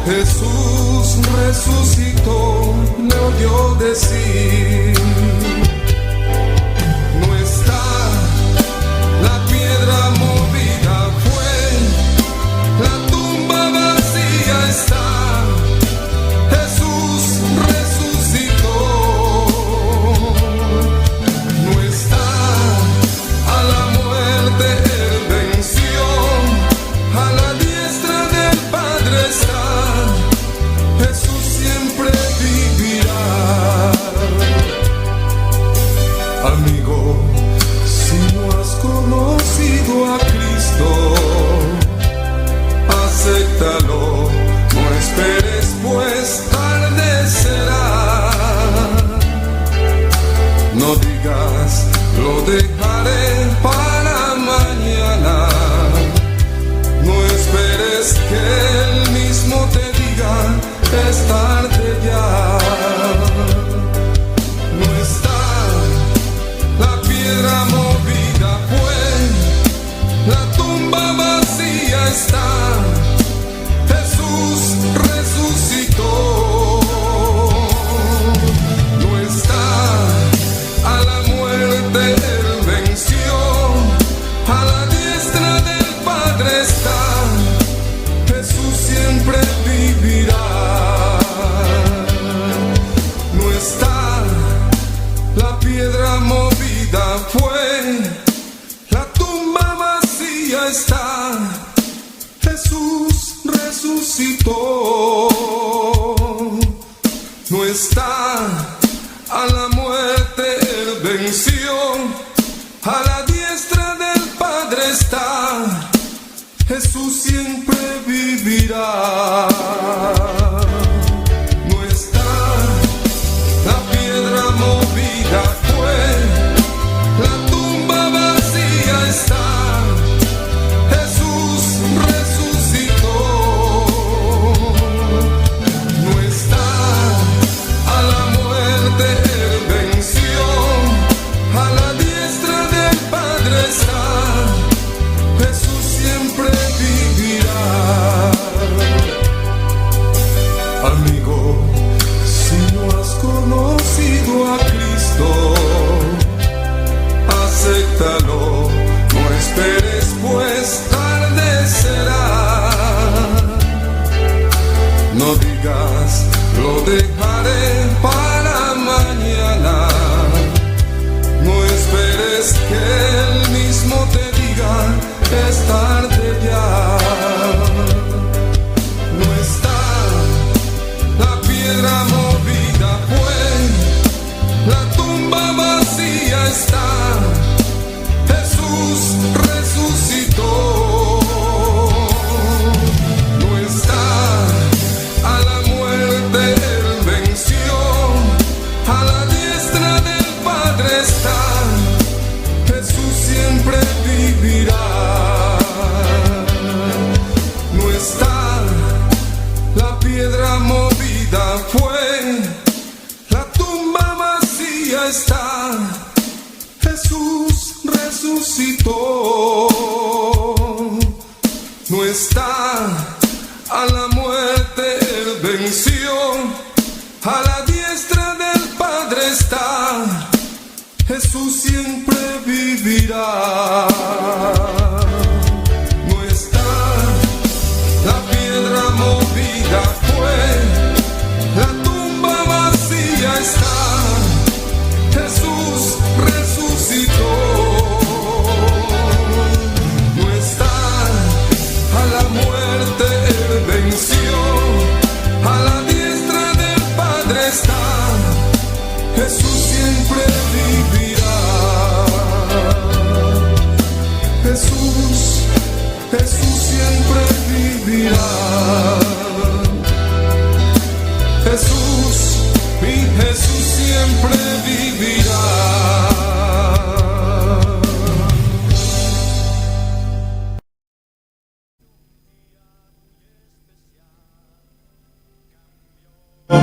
Jesús resucitó, le oyó decir, no está la piedra movida, fue la tumba vacía está. Jesús resucitó, no está a la muerte, él venció, a la diestra del Padre está. Jesús siempre vivirá. Amigo, si no has conocido a Cristo, acéptalo, no esperes pues tarde será. No digas lo dejaré para mañana, no esperes que él mismo te diga es tarde ya. No está la piedra movida, fue la tumba vacía está. Jesús resucitó, no está a la muerte, él venció, a la diestra del Padre está. Jesús siempre vivirá. No está la piedra movida, fue la tumba vacía está. Jesús resucitó, no está a la muerte, él venció, a la diestra del Padre está. Jesús siempre vivirá. No está la piedra movida, fue la tumba vacía está. Jesús resucitó, no está a la muerte, él venció, a la diestra del Padre está. Jesús siempre vivirá. Amigo, si no has conocido a Cristo, acéptalo, no esperes pues tarde será. No digas lo dejaré para mañana, no esperes que él mismo te diga es tarde ya. No está la piedra movida, fue la tumba vacía está. Jesús resucitó, no está a la muerte, él venció, a la diestra del Padre está. Jesús siempre vivirá. No está la piedra movida, fue la tumba vacía está. Jesús resucitó, no está a la muerte, él venció, a la diestra del Padre está. Jesús siempre vivirá. No está la piedra movida, fue la tumba vacía está. Jesús resucitó, no está a la muerte, él venció, a la diestra del Padre está. Jesús siempre vivirá. Jesús, Jesús siempre vivirá. Jesús, mi Jesús siempre vivirá.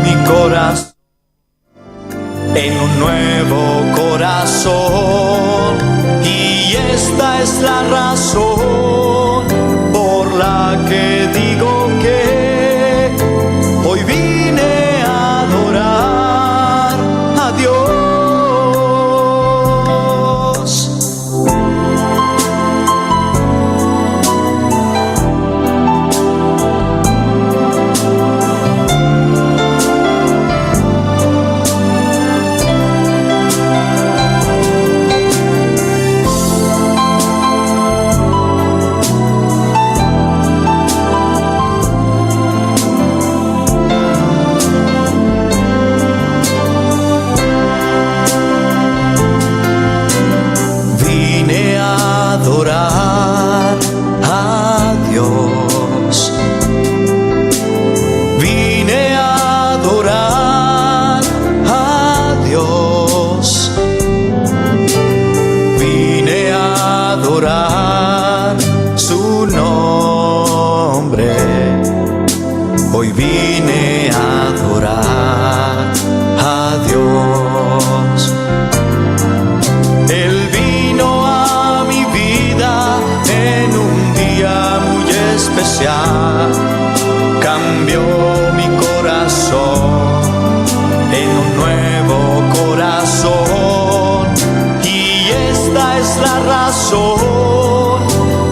Mi corazón en un nuevo corazón, y esta es la razón por la que digo que vine a adorar a Dios. Él vino a mi vida en un día muy especial, cambió mi corazón en un nuevo corazón, y esta es la razón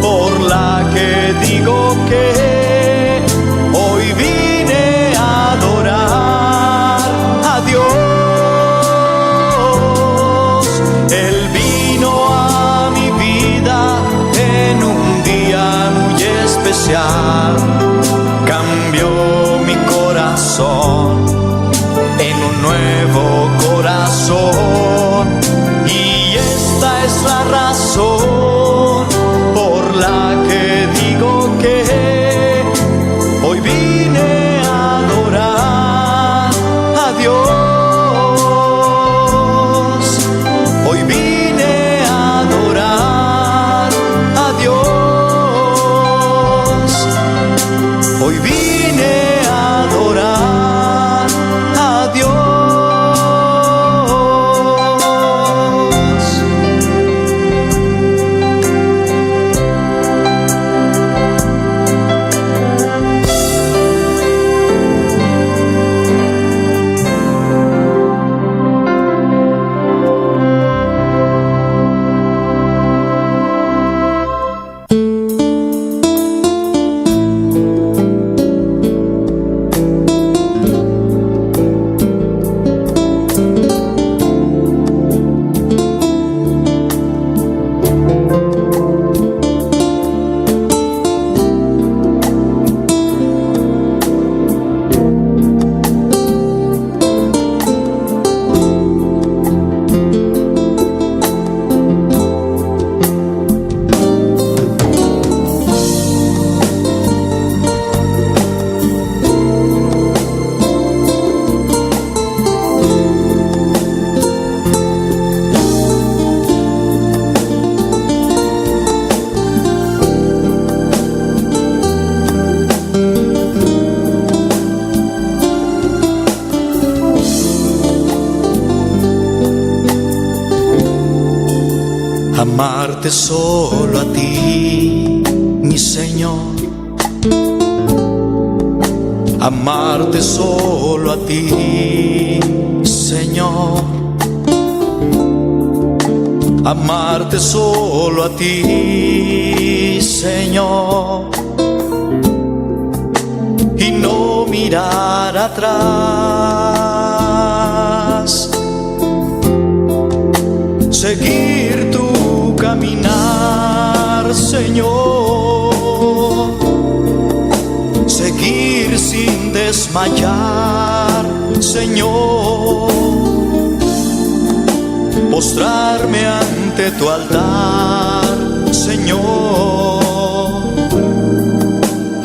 por la que digo que hoy vine a adorar a Dios. Él vino a mi vida en un día muy especial, cambió mi corazón en un nuevo corazón, y esta es la razón por la que digo que hoy vine a adorar a Dios. Hoy vine a adorar a Dios. Hoy vine a adorar a Dios. Amarte solo a ti, mi Señor. Amarte solo a ti, Señor. Amarte solo a ti, Señor. Y no mirar atrás. Seguir tu caminar, Señor. Seguir sin desmayar, Señor. Postrarme ante tu altar, Señor.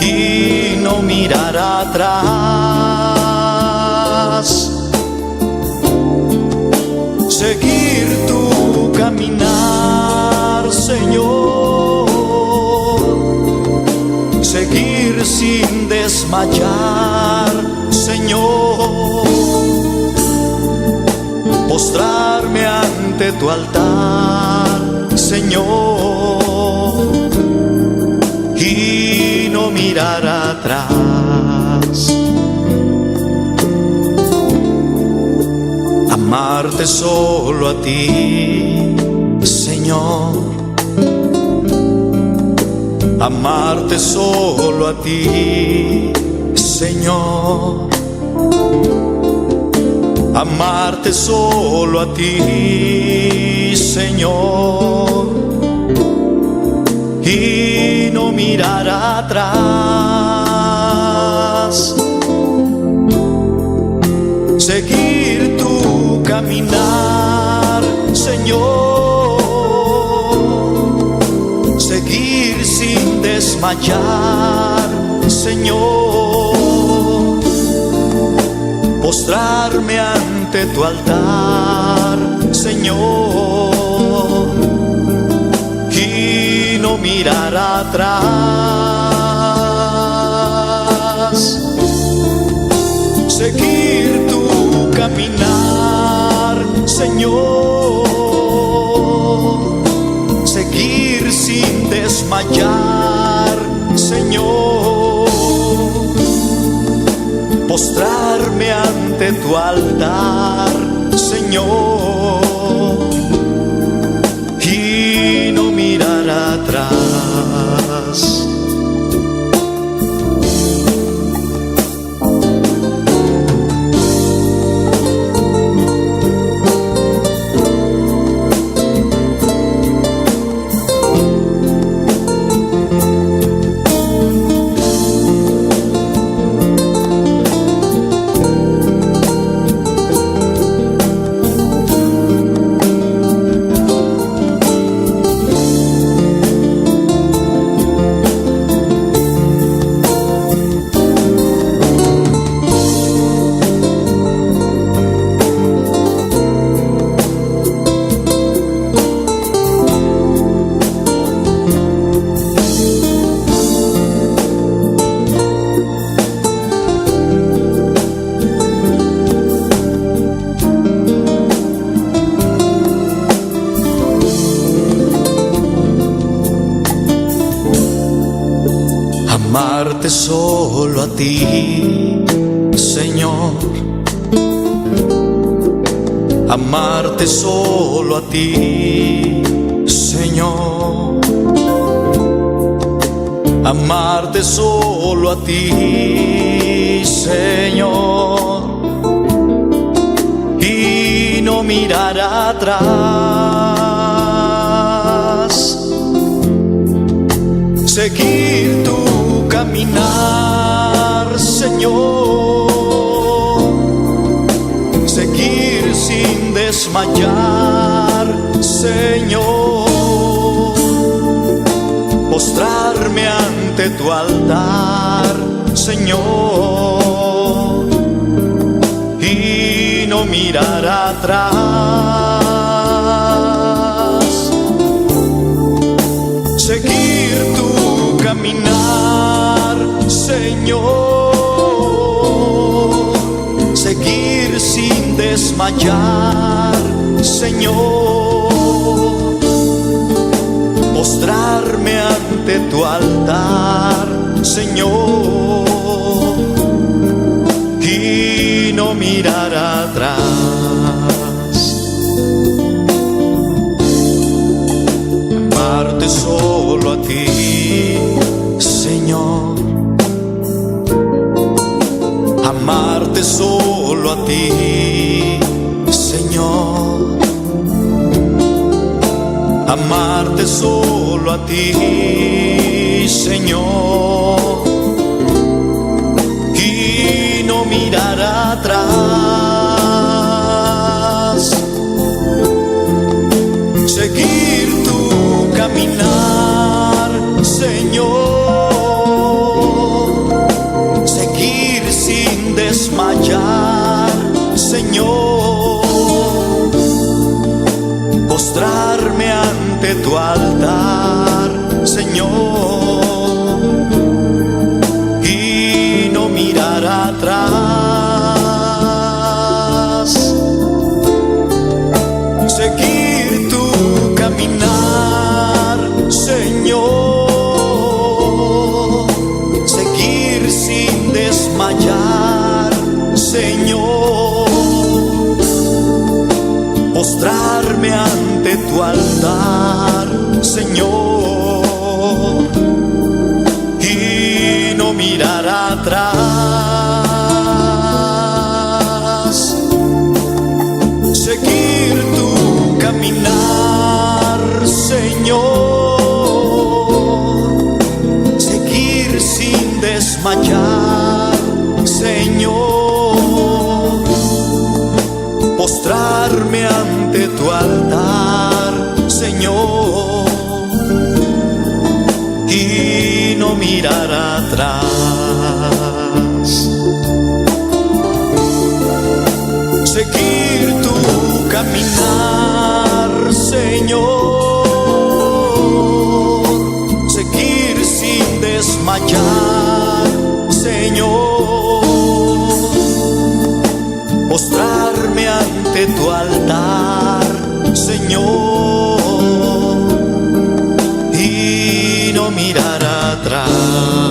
Y no mirar atrás. Seguir tu caminar, Señor. Seguir sin desmayar, Señor. Postrarme ante tu altar, Señor. Y no mirar atrás. Amarte solo a ti, Señor. Amarte solo a ti, Señor. Amarte solo a ti, Señor. Y no mirar atrás. Seguir tu caminar, Señor. Seguir sin desmayar, Señor. Postrarme ante tu altar, Señor. Y no mirar atrás. seguir tu caminar, Señor, seguir sin desmayar, Señor, postrarme ante tu altar, Señor, y no mirar atrás. Amarte solo a ti, Señor, amarte solo a ti, Señor, amarte solo a ti, Señor, y no mirar atrás, seguir tu caminar, Señor, seguir sin desmayar, Señor, postrarme ante tu altar, Señor, y no mirar atrás, seguir tu caminar, Señor, seguir sin desmayar, Señor, postrarme ante tu altar, Señor, y no mirar atrás. Amarte solo a ti, Señor, amarte solo a ti, Señor, amarte solo a ti, Señor, y no mirar atrás, seguir tu caminar, Señor, seguir sin desmayar, Señor, postrarme ante tu altar, Señor, y no mirar atrás, seguir tu caminar, Señor, seguir sin desmayar, Señor, postrarme ante tu altar, Señor, y no mirar atrás, seguir tu caminar, Señor, seguir sin desmayar, Señor, postrarme ante tu altar, Señor, y no mirar atrás, seguir tu caminar, Señor, seguir sin desmayar, Señor, ante tu altar, Señor, y no mirar atrás.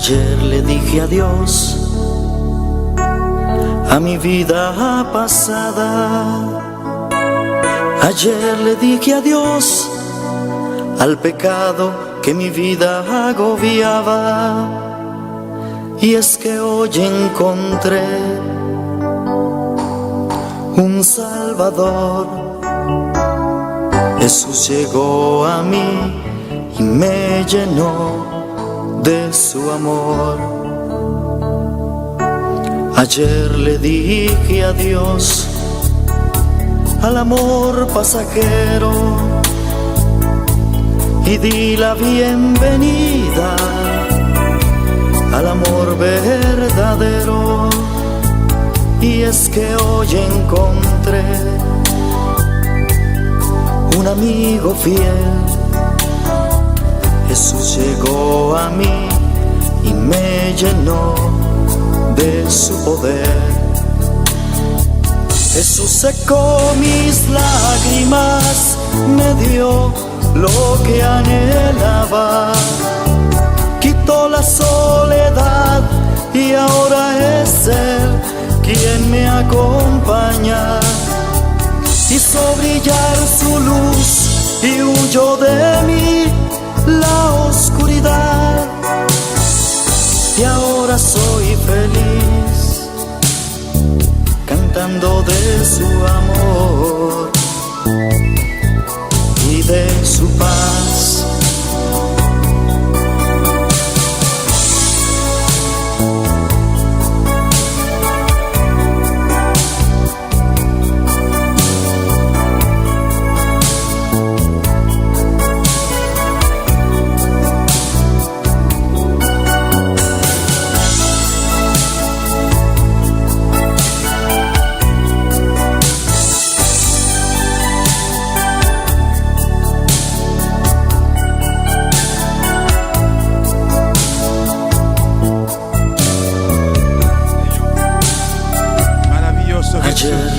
Ayer le dije adiós a mi vida pasada. Ayer le dije adiós al pecado que mi vida agobiaba. Y es que hoy encontré un Salvador. Jesús llegó a mí y me llenó de su amor. Ayer le dije adiós al amor pasajero y di la bienvenida al amor verdadero. Y es que hoy encontré un amigo fiel. Jesús llegó a mí y me llenó de su poder. Jesús secó mis lágrimas, me dio lo que anhelaba, quitó la soledad y ahora es Él quien me acompaña. Hizo brillar su luz y huyó de mí la oscuridad, y ahora soy feliz cantando de su amor y de su paz.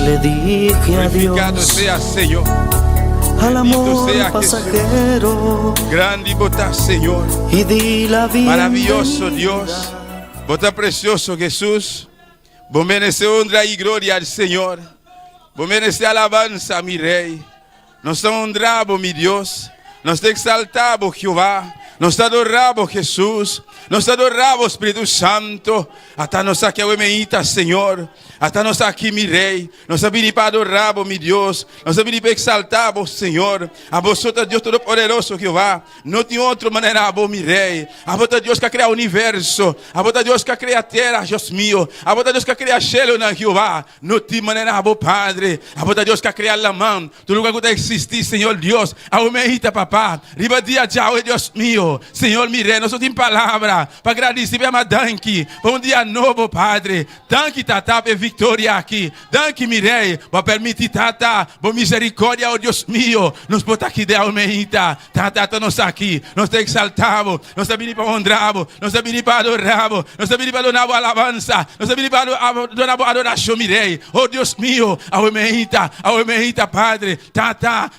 Le dije Glorificado adiós sea, Señor. al amor sea pasajero. Grande y bota, Señor. Y di la bienvenida. Maravilloso Dios. Bota precioso Jesús. Vos mereces honra y gloria al Señor. Vos mereces alabanza, mi Rey. Nos honramos, mi Dios. Nos exaltamos, Jehová. Nos adoramos, Jesús. Nos adoramos, Espíritu Santo. Hasta nos aqui a meita, Senhor. Hasta nos aqui, mi Rei. Nos abrimos para adorarmos, mi Deus. Nos abrimos para exaltarmos, Senhor. A vosotros, Deus Todo-Poderoso, Jeová. Não tem outra maneira, mi Rei. A vosotros, Deus que cria o universo. A vosotros, Deus que cria a terra, Deus mío. A vosotros, Deus que cria cielo, Jeová. Não tem maneira, Padre. A vosotros, Deus que cria a mão. Tu lugar que existir, Senhor Deus. A meita, papá. Riba dia, tchau, Deus mío. Senhor, mi Rei. Nós não temos palavra para agradecer a Madanque. Para dia novo, Padre. Danke, Tata, por vitória aqui. Danke, mi Rei. Para permitir, Tata, por misericórdia, oh Deus mío. Nos bota aqui de Almeida. Tata, nós aqui. Nós te exaltamos. Nós te vinimos para honrarmos. Nós te vinimos para adorarmos. Nós te vinimos para donar alabança. Nós te vinimos para donar adoração, mi Rei. Oh Deus mío. Almeida, Padre. Tata,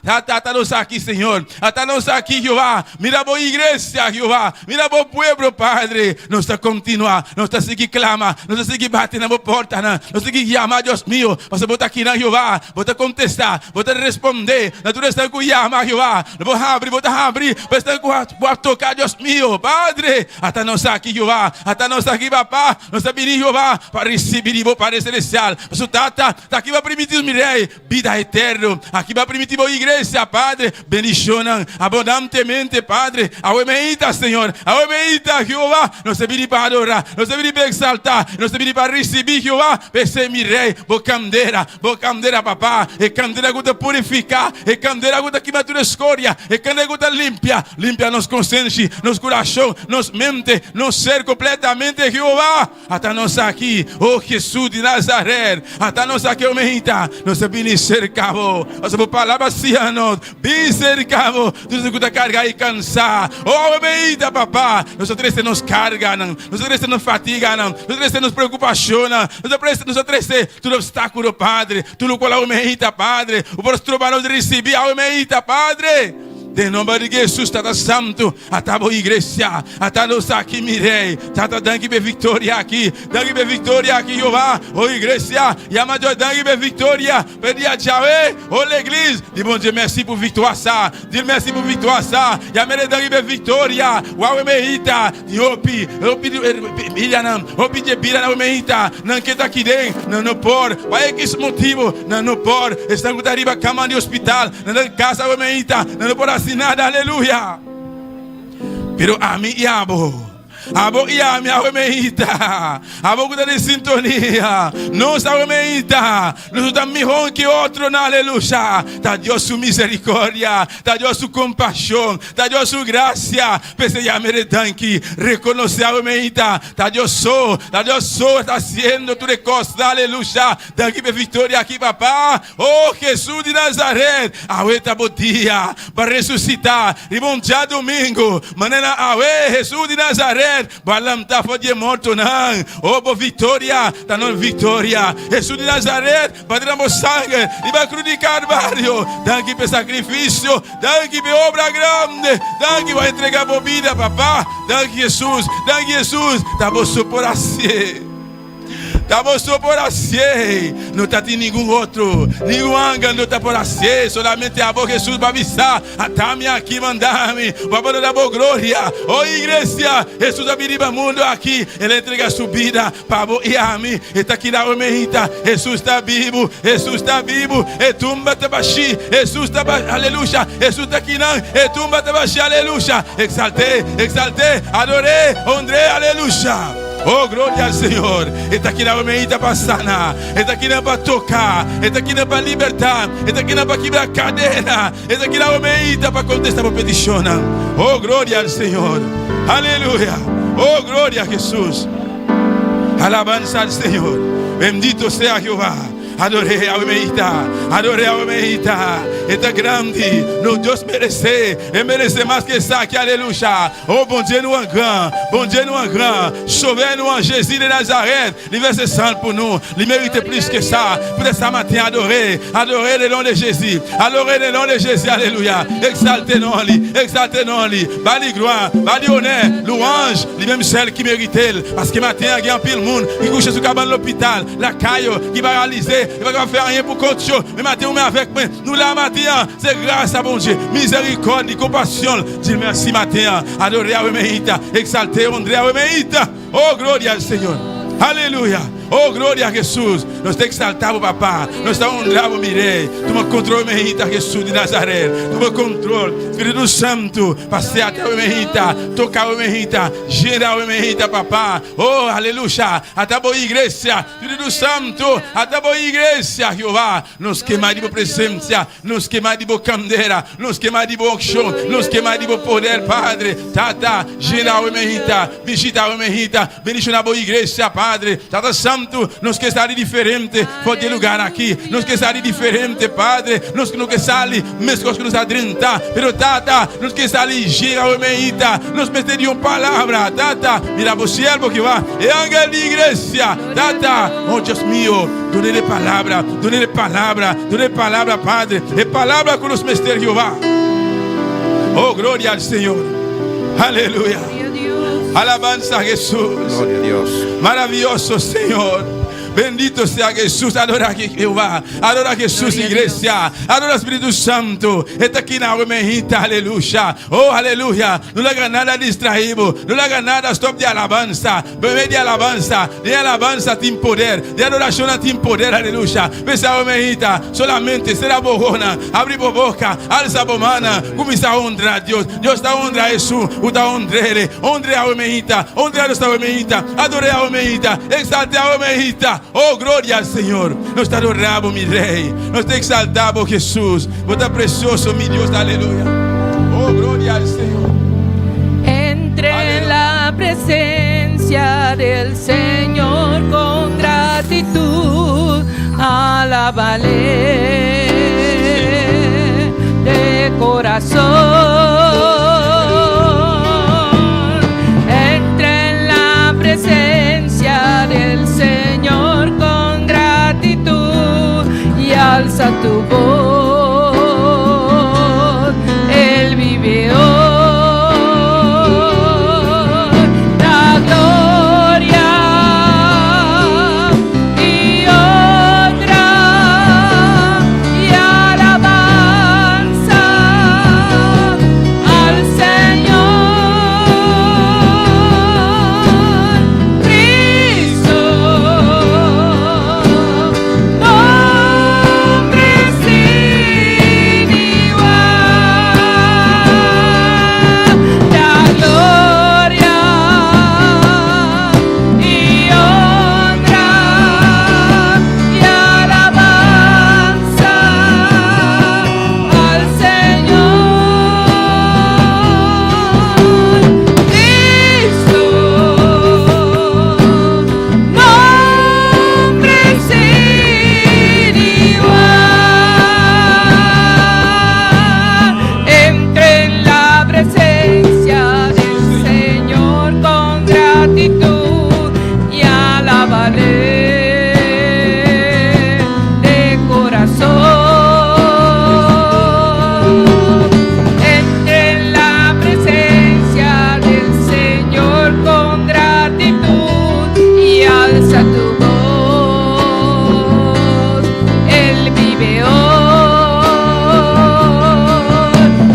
nós aqui, Senhor. Tata, nós aqui, Jeová. Mira, boa igreja. igreja, Jeová. Mira o povo, Padre. Nós está continuar, nós está seguir clama, nós está seguir bater na porta, nós seguir chamar, Deus meu. Você botar aqui na Jeová, botar contestar, botar responder. Na tua está com chamar, Jeová. Vou abrir, está com tocar, Deus meu, Padre. Até nós aqui, Jeová. Até nós aqui, papá. Nós está vindo, Jeová, para receber o Pai Celestial. Mas Tata, aqui vai permitir, mirei, vida eterna. Aqui vai permitir a igreja, Padre. Bendicionam abundantemente, Padre. Aumenta, Senhor. Aumenta, Jeová. Nós estamos vindo para adorar. Nós estamos vindo para exaltar. Nós estamos vindo para receber, Jeová. Pense, mirei, boa candeira, papá. E candeira que purificar. E candeira que matura escória. E candeira que limpia nos consciência, nos coração, nos mente, nos ser completamente, Jeová. Até nós aqui, oh Jesus de Nazaré. Até nós aqui, aumenta. Nós estamos vindo cercado. Nós estamos palavras cianos. Bem cercado. Tudo que está carregado e cansar. Oh, aumenta, papá. Nós três nos carga, nós três nos fatiga, nós três nos preocupação, nós três tudo obstáculo, Padre. Tudo qual aumenta, Padre. O vosso trabalho de receber, aumenta, Padre. Em nome de Jesus, Tata Santo, até a igreja, até nós aqui, mirei, Tata, dangue vitória aqui, Jeová, oh igreja, e a maior dangue vitória, pedi a Javé, oh l'Église, dis bon Dieu, merci pour victoire ça, dis merci pour victoire ça, e a mere dangue vitória, uau emeita, e opi de bira na emeita, não que tá aqui dentro, não por, vai que esse motivo, não por, estão com arriba cama de hospital, não casa emeita, não por nada, aleluia. Pero a mim e Abo e a minha aumenta. Abo que está em sintonia. Nós aumenta. Nós estamos melhor que outro, aleluia. Tá Deus sua misericórdia. Tá Deus sua compaixão. Tá Deus sua graça. Pense a meredanque. Reconhecer a aumenta. Tá Deus só. Está haciendo tudo coisas, aleluia. Daqui para vitória aqui, papá. Oh, Jesus de Nazaré. Aumenta bom dia. Para ressuscitar. E bom dia domingo. Maneira aue, Jesus de Nazaré. Balam tá de morto não. Oh, boa vitória, tá não vitória. Jesus de Nazaré, padramos sangue, e vai cruz de Carvalho. Danke por sacrifício, danke por obra grande, danke por entregar a vida, papá. Danke Jesus, tá bom por assim. Estamos só por assim. Não está tem nenhum outro. Nenhum ângulo não está por assim. Solamente a boa Jesus vai avisar. Até-me aqui, mandar-me. Vai dar boa glória. Oh, igreja. Jesus vai vir para o mundo aqui. Ele entrega a sua vida para a boa e a mim. Está aqui na omerita. Jesus está vivo. E tumba te baixi. Jesus está aleluia. Jesus está aqui não. E tumba te baixi. Aleluia. Exaltei. Adorei. André. Aleluia. Oh, glória ao Senhor. Está aqui na omerita para sanar. Está aqui para tocar. Está aqui para libertar. Está aqui para quebrar a cadeira. Está aqui na omerita para contestar a petição. Oh, glória ao Senhor. Aleluia. Oh, glória a Jesus. Alabanza ao Senhor. Bendito seja Jeová. Adorei a omerita. Está grande. No Deus merece. E merece mais que isso aqui. Aleluia. Oh, bom dia no Angram. Sauver no Jesus de Nazaré. Il verset saint pour nous. Il mérite plus que ça. Pour ça matin, adorer le nom de Jésus. Adorer le nom de Jésus. Alléluia. Exaltez non lui. Bali gloire, bali honneur, louange. Les mêmes celles qui méritent. Parce que matin, il y a un pile monde qui couche sur cabane l'hôpital. La caille qui va réaliser. Il ne va pas faire rien pour contre. Mais matin, on met avec moi. Nous là, matin, c'est grâce à bon Dieu. Miséricorde, compassion. Dis merci matin. Adorer à Omeita. Exalter, André à Omeita. Oh, gloria ao Senhor. Aleluia. Oh, glória a Jesus. Nós temos que exaltar o papá. Nós estamos honrando o mirei. Toma controle, Mehita, Jesus de Nazaré. Toma controle. Espírito Santo. Passe até o Mehita. Tocar o Mehita. Gerar o Mehita, papá. Oh, aleluia. Até a boa igreja. Espírito Santo. Até a boa igreja, Jeová. Nos queimar de boa presença. Nos queimar de boa candeira. Nos queimar de boa unção. Nos queimar de boa poder, Padre. Tata. Gerar o Mehita. Visitar o Mehita. Bendição na boa igreja, Padre. Tata Santo. Nos que sair diferente, pode lugar aqui. Nos que sair diferente, Padre. Nos que não que sair, mesmo que nos adrentar. Pero tata, nos que sair gira o meita. Nos meter de uma palavra, tata. Mira o servo que vai. É ángel de igreja, tata. Oh Deus meu, done-lhe palavra, Padre. É palavra que nos mestre Jeová. Oh glória ao Senhor. Aleluya. Alabanza a Jesús. Gloria a Dios. Maravilloso Señor. Bendito sea Jesús. Adora a Jehová. Adora a Jesús, iglesia. Adora al Espíritu Santo. Está aquí en la mejita. Aleluya. Oh, aleluya. No le haga nada distraído. No le haga nada stop de alabanza. Bebé de alabanza. De alabanza tem poder. De adoración tem poder. Aleluya. Esa mejita. Solamente será bojona. Abre boca. Alza bomana. Comienza a honrar a Dios. Dios está honra a Jesús. Está honrele. Honre a mejita. Honre a esta mejita. Adore a mejita. Exalte a mejita. Oh, gloria al Señor. Nos te adoramos, mi Rey. Nos te exaltamos, Jesús. Vos estás precioso, mi Dios. Aleluya. Oh, gloria al Señor. Entre en la presencia del Señor con gratitud. Alábale de corazón. Entre en la presencia del Señor con gratitud y alza tu voz. Él vive hoy. Da gloria y honra y alabanza al Señor Cristo. Nombre sin igual. Da gloria y honra y alabanza al Señor Cristo. Nombre sin igual. Entre en la presencia del Señor con gratitud y alábale de corazón. Entre en la presencia del Señor con gratitud y alza tu voz. Él vive hoy.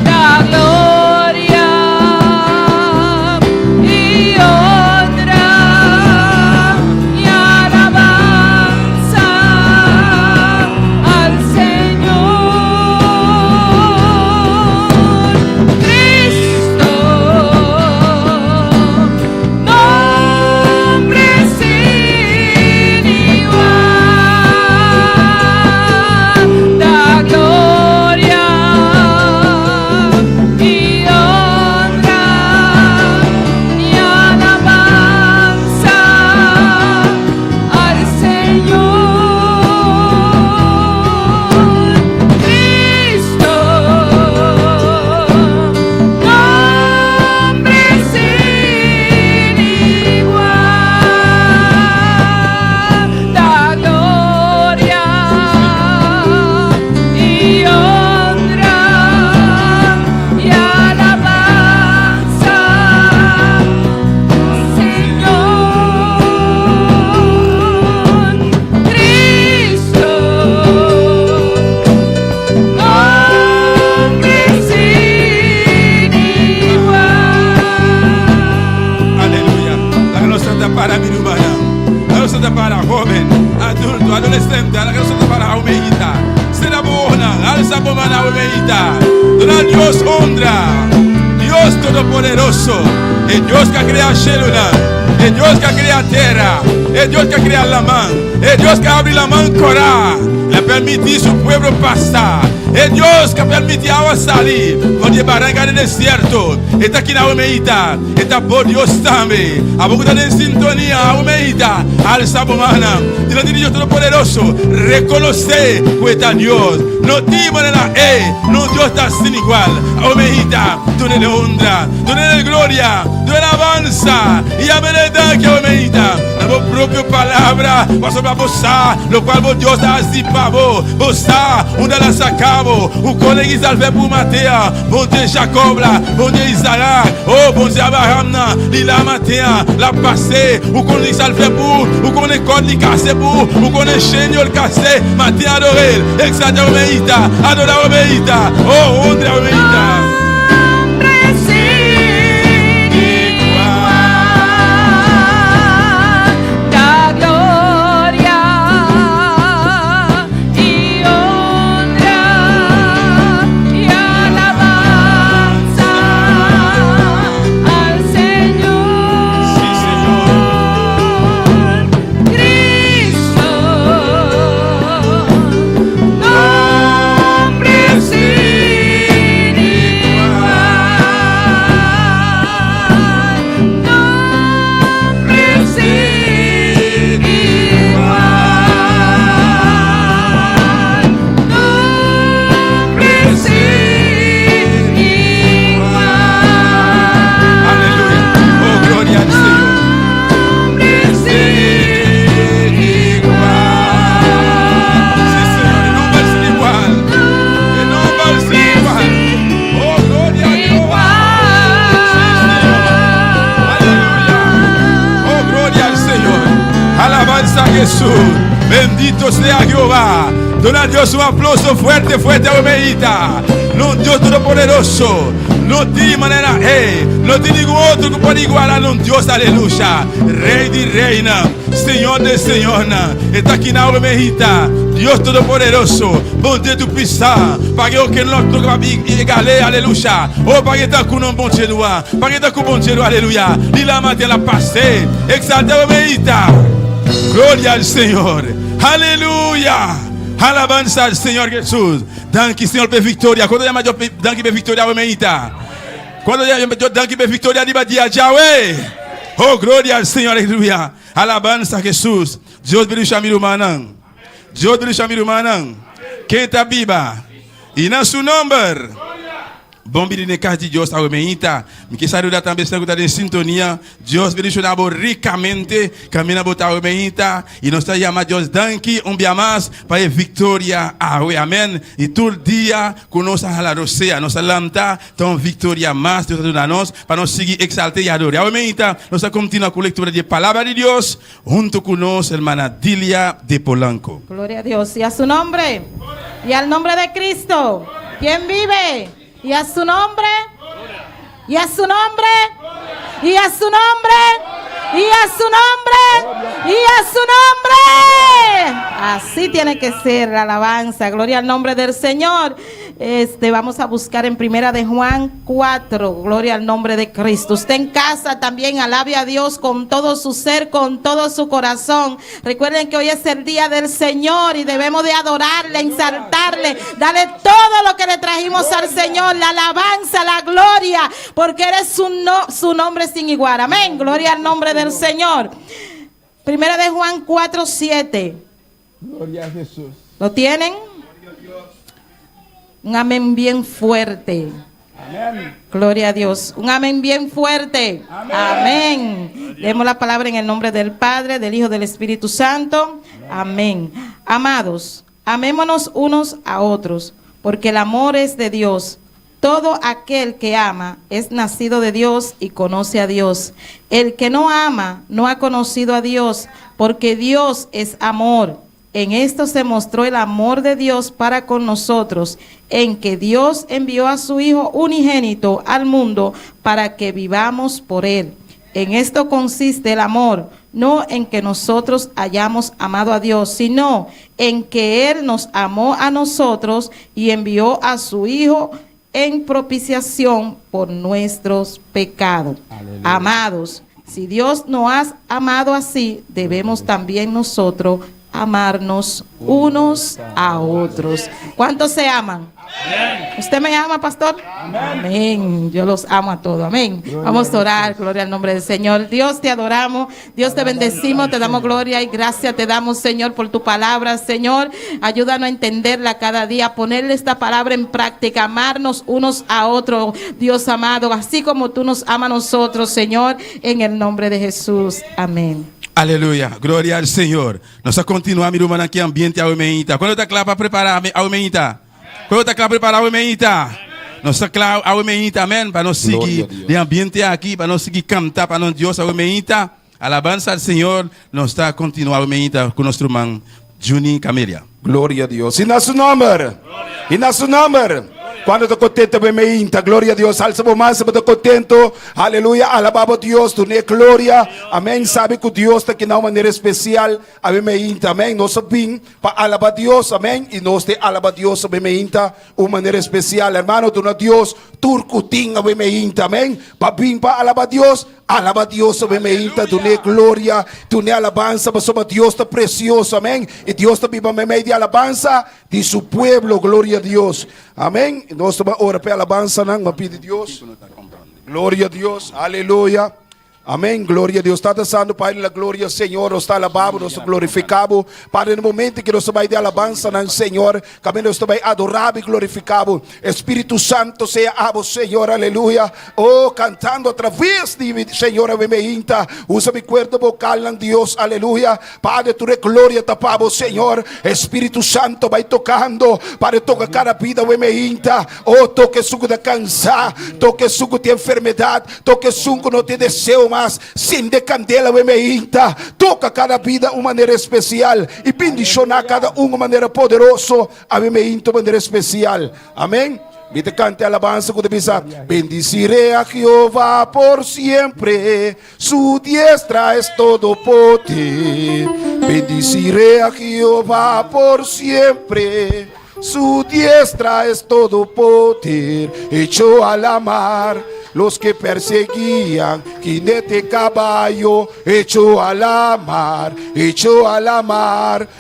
Da gloria y honra y alabanza al Señor Cristo. Nombre sin igual. Da gloria y honra y alabanza al Señor Cristo. Nombre sin igual. Da gloria y honra y alabanza Señor Cristo. Nombre sin igual. Aleluya. La gloria santa para mi humana. La gloria santa para joven, adulto, adolescente. La gloria santa para humejita. Será buena. Alza bomana humejita. Dona a Dios honra. Dios todopoderoso. El Dios que crea célula. El Dios que crea tierra. El Dios que crea la mano. El Dios que abre la mano corá. Le permite su pueblo pasar. El Dios que permite agua salir. Cuando barranca del desierto. Está aquí na humeita. Está por Dios también. A poco de sintonía. Humeita. Alza bomana. Dios Dios todopoderoso. Reconoce que está Dios. No te manera no Dios está sin igual. Humeita. Tú le honra. Tú le gloria. Tú le alabanza. Y a verdad que humeita. propia palabra, vas a posar, lo cual vos Dios da así para vos, posar, una la sacabo, un colegio salve pour Matéa, bon Dieu Jacob là, bon Dieu Isaac, oh bon Dieu Abraham là, il a Matéa, la passé, ou qu'on y salve pour, ou qu'on est code li cassé pour, ou qu'on est chaîne le cassé, Matéa adoré, exalté Omeita, adoré Omeita, oh André Omeita. Jesús, bendito sea Jehová. Dona a Dios un aplauso fuerte, fuerte a Omeita. No, Dios todopoderoso. No tiene manera, no tiene ningún otro que pueda igualar a un Dios, aleluya. Rey de reina, Señor de Señor. Está aquí en la Omeita. Dios todopoderoso, bon Dieu tout puissant, pas aucun autre qui va égaler, alléluia. Oh, pas que coup non bon Dieu noir, pas que coup bon Dieu, alléluia. Il a matin la passé, exalté Omeita. Gloria al Señor. Aleluya. Alabanza al Señor Jesús. Danke Señor per victoria. Quando llama yo danke per victoria Omeita. Quando llama yo danke per victoria di badia Yahweh. Oh, gloria al Señor. Aleluya. Alabanza a Jesús. Dios bendiga a mi hermano. Dios bendiga a mi hermano. Quem está viva? E na seu nome. Bom dia de casa de Deus a Omeita. Me que saúde também se está em sintonia. Deus bendiga ricamente. Camina botar Omeita e nós está chamando Deus danke dia mais para a vitória. Amém. E todo dia conosco a la roceia, nós lanta tão vitória mais Deus dá nós para nós seguir exaltar e adorar. Omeita, nós continuamos com a leitura de palavra de Deus junto conosco hermana Dilia de Polanco. Gloria a Dios y a su nombre y al nombre de Cristo. ¿Quién vive? Y a su nombre, y a su nombre, y a su nombre, y a su nombre, y a su nombre. Así tiene que ser la alabanza. Gloria al nombre del Señor. Vamos a buscar en Primera de Juan 4. Gloria al nombre de Cristo. Usted en casa también alabe a Dios con todo su ser, con todo su corazón. Recuerden que hoy es el día del Señor y debemos de adorarle, exaltarle, darle todo lo que le trajimos al Señor, la alabanza, la gloria, porque eres su nombre sin igual. Amén. Gloria al nombre del Señor. Primera de Juan 4:7. Gloria a Jesús. ¿Lo tienen? Un amén bien fuerte. Amén. Gloria a Dios. Un amén bien fuerte. Amén. Amén. Leemos la palabra en el nombre del Padre, del Hijo, del Espíritu Santo. Amén. Amados, amémonos unos a otros, porque el amor es de Dios. Todo aquel que ama es nacido de Dios y conoce a Dios. El que no ama no ha conocido a Dios, porque Dios es amor. En esto se mostró el amor de Dios para con nosotros, en que Dios envió a su Hijo unigénito al mundo para que vivamos por Él. En esto consiste el amor, no en que nosotros hayamos amado a Dios, sino en que Él nos amó a nosotros y envió a su Hijo en propiciación por nuestros pecados. Aleluya. Amados, si Dios nos ha amado así, debemos también nosotros amarnos unos a otros. ¿Cuántos se aman? ¿Usted me ama, pastor? Amén. Yo los amo a todos. Amén. Vamos a orar. Gloria al nombre del Señor. Dios, te adoramos. Dios, te bendecimos. Te damos gloria y gracias. Te damos, Señor, por tu palabra. Señor, ayúdanos a entenderla cada día. Ponerle esta palabra en práctica. Amarnos unos a otros. Dios amado, así como tú nos amas a nosotros, Señor, en el nombre de Jesús. Amén. Aleluia, glória ao Senhor. Nós vamos continuar, meu irmão, aqui ambiente ao meita. Quando está claro para preparar ao meita? Quando está claro para preparar ao meita? Nós está claro ao meita, amém? Para nós seguir de ambiente aqui, para nós seguir cantar para nós Deus ao meita. Alabança ao Senhor. Nós está continuar ao meita com nosso irmão Juni Camelia. Glória a Deus. E nosso nome? E nosso nome? Cuando te contento me meinta, gloria a Dios, alza por más, te contento, aleluya, alabado Dios, tu ne gloria, amén, sabe que Dios te quina de maneira especial, a me meinta, amén, nós sabim, para alabar Dios, amén, e nós te alabar Dios, a me meinta, de maneira especial, hermano, tu na Dios, turcutin, a me meinta, amén, para bim, para alabar Dios, alaba a Dios, a me meinta, tu ne gloria, tu ne alabanza, mas somos Dios te precioso, amén, y Dios te viva me de alabanza de su pueblo, gloria a Dios, amén. Nós estamos a orar para alabança, não? Mas pede Deus. Glória a Deus, aleluia. Amém, glória a Deus. Está dançando, Pai, a glória, Senhor. Nós está alabado, nós está glorificado. Para no momento que nós estamos de alabança, não, Senhor, também nós estamos adorado e glorificado. Espírito Santo, seja abo, Senhor, aleluia. Oh, cantando através de Senhor, a meinta. Usa mi cuerda vocal, não, Deus, aleluia. Padre, tu glória, tapabo, Senhor. Espírito Santo, vai tocando. Padre, toca cada vida, a meinta. Oh, toque suco de cansar. Toque suco de enfermidade. Toque suco não te deseo. Mas sem de candela we meinta, toca cada vida de uma maneira especial e bendicionar cada um de uma maneira poderosa, a we meinta de maneira especial. Amém? Me te cante alabanza que te pisa. Bendiciré a Jehová por siempre, su diestra es todo poder. Bendiciré a Jehová por siempre, su diestra es todo poder. Echó a la mar los que perseguían, jinete caballo, echó a la mar,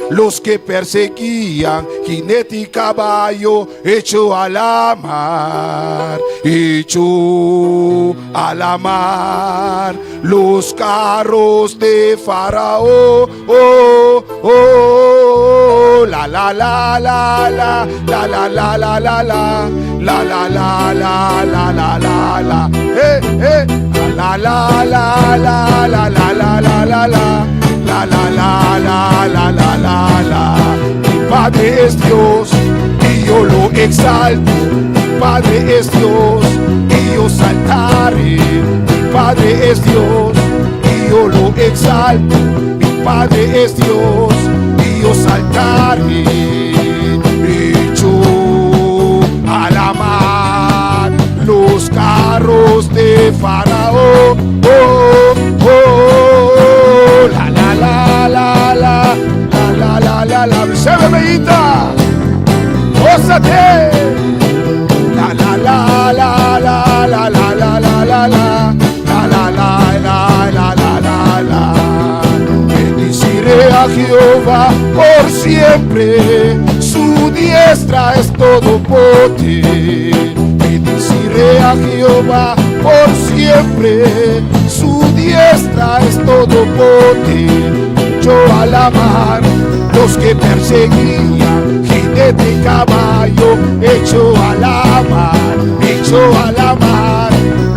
los que perseguían, jinete caballo, echó a la mar, echó a la mar, los carros de Faraón, oh, oh, la la la la la la la la la la la la la la la la la la. La la la la la la la la la la la la la la la la la. Mi Padre es Dios y yo lo exalto. Mi Padre es Dios y yo saltaré. Mi Padre es Dios y yo lo exalto. Mi Padre es Dios y yo saltaré. Hecho a la mar los carros de Faraón, oh, oh, la la la la la la la la la, se ve bellita, gózate, la la la la la la la la la la la la la la la. Bendiciré a Jehová por siempre, su diestra es todo poder. Bendiciré a Jehová por siempre, su diestra es todo poder. Yo a la mar, los que perseguían, jinete caballo, hecho a la mar,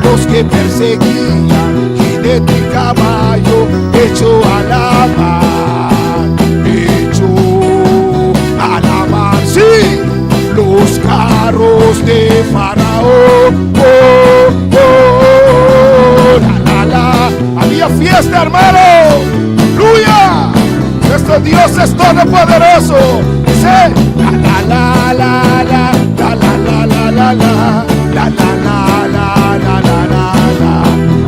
los que perseguían, jinete caballo, hecho a la mar, sí, los carros de Faraón, oh, oh, la la la, había fiesta, hermano, aleluya, nuestro Dios es todopoderoso, dice, la la la la la la la la la la la la la la la la la la.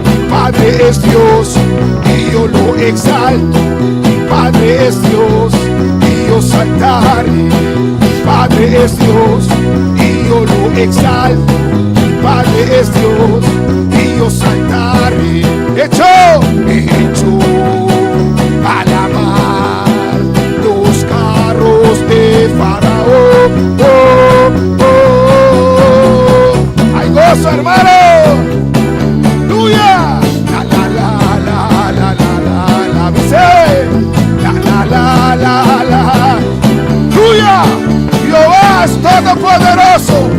Mi Padre es Dios y yo lo exalto, mi Padre es Dios y yo saltaré. Padre es Dios y yo lo exalto, mi Padre es Dios y yo saltaré. Hecho a la mar los carros de Faraón, oh, oh, Todopoderoso,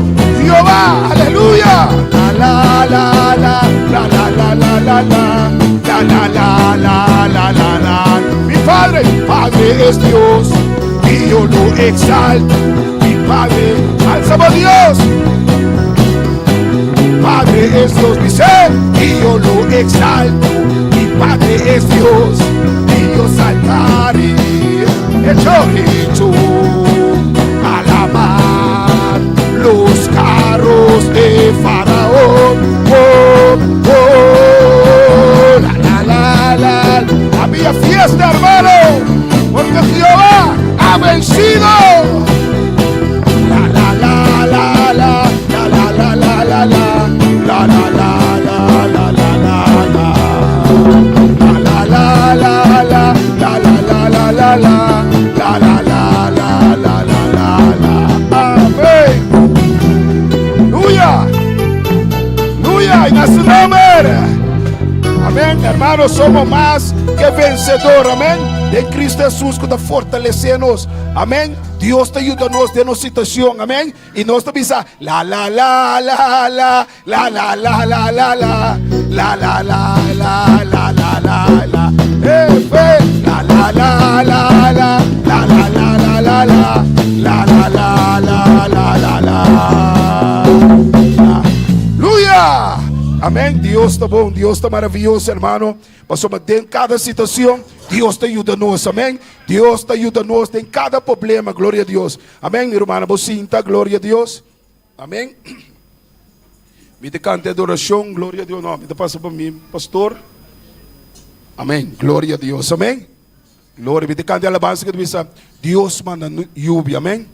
Jehová, aleluya. La la la la la la la la la la la la la la la la. Mi Padre, Padre es Dios y yo lo exalto. Mi Padre, alzamos a Dios. Padre es Dios, dice, y yo lo exalto. Mi Padre es Dios y yo saltaré. Hecho, alabar los carros de Faraón. Oh, oh, la, la, la, la. Había fiesta, hermano, porque Jehová ha vencido. La, la, la, la, la, la, la, la, la, la, la, la, la, la, la, la, la, la. La la la la la la la la la la la la la la la la la. Amén. Aleluya. Aleluya. En su nombre. Amén. Hermanos, somos más que vencedores. Amén. De Cristo Jesús que te fortalecenos. Amén. Dios te ayuda de nuestra situación. Amén. Y nos te avisa la la la la la la la la la la la la la la la la la la. La la la la la la la la la la la la la la la la. Aleluya. Amén. Dios está bom, Dios está maravilloso, hermano. Pasamos en cada situación. Dios te ayuda-nos, amém? Deus te ajuda-nos em cada problema, glória a Deus. Amém, minha irmã? Você sinta, glória a Deus. Amém? Me te canta adoração, glória a Deus. Não, me te passa para mim, pastor. Amém, glória a Deus, amém? Glória, me te canta alabança que tu diz, Deus manda lluvia, amém?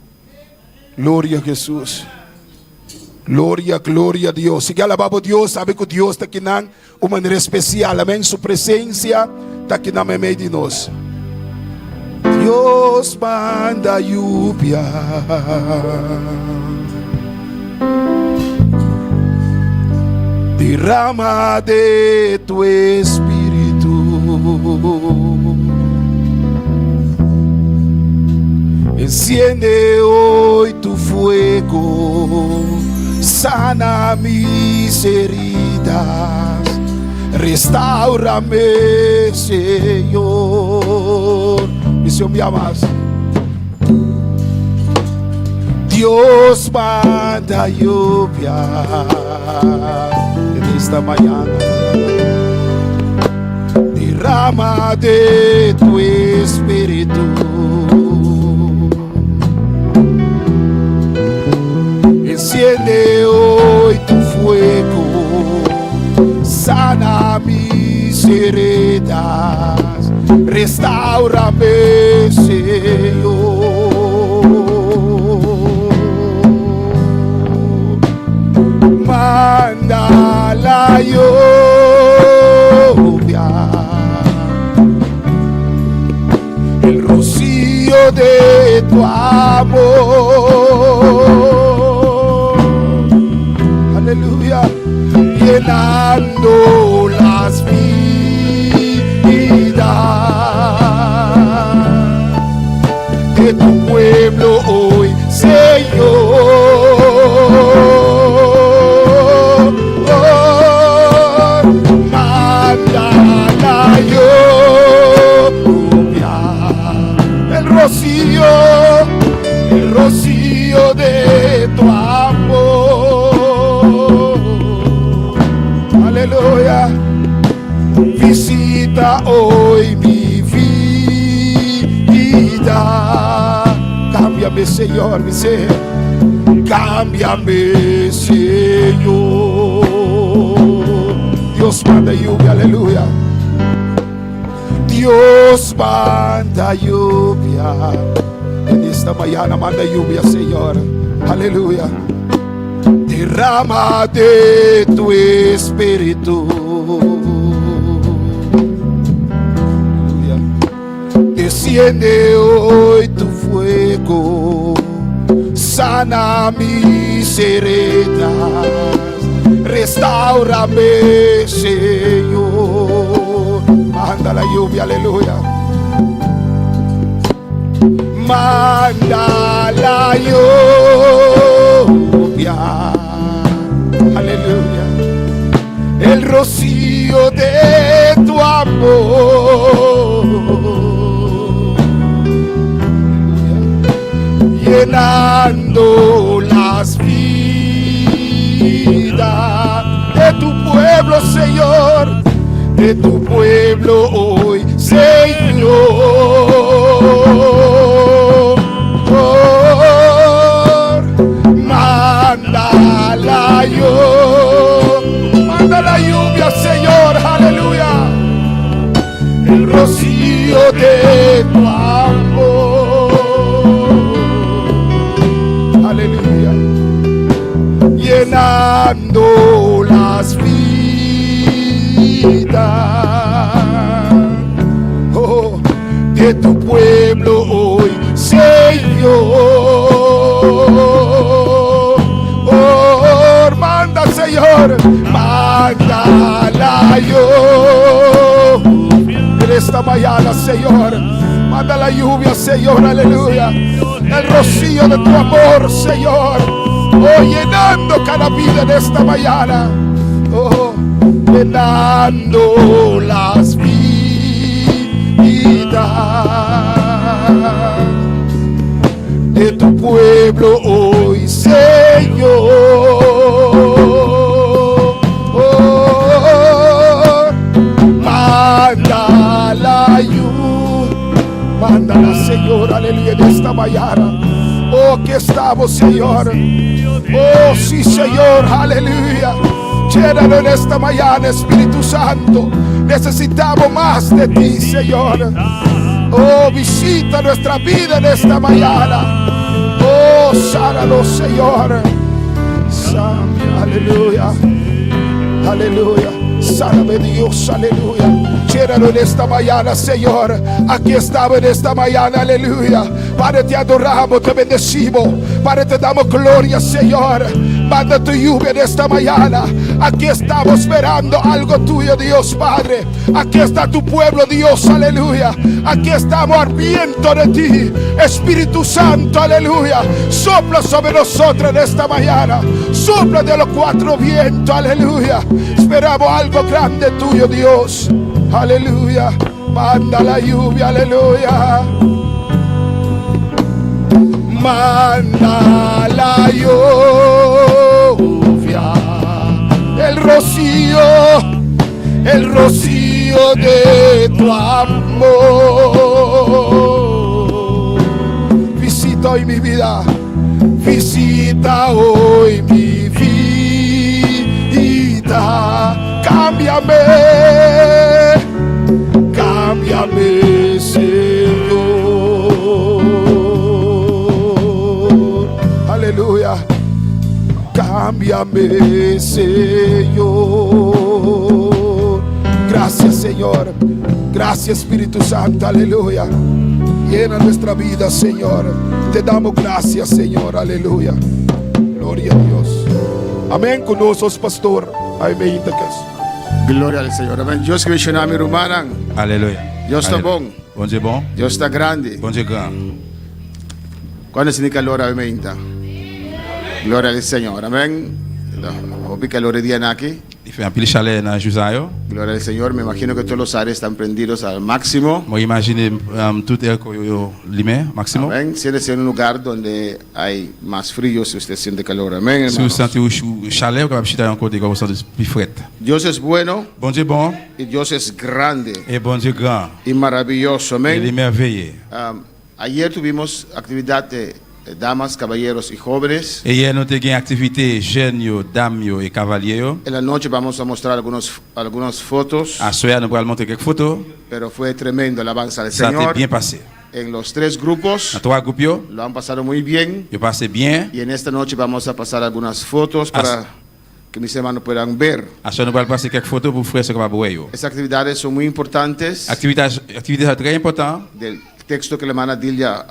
Glória a Jesus. Glória, glória a Deus. Se alabar a Deus, sabe que Deus está aqui de uma maneira especial, amém? Sua presença está aqui no meio de nós. Deus manda lluvia. Derrama de tu espírito. Enciende hoy tu fuego. Sana mis heridas, restaurame, Señor. Misión me amas. Dios manda lluvia en esta mañana. Derrama de tu espíritu. Enciende hoy tu fuego, sana mis heridas, restaurame, Señor. Manda la lluvia, el rocío de tu amor. Aleluya, llenando las vidas de tu pueblo hoy, Señor. Manda la lluvia, el rocío de tu amor. Aleluya, visita hoy mi vida. Cámbiame, Señor, mi ser. Cámbiame, Señor. Dios manda lluvia, aleluya. Dios manda lluvia. En esta mañana manda lluvia, Señor. Aleluya. Derrama de tu espíritu. Aleluya. Desciende hoy tu fuego. Sana mis heridas. Restaurame, Señor. Manda la lluvia, aleluya. Manda la lluvia. llenando las vidas de tu pueblo, Señor, de tu pueblo hoy, Señor. Manda la lluvia, Señor, aleluya, el rocío de tu amor, aleluya, llenando las vidas, oh, de tu pueblo hoy, Señor. Manda, Señor, manda la lluvia en esta mañana, Señor. Manda la lluvia, Señor, aleluya. El rocío de tu amor, Señor. Oh, llenando cada vida en esta mañana. Oh, llenando las vidas de tu pueblo hoy, Señor. Manda la lluvia, mándala, Señor, aleluya, en esta mañana. Oh, que estamos, Señor. Oh, sí, Señor, aleluya. Llénalo en esta mañana, Espíritu Santo. Necesitamos más de ti, Señor. Oh, visita nuestra vida en esta mañana. Oh, sánalo, Señor. Aleluya, aleluya. Sáname, Dios, aleluya. Llénalo en esta mañana, Señor. Aquí estamos en esta mañana, aleluya. Padre, te adoramos, te bendecimos. Padre, te damos gloria, Señor. Manda tu lluvia en esta mañana. Aquí estamos esperando algo tuyo, Dios Padre. Aquí está tu pueblo, Dios, aleluya. Aquí estamos ardiendo de ti, Espíritu Santo, aleluya. Sopla sobre nosotros en esta mañana. Sopla de los cuatro vientos, aleluya. Esperamos algo grande tuyo, Dios, aleluya. Manda la lluvia, aleluya. Manda la lluvia, el rocío de tu amor. Visita hoy mi vida, visita hoy mi vida. Cámbiame, cámbiame, Señor. Aleluya. Cámbiame, Señor. Gracias, Señor. Gracias, Espíritu Santo. Aleluya. Llena nuestra vida, Señor. Te damos gracias, Señor. Aleluya. Gloria a Dios. Amén. Con nosotros, pastor. Amén. Gloria al Señor. Amém. Deus que me chama mi rumana. Alléluia. Deus está bom. Bon Dieu bon. Deus está grande. Bon Dieu grand. Quando se calor amém. Gloria al Señor. Amén. Hoy calor día aquí. Il fait un pile chaleur dans Jusayo. Gloria al Señor. Me imagino que todos los áreas están prendidos al máximo. Moi imagine tout est limé maximum. Amén. Si eres en un lugar donde hay más frío, si usted siente calor. Amén. Si vous sentez chaleur, vous pouvez un côté quand vous sentez plus frais. Dios es bueno. Bon Dieu bon. Y Dios es grande. Et bon Dieu grand. Y maravilloso. Il est Amén. merveilleux. Ayer tuvimos actividad de damas, caballeros y jóvenes. Et hier nous avons une activité jeunes, dames et cavaliers. En la noche vamos a mostrar algunas fotos. À soir, nous allons montrer quelques photos. Pero fue tremendo la alabanza del Ça a été Señor. bien passé. En los tres grupos Dans trois groupes, lo han pasado muy bien. ils passé bien. Y en esta noche vamos a pasar algunas fotos para que mis hermanos puedan ver. À soir, nous allons passer quelques photos pour frères qui peuvent voir. Estas actividades son muy importantes. Activité très importante. Del texto que la hermana Dilia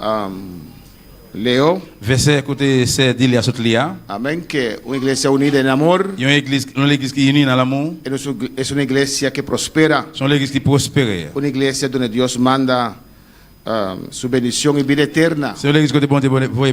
leo. Verset côté c'est d'Ilia Sotlia. Amén. Que una iglesia unida en amor Il y a une église qui est unie dans l'amour. es una iglesia que prospera. C'est une église qui prospère. Una iglesia donde Dios manda su bendición y vida eterna. C'est une église qui pour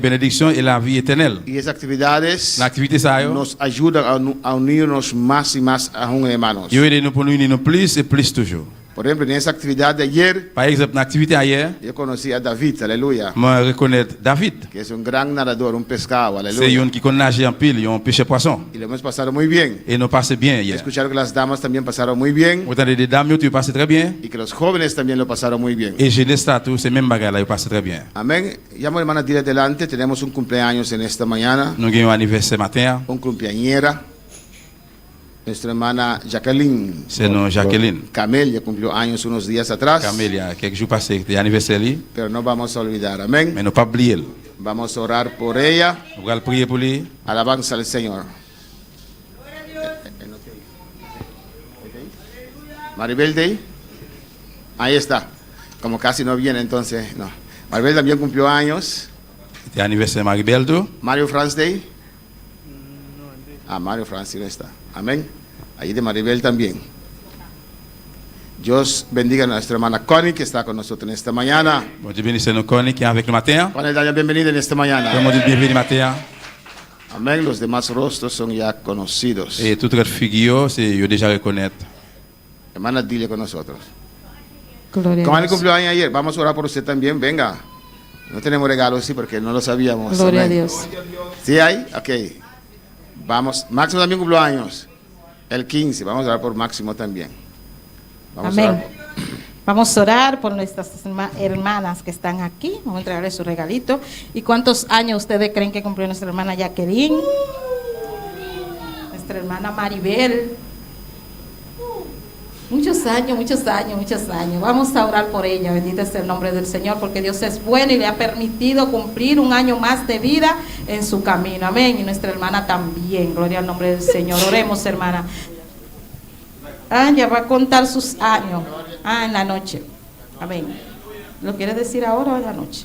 bénédiction et la vie éternelle. Y esas actividades L'activité ça nos ayudan a unirnos más y más aún, hermanos. il aide nous pour nous unir plus et plus toujours. Por ejemplo, en esa actividad de ayer, Par exemple, dans l'activité hier, yo conocí a David, aleluya, je reconnais David. que es un gran nadador, un pescado, C'est aleluya. un qui connaît nager en pile, un pêche poisson. Y lo hemos pasado muy bien. Et nous passons bien hier. Escucharon que las damas también pasaron muy bien Autant des dames, tu passes très bien. y que los jóvenes también lo pasaron muy bien. Et jeunesse, tout, c'est même bagarre là, ils passent très bien. Amén. Llamo a hermana Dile adelante. Tenemos un cumpleaños en esta mañana. Nous avons un anniversaire matin. Un cumpleañera. Nuestra hermana Jacqueline. C'est nous, Jacqueline. Camel ya cumplió años unos días atrás. Camille, il y a quelques jours passés, c'était l'anniversaire. Pero no vamos a olvidar. Amén. Mais nous pas oublier. Vamos a orar por ella. Nous allons prier pour lui. Alabanza al Señor. Maribel Day. Ahí está. Como casi no viene, entonces no. Maribel también cumplió años. C'était l'anniversaire Maribel, tout. Mario France Day. Mario France no está. Amén. Ahí de Maribel también. Dios bendiga a nuestra hermana Connie, que está con nosotros en esta mañana. Bon Dieu bénisse nos Connie qui est avec le matin. Connie, dale la bienvenida en esta mañana. Bon Dieu bienvenue matin. Amén. Los demás rostros son ya conocidos. Et toute notre figure, c'est yo déjà reconnaître. Hermana, dile con nosotros. Gloria Como a el Dios. cumpleaños ayer, vamos a orar por usted también. Venga. No tenemos regalos, sí, porque no lo sabíamos. Gloria a Amén. Dios. ¿Sí hay? Ok. Vamos. Máximo también cumplió años. El 15. Vamos a orar por Máximo también. Vamos a Amén. orar. Vamos a orar por nuestras hermanas que están aquí. Vamos a entregarles su regalito. ¿Y cuántos años ustedes creen que cumplió nuestra hermana Jacqueline? Nuestra hermana Maribel. Muchos años, muchos años, muchos años. Vamos a orar por ella. Bendito es el nombre del Señor, porque Dios es bueno y le ha permitido cumplir un año más de vida en su camino. Amén. Y nuestra hermana también. Gloria al nombre del Señor. Oremos, hermana. Ya va a contar sus años. En la noche. Amén. ¿Lo quiere decir ahora o en la noche?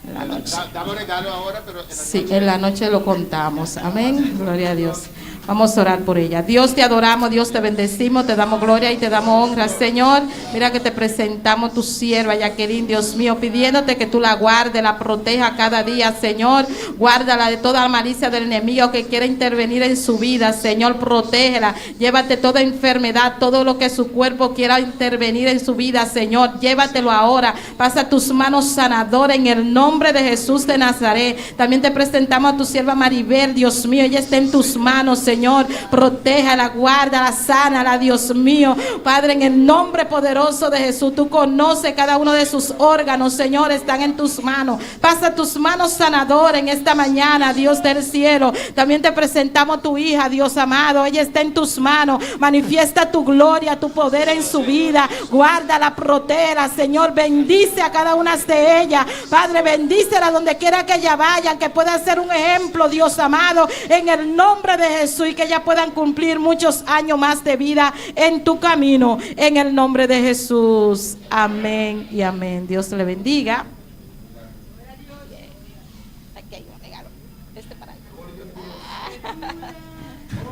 En la noche. Damos regalo ahora, pero Sí, en la noche lo contamos. Amén. Gloria a Dios. Vamos a orar por ella. Dios, te adoramos, Dios, te bendecimos, te damos gloria y te damos honra, Señor. Mira que te presentamos tu sierva, Jacqueline, Dios mío, pidiéndote que tú la guardes, la proteja cada día, Señor. Guárdala de toda la malicia del enemigo que quiera intervenir en su vida, Señor. Protégela. Llévate toda enfermedad, todo lo que su cuerpo quiera intervenir en su vida, Señor. Llévatelo ahora. Pasa tus manos sanadoras en el nombre de Jesús de Nazaret. También te presentamos a tu sierva Maribel, Dios mío. Ella está en tus manos, Señor. Protéjala, guárdala, sánala, Dios mío. Padre, en el nombre poderoso de Jesús, tú conoces cada uno de sus órganos, Señor, están en tus manos. Pasa tus manos sanadoras en esta mañana, Dios del cielo. También te presentamos a tu hija, Dios amado. Ella está en tus manos. Manifiesta tu gloria, tu poder en su vida. Guárdala, protégela, Señor. Bendice a cada una de ellas. Padre, bendícela donde quiera que ella vaya, que pueda ser un ejemplo, Dios amado, en el nombre de Jesús, y que ya puedan cumplir muchos años más de vida en tu camino, en el nombre de Jesús. Amén y amén. Dios le bendiga.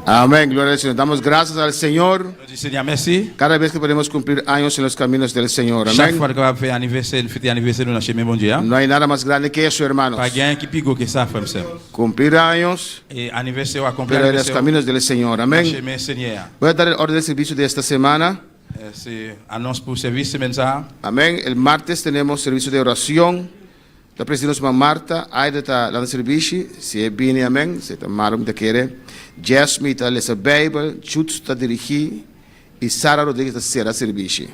Amén, gloria al Señor. Damos gracias al Señor Nous disons Seigneur merci. cada vez que podemos cumplir años en los caminos del Señor. Chaque Amén. fois qu'on va faire anniversaire, fêter anniversaire dans le chemin bon Dieu. No hay nada más grande que eso, hermanos. Pas gain qui pigo que ça, frère Sam. Cumplir años, Et anniversaire à accomplir pero en los anniversaire. caminos del Señor. Amén. Chemin Seigneur. Voy a dar el orden de servicio de esta semana. C'est annonce pour service semaine ça. Amén. El martes tenemos servicio de oración. La presidente ma Marta, Aida ta lan servici, si è bene, amen, se ta marum da kere. Jasmine ta lesa Bible, Jude ta dirigi, e Sara Rodrigues ta sera servici.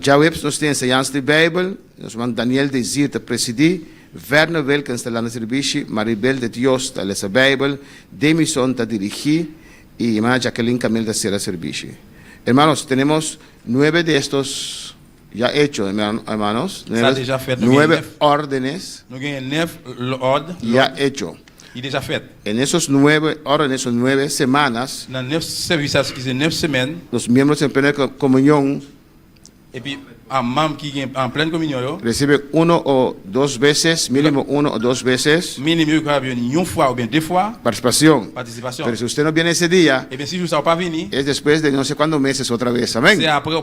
Jawebs nos tem ensaiança de Bible, nos man Daniel de Zir ta presidi, Werner Wilkens ta lan servici, Maribel de Dios ta lesa Bible, Demison ta dirigi, y hermana Jacqueline Camil ta sera servici. Hermanos, tenemos 9 de estos ya hecho, hermanos, Ça déjà fait. 9 órdenes Nous avons 9 ordres. ya hecho. Il est déjà fait. En esos 9 órdenes, esos 9 semanas, Dans 9 services qui sont 9 semaines. los miembros en plena comunión Et puis, un membre qui est en pleine communion, yo, recibe 1 o 2 veces, mínimo 1 o 2 veces, minimum il va venir une fois ou bien 2 fois participación. participation. Pero si usted no viene ese día, Et bien si vous ne pas venir, es después de no sé cuántos meses otra vez. Amén. c'est après on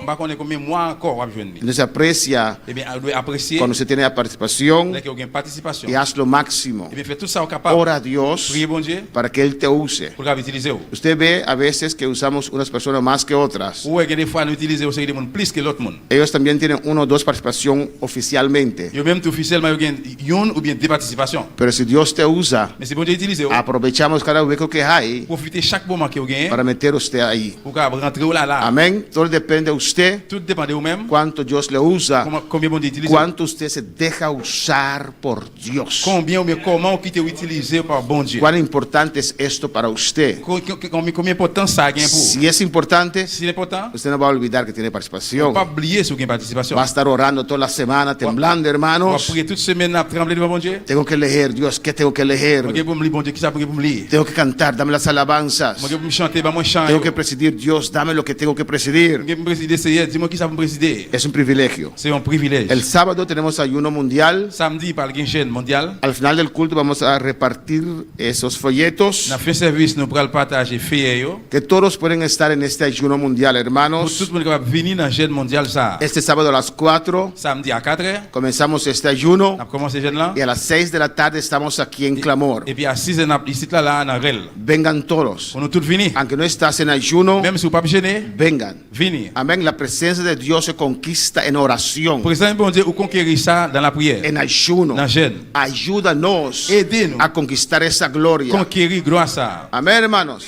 pas connaître combien de mois encore on va venir. Entonces aprecia Et bien on doit apprécier cuando usted tiene la participación dès qu'il y a une participation. y haz lo máximo. Et bien fait tout ça au capable. Ora a Dios Priez bon Dieu para que Él te use. pour qu'il utilise vous. Usted ve a veces que usamos unas personas más que otras. Ou que des fois nous utiliser aussi des monde plus que l'autre monde. Ellos también tienen 1 o 2 participación oficialmente. Yo même tout officiellement yo gagne une ou bien 2 participations. Pero si Dios te usa, Mais si bon Dieu utilise vous, aprovechamos cada hueco que hay profitez chaque moment que vous gagnez para meter usted ahí. pour qu'il rentrer là. Amén. Todo depende de usted, Tout dépend de vous-même. cuánto Dios le usa, Combien bon Dieu utilise. cuánto usted se deja usar por Dios. Combien ou bien comment qui te utilisé par bon Dieu. Cuán importante es esto para usted. Combien important ça gagne pour. Si es importante, Si c'est important, usted no va a olvidar que tiene faut participación. pas oublier sur gagne participation. Va a estar orando toda la semana, temblando, On va hermanos. prier toute semaine à trembler devant bon Dieu. Tengo que leer, Dios, ¿qué tengo que Moi leer? pour me lire bon Dieu, qui ça pour me lire. Tengo que cantar, dame las alabanzas. Moi pour me chanter, bah moi chant. Tengo que presidir, Dios, dame lo que tengo que presidir. Moi me présider Seigneur, dis-moi qui ça pour me présider. Es un privilegio. C'est un privilège. El sábado tenemos ayuno mundial. Samedi par le chaîne mondial. Al final del culto vamos a repartir esos folletos. Dans fin service nous pral partager feuille yo. Que todos pueden estar en este ayuno mundial, Pour tout hermanos. le monde capable venir dans chaîne mondial ça. Este sábado a las 4 Samedi à 4h, comenzamos este ayuno. on a commencé jeune là. Y a las 6 de la tarde estamos aquí en clamor. Et puis à 6h on a ici là dans rel. Vengan todos. On nous tous venir. Aunque no estás en ayuno, Même si vous pas gêné, vengan. venir. Amén. La presencia de Dios se conquista en oración, Pour ça bon Dieu ou conquérir ça dans la prière. en ayuno. Dans jeûne. Ayúdanos Aidez-nous a conquistar esa gloria. conquérir gloire ça. Amén, hermanos.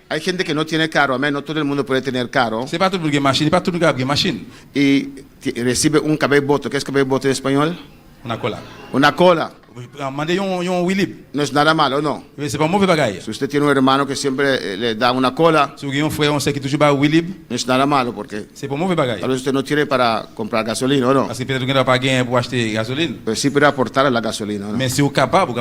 Hay gente que no tiene carro, amén. No todo el mundo puede tener carro. C'est pas tout le monde qui a machine, pas tout le monde qui a machine. Y recibe un cabelboto. ¿Qué es cabelboto en español? On a quoi là? Una cola. Mandez un Willib. No es nada malo, no. C'est pas mauvais bagaille. Si usted tiene un hermano que siempre le da una cola, Si vous avez un frère, on sait qui toujours pas Willib, no es nada malo porque c'est pas mauvais bagaille. tal vez usted no tiene para comprar gasolina, ¿o no? Parce que peut-être que vous n'avez pas gagné pour acheter gasoline. Pero sí puede aportar a la gasolina, ¿o no? Mais si vous êtes capable,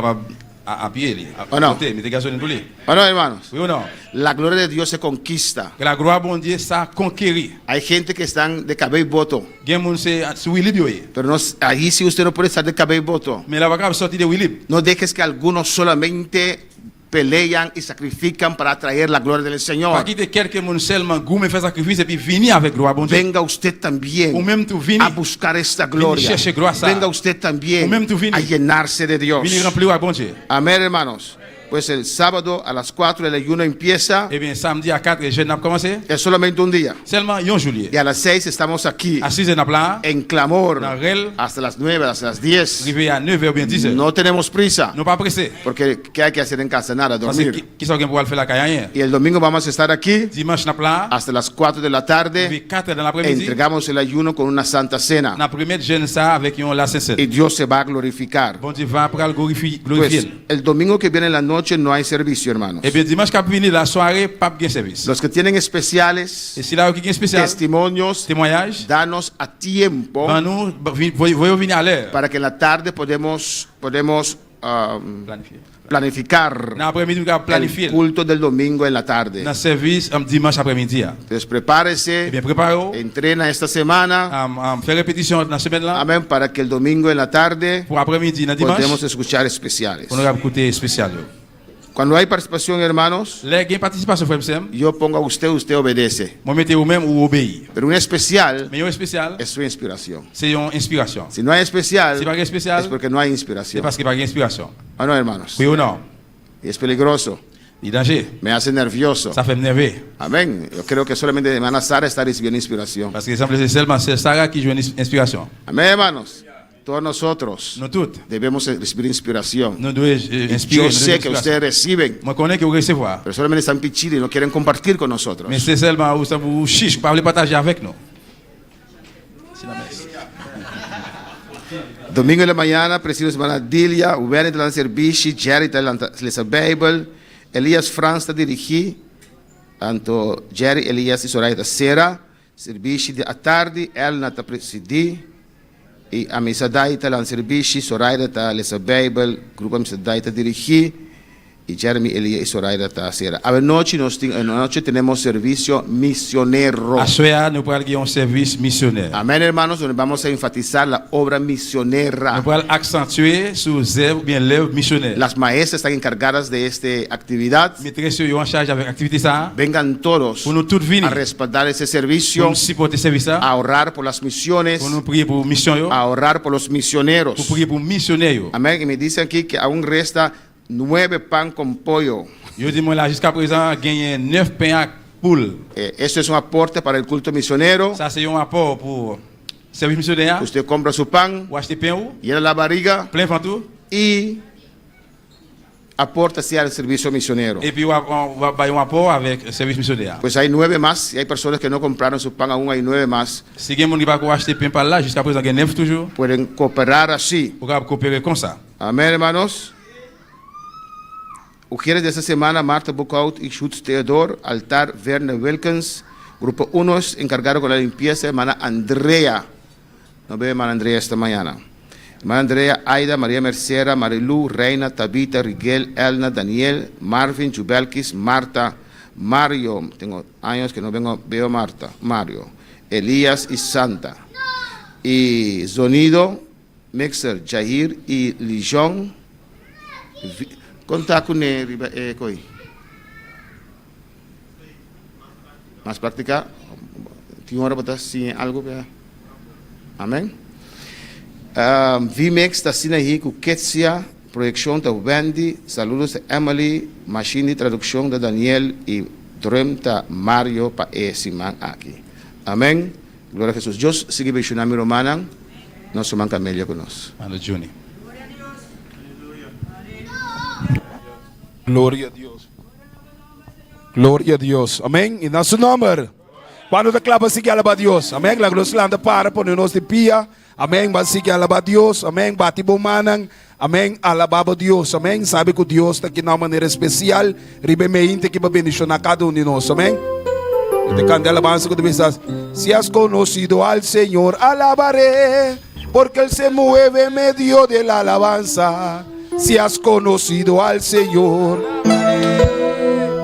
à pied, Oh non. mettez gasoline pour lui. ¿O no, hermanos? Oui ou non? La gloria de Dios se conquista. Que la gloire bon Dieu, ça conquérir. Hay gente que están de cabelboto, Gen moun c'est Willib yo. pero no, ahí sí usted no puede estar de cabelboto. Mais la va sortir de Willib. No dejes que algunos solamente pelean y sacrifican para traer la gloria del Pas Señor. quitter quelqu'un moun seulement goût faire sacrifice et puis venir avec gloire bon Dieu. Venga usted también Ou même tout a venir. buscar esta gloria. chercher gloire ça. Venga usted Ou también même tout venir. a llenarse de Dios. Venir remplir à bon Dieu. Amén, hermanos. Pues el sábado a las 4 el ayuno empieza. Eh bien, samedi à 4, le jeûne a commencé. Es solamente un día. Seulement un juillet. Y a las 6 estamos aquí À 6h, on a là. en clamor Dans rel, hasta las 9, hasta las 10. arrivé à 9h ou bien 10h. No tenemos prisa. Non pas pressé. Porque ¿qué hay que hacer en casa? Nada, Parce que dormir. qui sont pour faire la caille. Y el domingo vamos a estar aquí Dimanche, on a là. hasta las 4 de la tarde. Arrivé 4h dans l'après-midi. Entregamos el ayuno con una santa cena. On a premier jeûne ça avec un la Saint-Seine. Y Dios se va a glorificar. Bon Dieu va pour le Pues glorifier. el domingo que viene en la noche no hay servicio, hermanos. Et bien, dimanche, quand venu la soirée, pas bien service. Los que tienen especiales, Et si là, qui est spécial, testimonios, témoignage, danos a tiempo ben nous, voyons venir à l'heure. para que en la tarde podemos Planifier. planificar Dans l'après-midi, nous allons planifier. el culto del domingo en la tarde. Dans le service, dimanche après-midi. Entonces Eh prepárese, bien, préparez-vous. entrena esta semana, Faire répétition dans la semaine là. amén, para que el domingo en la tarde Pour après-midi, dans dimanche, podamos escuchar especiales. on aura écouté spécial. Cuando hay participación, hermanos, Les gains participation, frère Sam. yo pongo a usted, usted obedece. Moi, mettez vous-même ou obéir. Pero un especial Mais un spécial, es su inspiración. c'est une inspiration. Si no hay especial, Si pas de spécial, es porque no hay c'est inspiración. parce qu'il n'y a pas d'inspiration. ¿O no, hermanos? Oui ou non? Y es peligroso, Il y a danger. me hace nervioso. Ça fait m'énerver. Amén. Yo creo que solamente de hermana Sara está recibiendo inspiración. Parce que c'est seulement c'est Sarah qui joue une inspiration. Amén, hermanos. Todos nosotros Nous toutes, debemos recibir inspiración. nous devons inspirer. Yo sé que ustedes reciben, Moi, je connais que vous recevez. pero solamente están pichidos y no quieren compartir con nosotros. Mais c'est seulement où ça vous chiche, vous pouvez partager avec nous. C'est la messe. Domingo en la mañana, presidente hermana Dilia, Ubeni de la servici, Jerry de la Bible, Elias Franz de dirigir, tanto Jerry, Elias y Soraya da sera, servici de a tarde, Elna de presidir, e a misa daita lan servici, Soraya da lesa Bible, grupo a misa daita dirigir, y Jeremy, Elia y Zoraida Tacera. A ver, noche tenemos servicio misionero. Asoya, nous pourrons avoir un service missionnaire. Amén, hermanos, donde vamos a enfatizar la obra misionera. Nous pourrons accentuer sur l'œuvre, bien l'œuvre missionnaire. Las maestras están encargadas de esta actividad. Maîtresse yo en charge avec activité ça. Vengan todos Pour nous tous venir. a respaldar ese Pour servicio, nous supporter service ça. a orar por las misiones, Pour nous prier pour mission yo. a orar por los misioneros. Pour prier pour missionnaires yo. Amén. Y me dicen aquí que aún resta 9 pan con pollo. Yo dis moi là jusqu'à présent gagné 9 pains à poule. Esto es un aporte para el culto misionero. Ça c'est un apport pour service missionnaire. Usted compra su pan, Ou acheter pain ou llena la barriga plein ventre y aporta hacia el servicio misionero. et puis on va un apport avec service missionnaire. Pues hay 9 más y hay personas que no compraron su pan, aún hay 9 más. Si quelqu'un qui pas acheter pain par là jusqu'à présent gagné 9 toujours. Pueden cooperar así. Pour coopérer comme ça. Amén, hermanos. Mujeres de esta semana, Marta Bukout y Schutz Theodor, altar Werner Wilkins. Grupo 1 es encargado con la limpieza, hermana Andrea. No ve hermana Andrea esta mañana. Hermana Andrea, Aida, María Mercera, Marilu, Reina, Tabita, Rigel, Elna, Daniel, Marvin, Jubelkis, Marta, Mario. Tengo años que no veo Marta. Mario, Elías y Santa. Y sonido, Mixer, Jair y Lijon. Conta con Koi. Más práctica. ¿Tiene hora para decir algo? Amén. VMix da Sinaí, Ketsia, proyección de Wendy, saludos de Emily, machine de traducción de Daniel y Drem de Mario para Siman aquí. Amén. Gloria a Jesús. Dios sigue visionando romana. No se manca medio con nosotros. Mano Juni. Gloria a Dios. Gloria a Dios. Amén. E na seu nome. Quando da clava sigue alaba a Deus. Amém. La gloria anda para ponernos de pia. Amém. Vai sigue alaba a Deus. Amém. Bati bom manang. Amém. Alaba a Deus. Amém. Sabe que Deus está aqui de uma maneira especial. Ribe meinte que vai bendicionar cada de nós. Amém. E te canta alabanza que tu pensas. Si has conocido al Señor, alabaré. Porque Él se mueve en medio de la alabanza. Si has conocido al Señor,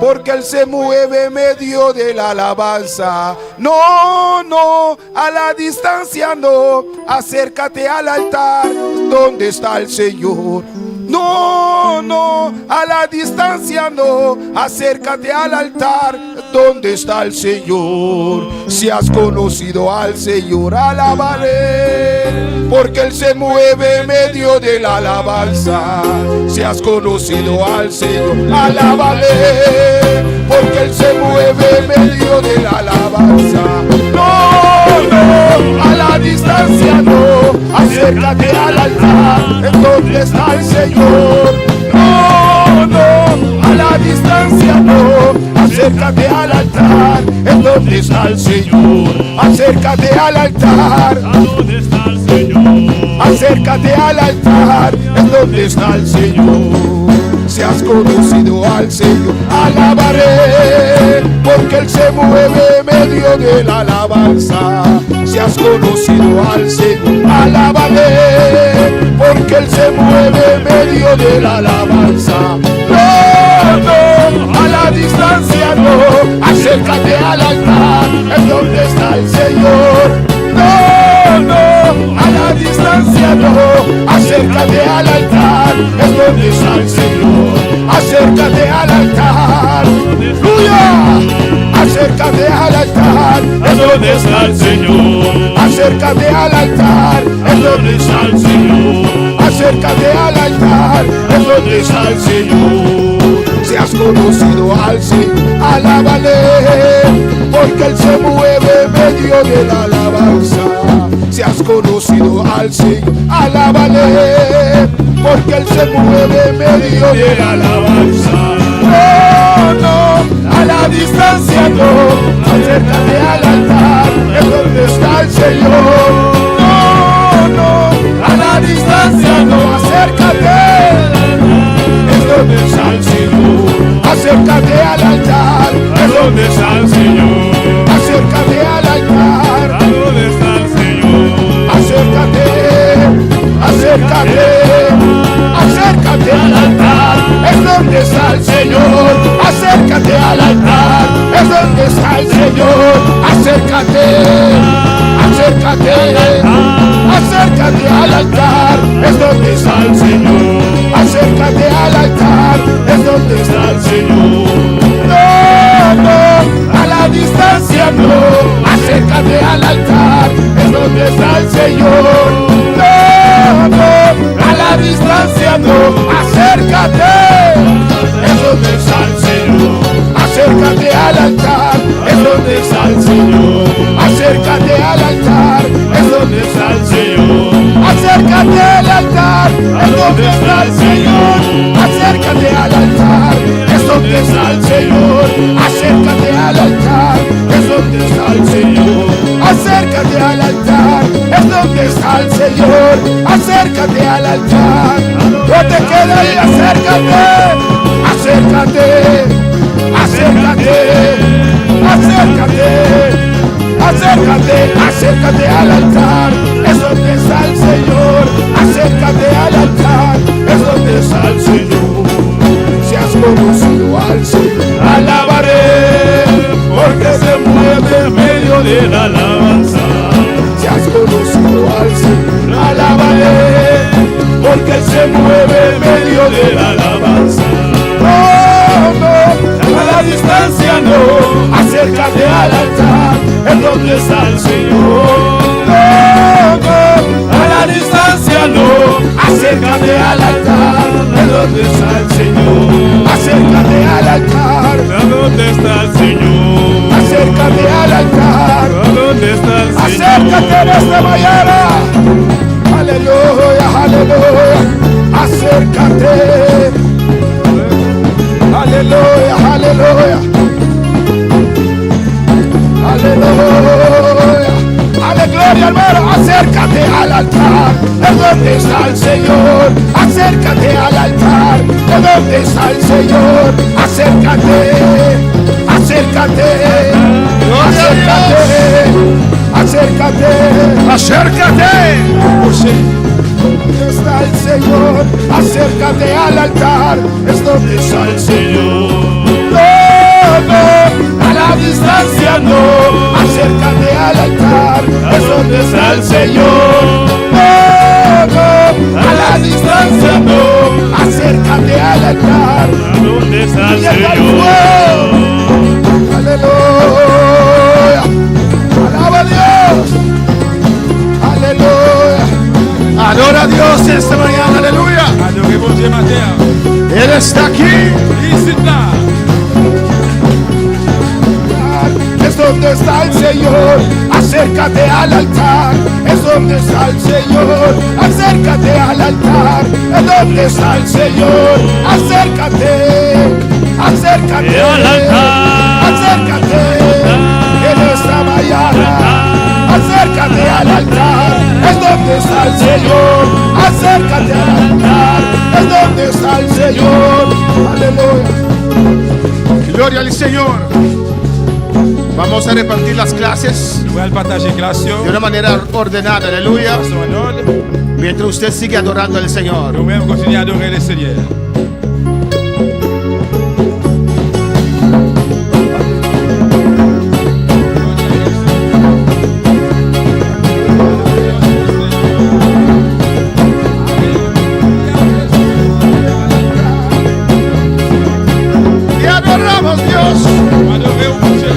porque Él se mueve en medio de la alabanza. No, no, a la distancia no, acércate al altar donde está el Señor. No, no, a la distancia no, acércate al altar donde está el Señor. Si has conocido al Señor, alabaré, porque Él se mueve en medio de la alabanza. Si has conocido al Señor, alabaré, porque Él se mueve en medio de la alabanza. No, no, a la distancia no, acércate al altar en donde está el Señor. No, no, a la distancia no, acércate al altar en donde está el Señor. Acércate al altar, ¿Dónde está el Señor? acércate al altar en donde está el Señor. Si has conocido al Señor, alabaré, porque Él se mueve en medio de la alabanza. Si has conocido al Señor, alabaré, porque Él se mueve en medio de la alabanza. No, no, a la distancia no, acércate al altar, en donde está el Señor. No, no, a la distancia no, acércate al altar, es donde está el Señor. Acércate al altar, aleluya. Acércate al altar, es donde está el Señor. Acércate al altar, es donde está el Señor. Acércate al altar, es donde está el Señor. Si has conocido al Señor, alábale, porque Él se mueve en medio de la alabanza. Si has conocido al Señor, alábale, porque Él se mueve en medio de la alabanza. No, no, a la distancia no, acércate al altar, es donde está el Señor. No, no, a la distancia no, acércate, es donde está el Señor. Acércate al altar, es donde está el Señor. Acércate al altar, ¿Dónde está el Señor? acércate, acércate, acércate al altar, es donde está el es donde está el Señor. Acércate, acércate, acércate al altar, es donde está el Señor. Acércate al altar, es donde está el Señor. No, no, a la distancia no. Acércate al altar, es donde está el Señor. No, no, a la distancia no. Acércate, es donde está el Señor. Acércate al altar, es donde está el Señor. Acércate al altar, es donde está el Señor. Acércate al altar, es donde está el Señor. Acércate al altar, es donde está el Señor. Acércate al altar, es donde está el Señor. Acércate al altar, es donde está el Señor. Acércate al altar, no te quedes ahí, acércate, acércate, acércate, acércate, acércate, acércate al altar, es donde está el Señor. Acércate al altar, es donde está el Señor. Si has conocido al Señor, alabaré, porque se mueve en medio de la alabanza. Si has conocido al Señor, alabaré, porque Él se mueve en medio de la alabanza. No, no, a la distancia no. Acércate al altar, es donde está el Señor. No, no, a la distancia no. Acércate al altar, es donde está el Señor. Acércate al altar, ¿A dónde está el Señor? acércate al altar. ¿A dónde está el Señor? Acércate en esta mañana. Aleluya, aleluya. Acércate. Aleluya, aleluya. Aleluya. Ale, gloria, hermano. Acércate al altar, es donde está el Señor. Acércate al altar, es donde está el Señor. Acércate, acércate, acércate, acércate, acércate. ¿Dónde está el Señor? Acércate al altar, es donde está el Señor. No, no, a la distancia no. Acércate al altar, es donde está el Señor. No, no, a la distancia no. Acércate al altar, ¿A dónde está el llega el Señor? fuego. Aleluya, alaba a Dios. Aleluya, adora a Dios esta mañana, aleluya. Adorez mon Dieu matin. Él está aquí. Ici là. Es donde está el Señor. Acércate al altar, es donde está el Señor. Acércate al altar, es donde está el Señor. Acércate, acércate al altar. acércate en esta mañana. Acércate al altar, es donde está el Señor. Acércate al altar, es donde está el Señor. Aleluya. Gloria al Señor. Vamos a repartir las clases Nous allons partager classe. de una manera ordenada, aleluya. Façon en ordre. Mientras usted sigue adorando al Señor. Nous-mêmes continuons à adorer le Seigneur. Y adoramos Dios. Adorez mon Dieu.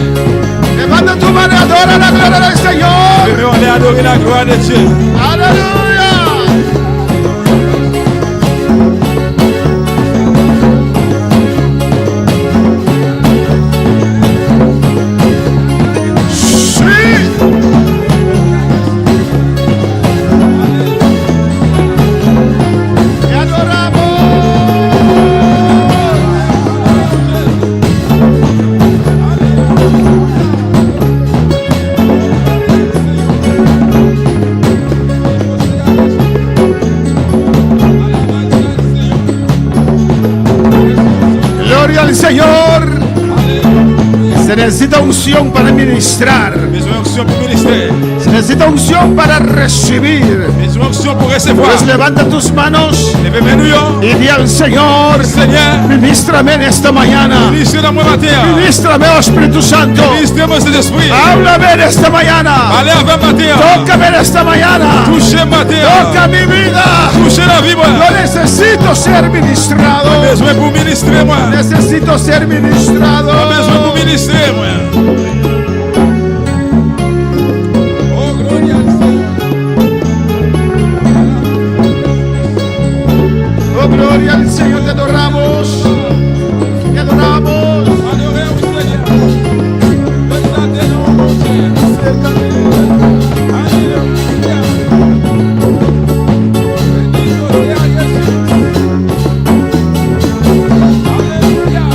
Levanta tu mano y adora la gloria del Señor. Nous allons adorer la gloire de Dieu. Aleluya. Señor, Se necesita unción para ministrar. Besoin d'onction pour ministère. Se necesita unción para recibir. Besoin d'onction pour recevoir. Pues levanta tus manos Levez mes nous. y di al Señor, Seigneur, ministrame en esta mañana. ministre dans moi matin. Ministrame, oh Espíritu Santo. Ministre-moi cet esprit. Háblame en esta mañana. Allez avec matin. Tócame en esta mañana. Touchez matin. Toca mi vida. Touchez la vie. Yo necesito ser ministrado. Besoin pour ministrer moi. Necesito ser ministrado. Besoin pour ministrer moi. Oh gloria al Señor. Oh, gloria al Señor, te adoramos. Te adoramos. Adorez au Seigneur. Exaltez-nous, mon Dieu. Alléluia. Bendito sea Jesús. Alléluia.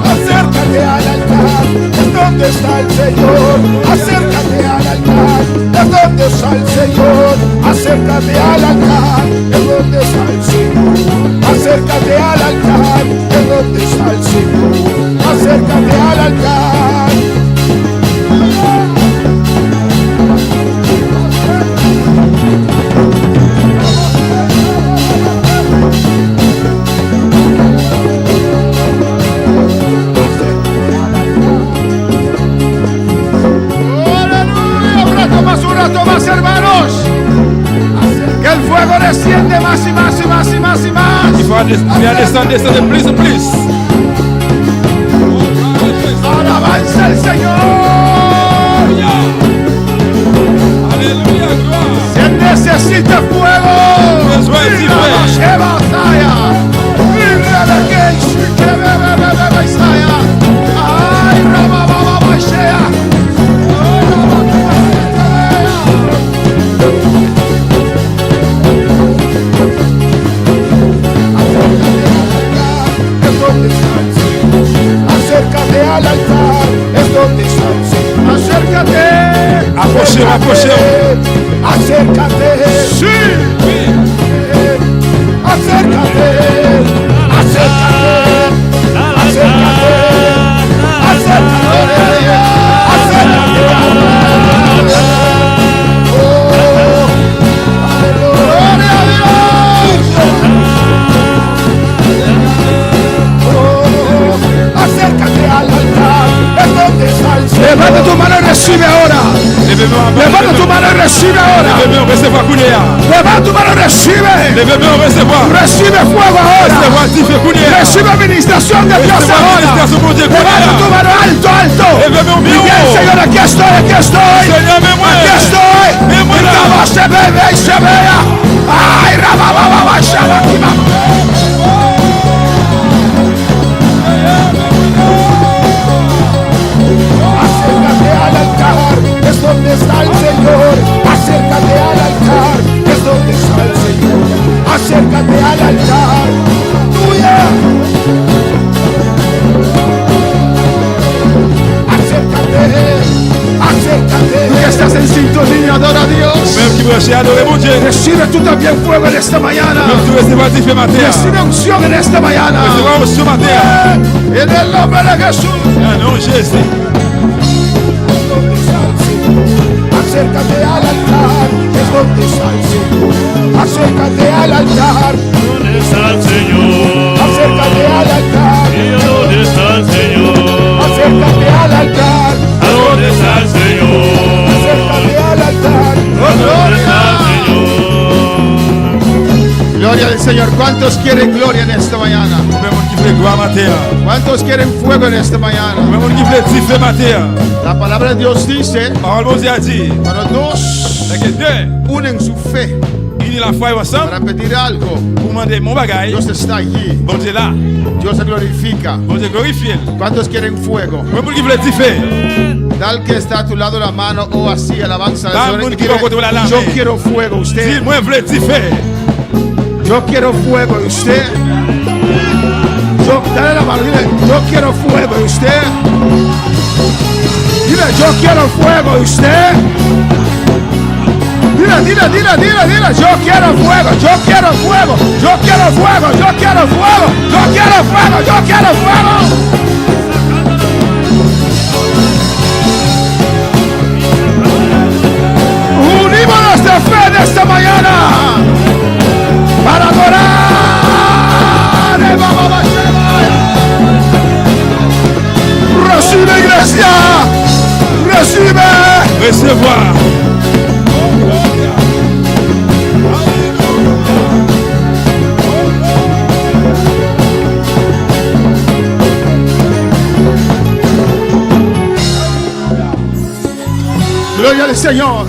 Acércate al altar, es donde está el Señor. Acércate al altar, es donde está el Señor. Acércate al altar, es donde está el Señor. Acércate al altar, es donde está el Señor. Acércate al altar. Un rato más, hermanos. Que el fuego desciende más y más y más y más y más. Il faut descendre de plus en plus. Alabanza al Señor. Alléluia, gloire. Se necesita fuego. Besoin de Mira, fuego. lleva Zaya. Mira de que bebe Zaya. Ay, Rama, Acércate al altar, es donde está el Señor. acércate. Approchez-vous, approchez-vous. Acércate. Sí. Acércate. Acércate. Acércate. Acércate. Acércate. Gloria a Dios. Acércate al altar, es donde está el Señor. Levanta tu mano y recibe ahora. Levanta tu mano y recibe ahora. Levez-moi, recevoir Kounia. Levanta tu mano y recibe. Levez-moi, recevoir. Recibe fuego ahora. Recevoir Tifé Kounia. Recibe administración de Dios Recevoir ahora. ministration pour Dieu Levanta tu Kounia. mano alto, alto. Levez-moi au Y bien, bureau. Señor, aquí estoy, aquí estoy. Seigneur, mets-moi. Aquí estoy. Mets-moi Y là. la voz se bebe y se vea. Ay, rabababa, shabakima. Acércate al altar, es donde está el Señor. Acércate al altar, es donde está el Señor. Acércate al altar. Tuya. Acércate. Acércate. Tú que estás en sintonía, adora a Dios. Même qui veut adorer mon Dieu. Recibe tú también fuego en esta mañana. Même tu recevoir Tifé matin. Recibe unción en esta mañana. Recevoir onction matin. En el nombre de Jesús. Non, Jésus. Donde está el Señor. Acércate al altar, es donde está el Señor. Acércate al altar, ¿Dónde está el Señor? acércate al altar, ¿Y a dónde está el Señor? acércate al altar, ¿A dónde está el Señor? acércate al altar. ¿Dónde está el Señor? Gloria al Señor. ¿Cuántos quieren gloria en esta mañana? Même qui veut gloire matin. ¿Cuántos quieren fuego en esta mañana? Même qui veut Tifé matin. La palabra de Dios dice, Parole bon Dieu a dit. cuando dos C'est que deux, unen su fe unis la foi ensemble para pedir algo, pour demander mon bagage. Dios está allí. Bon Dieu là. Dios se glorifica. Bon Dieu glorifie. ¿Cuántos quieren fuego? Même qui veut Tifé. Dal que está a tu lado la mano o así, alabanza al Da Señor. mun Y que dile, va contra la yo lame. quiero fuego. Si Usted, moi veut Tifé. yo quiero fuego. Y usted, dale la mano, dile, yo quiero fuego. Y usted, dile, yo quiero fuego. Y usted, Dile, yo quiero fuego, yo quiero fuego, yo quiero fuego, yo quiero fuego, yo quiero fuego, yo quiero fuego. Unímonos de fe en esta mañana para adorar. Recibe, iglesia, recibe. Recevoir. Gloria al Señor.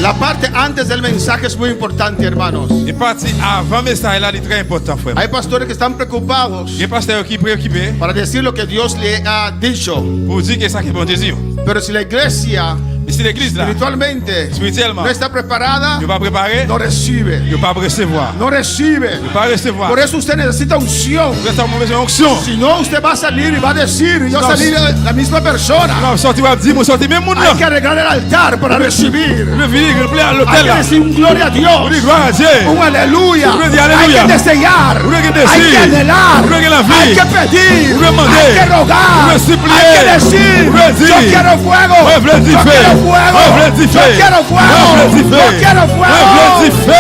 La parte antes del mensaje es muy importante, hermanos. Et parti avant message là, il est très important, frère. Hay pastores que están preocupados Il y a pasteur qui préoccupé para decir lo que Dios le ha dicho. pour dire que ça qui est bon Jésus. Pero si la iglesia Mais si l'église là, espiritualmente spirituellement, no está preparada, ne pas préparer, no recibe. ne pas recevoir. No recibe. Ne pas recevoir. Por eso usted necesita unción. Vous êtes en mauvaise onction. Si no, usted va a salir y va a decir, yo No. salí de la misma persona. Non, sorti va dire, moi sorti même monde Hay que là. arreglar el altar para recibir. Je vais venir à Hay l'hôtel que là. decir un gloria a Dios. Oui, gloire à Dieu. Un aleluya. Uno dice Hay aleluya. que desear. Uno que Hay decir. que anhelar. Uno que la vie. Hay que pedir. Uno demander. Hay que rogar. Uno supplier. Hay que decir. Uno decir. Yo quiero fuego. Ouais, v'là dit Yo fait. quiero fuego. Ouais, v'là dit Yo fait. quiero fuego. Ouais, v'là dit Yo fait. quiero Ouais, v'là dit fuego.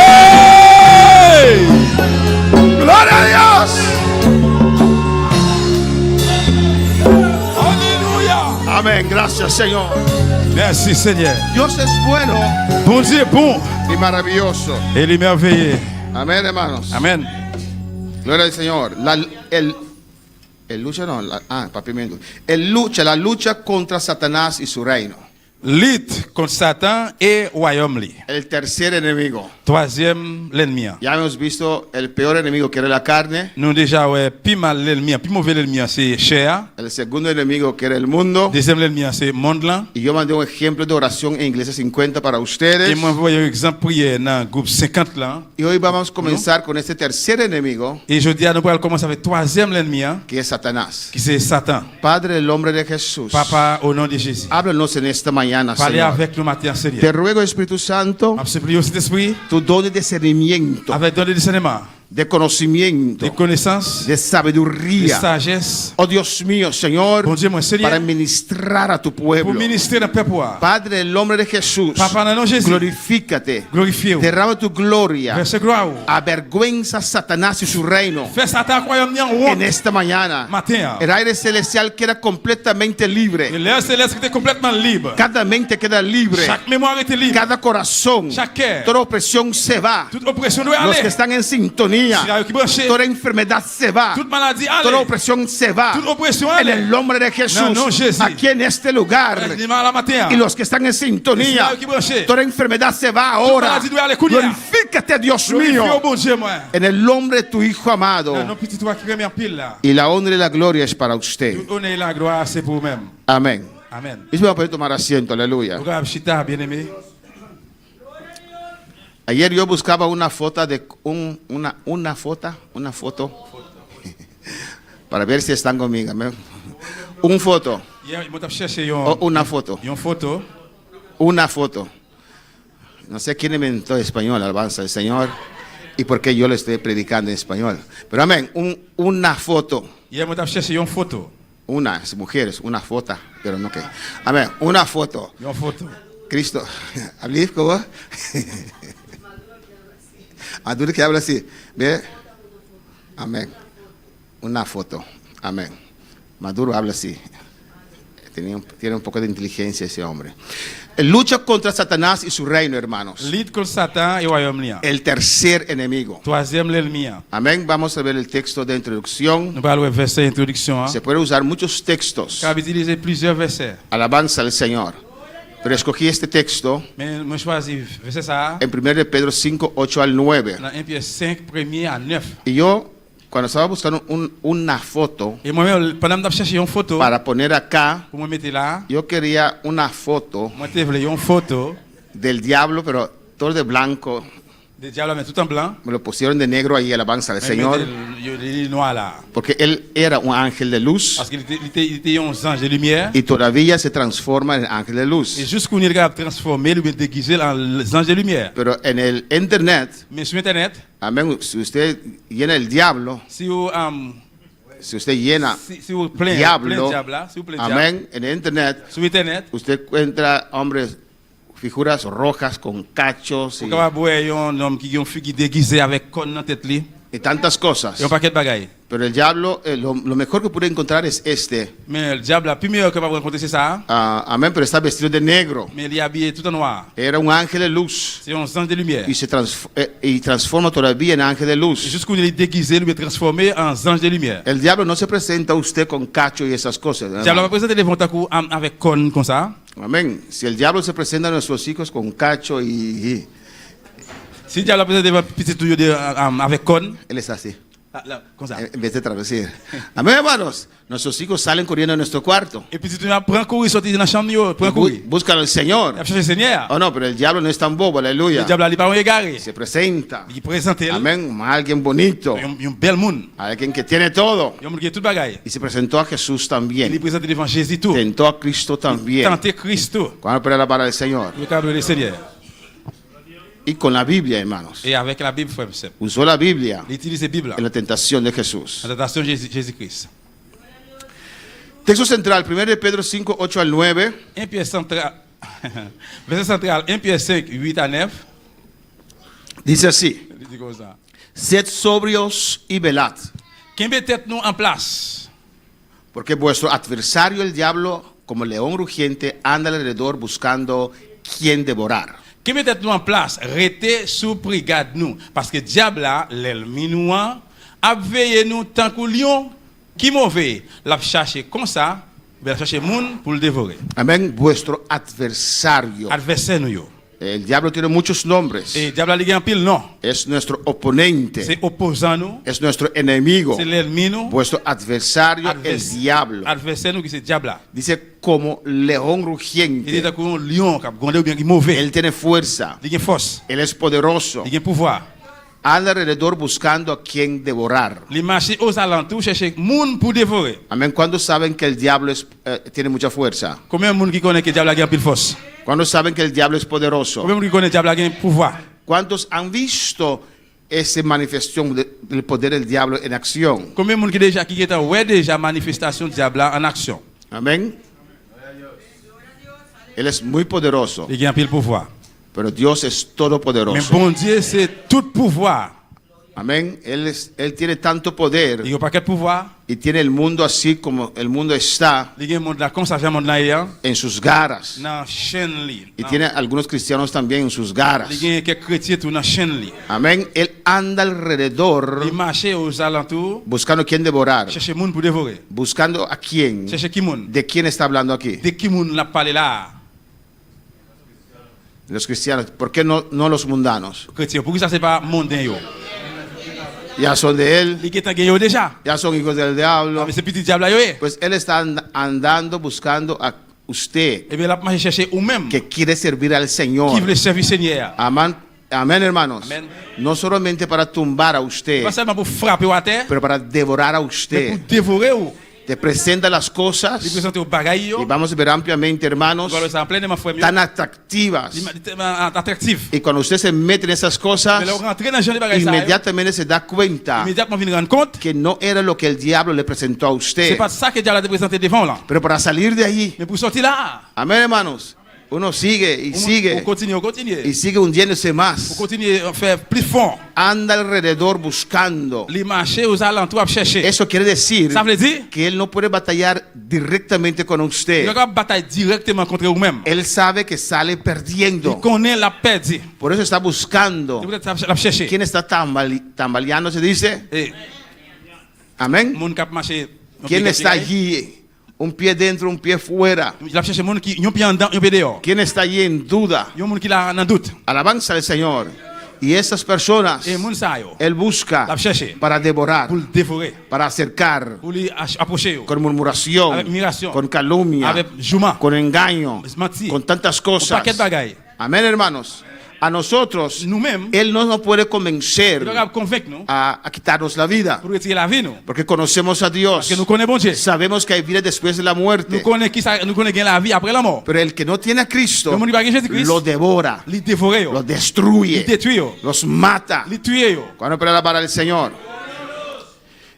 fait. Gloria a Dios. Alléluia. Amén. Gracias, Señor. Merci Seigneur. Dios es bueno Bon Dieu est bon y maravilloso. et il est merveilleux. Amén, hermanos. Amen. Gloria al Señor. El lucha no, papi Mengo. La lucha contra Satanás y su reino. Lutte contre Satan et royaume li. El tercer enemigo. Troisième l'ennemi. Ya hemos visto el peor enemigo que era la carne. Nous déjà ouais, plus mal l'ennemi, plus mauvais l'ennemi c'est chair. El segundo enemigo que era el mundo. Deuxième l'ennemi c'est monde là. Y yo mandé un ejemplo de oración en Iglesia 50 para Et ustedes. moi envoyé un exemple prière dans le groupe 50 là. Y hoy vamos a comenzar con este tercer enemigo Et je dis à nous pour commencer avec troisième l'ennemi que es Satanás. qui c'est Satan. Padre, en el nombre de Jesús. Papa au nom de Jésus. Háblanos en esta mañana, Parlez Señor. avec nous matin Te Seigneur. ruego, Espíritu Santo, Je supplie aussi d'esprit tu don de discernimiento, avec don de discernement, de conocimiento, de connaissance, de de sabiduría. sagesse. Oh Dios mío, Señor, Bon Dieu mon Seigneur, para ministrar a tu pour pueblo. ministrer dans le peuple. Padre, en el nombre de Jesús, Papa dans le nom de Jésus. glorifícate, Glorifiez-vous. derrama tu gloria, Verse gloire. avergüenza a Satanás y su reino. Fais Satan royaume en En honte esta mañana, matin. el aire celestial queda completamente Et libre. l'air céleste était complètement libre. Cada mente queda libre. Chaque mémoire était libre. Cada corazón, Chaque cœur. toda opresión se va. Toute oppression doit Los aller. que están en sintonía, Si la qui branché, toda enfermedad se va. toute maladie Toda aller. opresión se va. Toute oppression En aller. el nombre de Jesús, No, no, Jesús. aquí en este lugar. Dimanche la matin. Y los que están en sintonía, Si la qui branché. toda enfermedad se va ahora. maladie doit aller, Cunia. Glorifícate, Dios Glorifiez mío, au bon Dieu moi. en el nombre de tu Hijo amado. Non, petit toi qui remet en pile là. Y la honra y la gloria es para usted. Tout honneur et la gloire c'est pour vous-même. Amén. Amen. Y me voy a poder tomar asiento, aleluya. Regarde Chita bien-aimé. Ayer yo buscaba una foto de una foto para ver si están conmigo. Amén. Un foto, Hier, il m'a cherché una foto, une photo. una foto. No sé quién inventó español, alabanza del Señor, y por qué yo le estoy predicando en español. Pero amén, una foto, Hier, il m'a cherché une photo. unas mujeres, una foto, pero no que. Amén, una foto. Une photo. Cristo, ¿hablé como? Maduro que habla así, ¿ve? Amén. Una foto, amén. Maduro habla así. Tiene un poco de inteligencia ese hombre. Lucha contra Satanás y su reino, hermanos. Lutte contre Satan et royaume li. El tercer enemigo. Troisième l'ennemi. Amén. Vamos a ver el texto de introducción. Nous allons verset introduction. Se puede usar muchos textos. Car utiliser plusieurs versets. Alabanza al Señor. Pero escogí este texto Mais moi choisi verset ça en 1 de Pedro 5, 8 al 9. dans 1 Pierre 5 1er à 9. Y yo, cuando estaba buscando una foto Et moi pendant que je cherchais une photo para poner acá, pour me mettre là, yo quería una foto moi je voulais une photo del diablo, pero todo de blanco, Le diable met tout en blanc. Me lo pusieron de negro ahí, alabanza al Señor. Le noir là. Porque él era un ángel de luz Parce qu'il était un ange de lumière. y todavía se transforma en ángel de Et luz. jusqu'où il a transformé, lui déguisé en ange de lumière. Pero en el internet, Mais sur Internet, amén, si usted llena el diablo, si vous, si usted llena si vous plein diablo, diable là, si vous plein diable, amén, en el internet, sur Internet, usted encuentra hombres, figuras rojas con cachos vous pouvez voir un homme qui a un fille qui déguisé avec con dans tête li, y tantas cosas. et un paquet de bagailles. Pero el diablo, lo mejor que pude encontrar es este. Mais le diable, la première que va rencontrer, c'est ça. Amén, pero está vestido de negro. Mais il est habillé tout en noir. Era un ángel de luz C'est un ange de lumière. y transforma todavía en ángel de Et luz. jusqu'où il est déguisé, lui est transformé en ange de lumière. El diablo no se presenta a usted con cacho y esas cosas. Le diable va présenter devant ta cour avec con comme ça. Amén. Si el diablo se presenta a nuestros hijos con cacho Si le diable va présenter devant petit tuyau avec con, él es así, comme ça. en vez de traducir. Amén, hermanos. Nuestros hijos salen corriendo a nuestro cuarto. Et puis si tu prends courir, sortir dans la chambre, prends courir. Buscan al Señor. Il a cherché le Seigneur. Oh no, pero el diablo no es tan bobo, Le aleluya. diable a pas égaré. Se presenta. Il présente elle. Amén. Alguien bonito. Un bel monde. Alguien que tiene todo. Il y a un monde qui a tout bagaille. Y se presentó a Jesús Il también. présente devant Jésus tout. Tentó a Cristo también. Tenter Christ. Cuando para alabar al Señor. Le cadre du Seigneur. Y con la Biblia, hermanos. Et avec la Bible, frère, c'est. Usó la Biblia Il utilise la Bible. en la tentación de Jesús. La tentation de Jésus-Christ. Texto central, 1 de Pedro 5, 8 al 9. 1 Pierre central. Verset central, 1 Pierre 5, 8 à 9. Dice así: Il dit comme ça. Sed sobrios y velad, Qu'aimer tête nous en place. porque vuestro adversario el diablo, como león rugiente, anda alrededor buscando quien devorar. Qu'aimer tête nous en place. Restez sous brigade nous. Parce que diable là, l'ennemi nous a veillé nous tant que lion qui mauvais. L'a cherché comme ça. Il va chercher monde pour le dévorer. Amén. Vuestro adversario. Adversaire nous yo. El diablo tiene muchos nombres. Et diable a un pile non. Es nuestro oponente. C'est opposant nous. Es nuestro enemigo. C'est l'ennemi nous. Vuestro adversario, el diablo. Adversaire nous qui c'est diable là. Dice como león Il dit rugiente. comme un lion qui a gondé ou bien qui mauvais. Él tiene fuerza. Il a force. Él es poderoso. Il a pouvoir. Anda alrededor buscando a quien devorar. Il marche aux alentours chercher monde pour dévorer. Amén. ¿Cuándo saben que el diablo tiene mucha fuerza? Combien de monde qui connaît que diable a un pile force? ¿Cuándo saben que el diablo es poderoso? Combien de monde qui connaît que diable a un pouvoir? ¿Cuántos han visto esa manifestación del poder del diablo en acción? Combien de monde qui est ouais déjà manifestation diable en action? Amén. Él es muy poderoso, Il a un pile pouvoir. pero Dios es Mais todopoderoso. bon Dieu c'est tout pouvoir. Amén. Él tiene tanto poder Il y a pas quel pouvoir. y tiene el mundo así como el mundo está Il y a un monde là comme ça, monde là en sus garras. dans chaîne li. Y tiene algunos cristianos también en sus garras. Il y a quelques chrétiens tout dans chaîne li. Amén. Él anda alrededor Il marche aux alentours buscando quien devorar. chercher monde pour dévorer. Buscando a quién. Chercher qui monde? ¿De quién está hablando aquí? De qui monde la parler là? Los cristianos. ¿Por qué no los mundanos? Chrétien. Pourquoi ça c'est pas mondain yo? Ya son de él. Il est en déjà. Ya son hijos del diablo. Mais c'est petit diable yo. Pues él está andando buscando a usted Et bien la marche chercher ou même que quiere servir al Señor. qui veut servir Seigneur. Amén, amén, hermanos. Amén. No solamente para tumbar a usted, Pas seulement pour frapper à terre, pero para devorar a mais usted. pour dévorer ou. Te presenta las cosas Il présente au bagaille yo. y vamos a ver ampliamente, hermanos, Voilà, ça en plein de ma frère. tan atractivas. Attractif. Y cuando usted se mete en esas cosas, Mais là on rentre dans genre de bagaille ça. inmediatamente se da cuenta Immédiatement vient rendre compte. que no era lo que el diablo le presentó a C'est usted. pas ça que Dieu a présenté devant là. Pero para salir de ahí, Mais pour sortir là, amén, hermanos, uno sigue y on sigue continue, y sigue hundiéndose On más. continue à faire plus fort. Anda alrededor buscando. Les marchés aux alentours à chercher. Eso quiere decir Ça veut dire que él no puede batallar directamente con il usted. y a une bataille directement contre vous-même. Él sabe que sale Il perdiendo. connaît la perte. Por eso está buscando. Il peut la chercher. ¿Quién está tambaleando? Se dice. Et Amén. mon cap marché. ¿Quién está allí? Un pie dentro, un pie fuera. Il a cherché mon qui yon pied en dedans, yon pied dehors. ¿Quién está allí en duda? Yon mon qui la en doute. Alabanza al Señor. Y esas personas, Et mon sa yo. él busca La chercher para devorar, pour le dévorer, para acercar, pour lui approcher yo. con murmuración, Avec migration. con calumnia, Avec jugement. con engaño, Mentir. con tantas Un paquet cosas. de bagailles. Amén, hermanos. a nosotros, nous-mêmes, Él no nos puede il convencer doit convaincre nous a quitarnos la vida. pour retirer la vie nous. Porque conocemos a Parce Dios. que nous connaissons bon Dieu. Sabemos que hay vida después de la Nous muerte. connaissons la vie après la mort. Pero el que no tiene a Cristo Le monde qui n'a pas Jésus-Christ, lo devora, il dévore, lo il destruye, détruit, los mata. il tue. Cuando para alabar al Señor.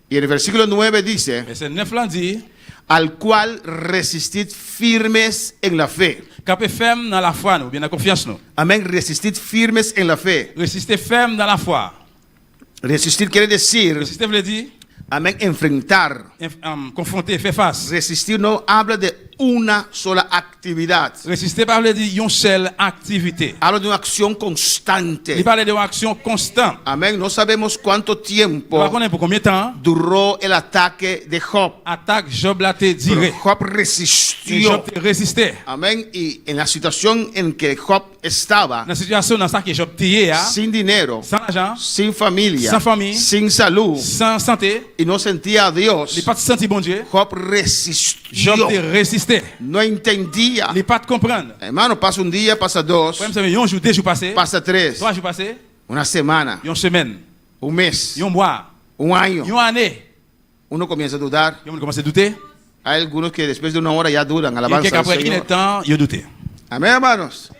Y en el versículo 9 dice, Verset 9 là dit, al cual resistid firmes en la fe. camper ferme dans la foi nous, bien dans la confiance nous. Amén. Resistid firmes en la fe. Résister ferme dans la foi. Resistir quiere decir, Résister veut dire amén, enfrentar. confronter, faire face. Resistir no habla de una sola actividad. Résister pas veut dire une seule activité. Habla de una acción constante. Il parle d'une action constante. Amén. No sabemos cuánto On va tiempo connaître pour combien de temps duró el ataque de Job. attaque Job l'a été Pero diré. Job Et resistió. Job résisté. Amén. Y en la situación en que Job estaba, Dans la situation dans ça que Job tié, sin dinero, sans argent, sin familia, Sin familia. sin salud, sans santé, y no sentía a il Dios, n'est pas senti bon Dieu. Job Job resistió. te résisté. No entendía. Il n'est pas de comprendre. Hermano, pasa un día, pasa dos, Frère, vous savez, un jour, 2 jours passés, pasa tres, 3 jours passés, una semana, une semaine, un mes, un mois, un año. une année. Uno comienza a dudar. On commence à douter. Hay algunos que después de una hora ya dudan. Et Alabanza al qu'après Señor. un temps, il a douté. Amén, hermanos.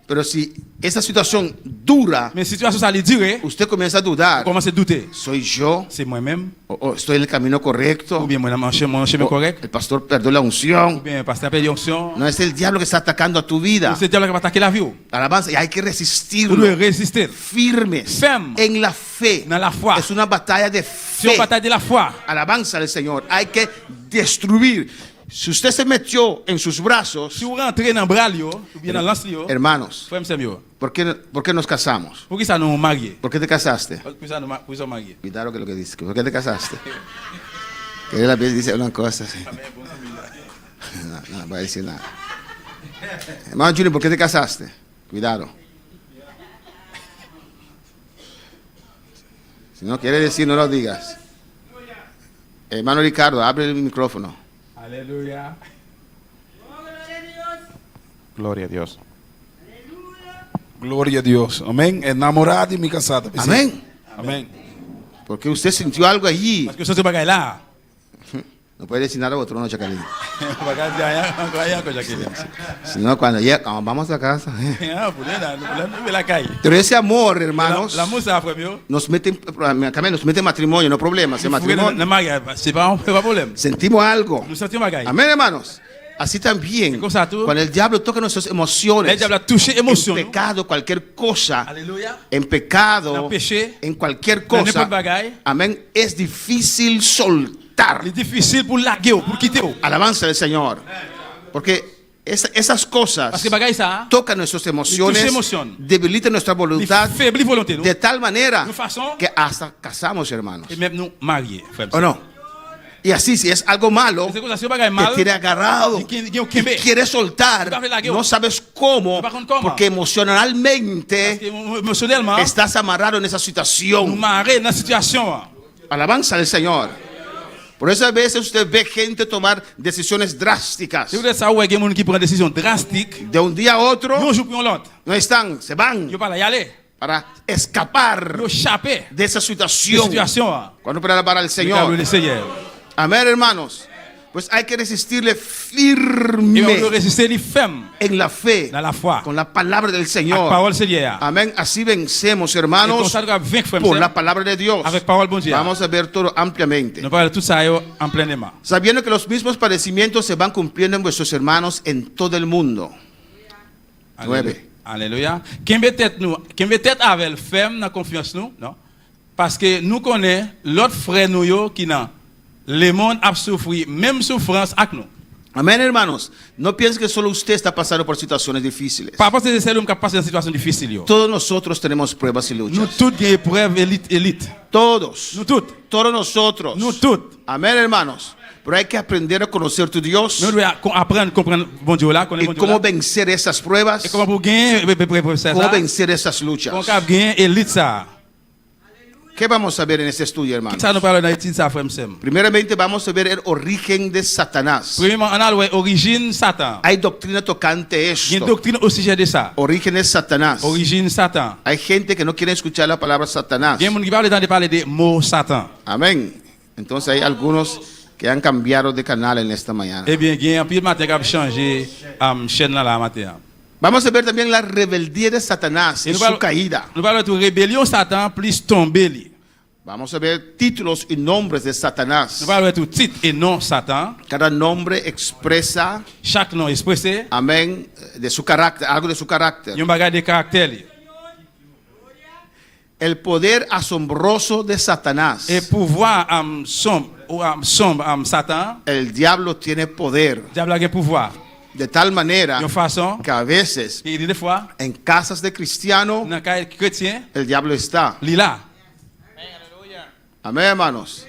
Pero si esa situación dura, Mais si situation ça allait durer, usted comienza a on dudar. commence à douter. ¿Soy yo? C'est moi-même, ¿O estoy en el camino ou correcto? bien mon chemin ¿O correct, el pastor perdió la ou unción? bien le pasteur a perdu l'onction. No, es el diablo que está atacando a tu vida. C'est le diable qui va attaquer la vie. Alabanza, y hay que Vous resistirlo. devez résister. Firmes Ferme. en la fe. Dans la foi. Es una batalla de C'est une fe. bataille de la foi. Alabanza al Señor. Hay que destruir. Si usted se metió en sus brazos, Si vous rentrez dans le bras, ou bien dans le lance, hermanos, frère, c'est mieux. ¿por qué nos casamos? Pour qui ça nous marie? ¿Por qué te casaste? Pour ça nous mariés? Cuidado que lo que dice. ¿Por qué te casaste? Que él a veces dice una cosa así. No va a decir nada. Hermano Junior, ¿por qué te casaste? Cuidado. Si no quiere decir, no lo digas. Hermano Ricardo, abre el micrófono. Aleluya. Gloria a Dios. Gloria a Dios. Amén. Enamorado y mi casada. Amén. Amén. Porque usted sintió algo allí. Parce que ça, c'est bagaille là. No puede decir nada a otro, no, Chacalín. Bagaille derrière, encore rien que Jacqueline. Si no, cuando vamos a casa. Pour la caille. Pero ese amor, hermanos, L'amour, c'est après mieux. nos mete en matrimonio, no problema. C'est matrimonio. Le mariage, c'est pas un problème. Sentimos algo. Nous sentions bagaille. Amén, hermanos. Así también, Como ça, tú. cuando el diablo toca nuestras emociones, Le diable a touché émotion. en pecado, cualquier cosa, Alléluia. en pecado, Dans le péché, en cualquier dans cosa, n'importe bagaille. amén, es difícil soltar. Il est difficile pour larguer, pour quitter. Alabanza del Señor. Porque esas cosas Parce que bagaille ça, tocan nuestras emociones, touche emoción. debilitan nuestra il voluntad faiblit volonté, nous. de tal manera De façon, que hasta casamos, hermanos. et même nous mariés, frère. ¿O no? Y así, si es algo malo, C'est comme ça, si bagaille te mal, tiene agarrado y que y quieres soltar, no sabes cómo, porque emocionalmente parce que émotionnellement, estás amarrado en esa nous situación. marrer dans la situation. Alabanza al Señor. Por eso a veces usted ve gente tomar decisiones drásticas. Si vous êtes ça, ouais, il y a des gens qui prennent des décisions drastiques, De un día a otro, un jour pour l'autre, no están, se van ils pas y aller, para escapar ils échapper de esa de la situación. situation. Cuando para alabar al Señor. Le Seigneur. Amén, hermanos. Pues hay que resistirle Et on firme doit résister les femmes en la fe, dans la foi, con la palabra del la Señor. parole Seigneur. Amén. Así vencemos, Et comme hermanos, ça, nous avons vaincre, frère, por la palabra de Dios. avec parole bon Dieu. Vamos a ver todo ampliamente. Nous parlons de tout ça en pleinement. Sabiendo que los mismos padecimientos se van cumpliendo en vuestros hermanos en todo el mundo. 9. Alléluia. Qui veut être avec le ferme dans confiance nous, non? Parce que nous connaissons l'autre frère nous yo qui dans le monde a souffert même souffrance avec nous. Amén, hermanos. No piensen que solo usted está pasando por situaciones difíciles. Par rapport à ces hommes qui passent dans une situation difficile yo. Todos nosotros tenemos pruebas y Nous luchas. tous avons épreuve élite. Todos. Nous tous. Todos nosotros. Nous tous. Amén, hermanos. Pero hay que aprender a conocer tu Dios Nous devons apprendre à comprendre bon Dieu là, connaître y bon Dieu cómo là. vencer esas pruebas, Et comment pour gagner ça? cómo vencer esas Comment luchas. gagner élite ça? ¿Qué vamos a ver en este estudio, hermano? Ça nous parle dans l'étude ça frère m'sem. Primeramente vamos a ver el origen de Satanás. Premièrement, on a l'origine Satan. Hay doctrina tocante Il y a une esto. doctrine au sujet de ça. Origen de Satanás. Origine Satan. Hay gente que no quiere escuchar la palabra Satanás. Il y a des gens qui parlent de parler des mots Satan. Amén. Entonces hay algunos que han cambiado de canal en esta mañana. Eh bien, il y a un peu de matin qui a changé chaîne là la matin. Vamos a ver también la rebeldía de Satanás y su caída. Nous parlons de rébellion Satan plus tomber. Vamos a ver títulos y nombres de Satanás. Nous parlons de titre et nom Satan. Cada nombre expresa, Chaque nom expressé, amén, de su carácter, algo de su il y carácter. a un bagage de caractère. El poder asombroso de Satanás. Et pouvoir sombre Satan, El diablo tiene poder diable a un pouvoir. de tal manera De façon, que a veces il y a des fois, en casas de cristianos dans le cas chrétien, el diablo está. il est là. Amén, hermanos.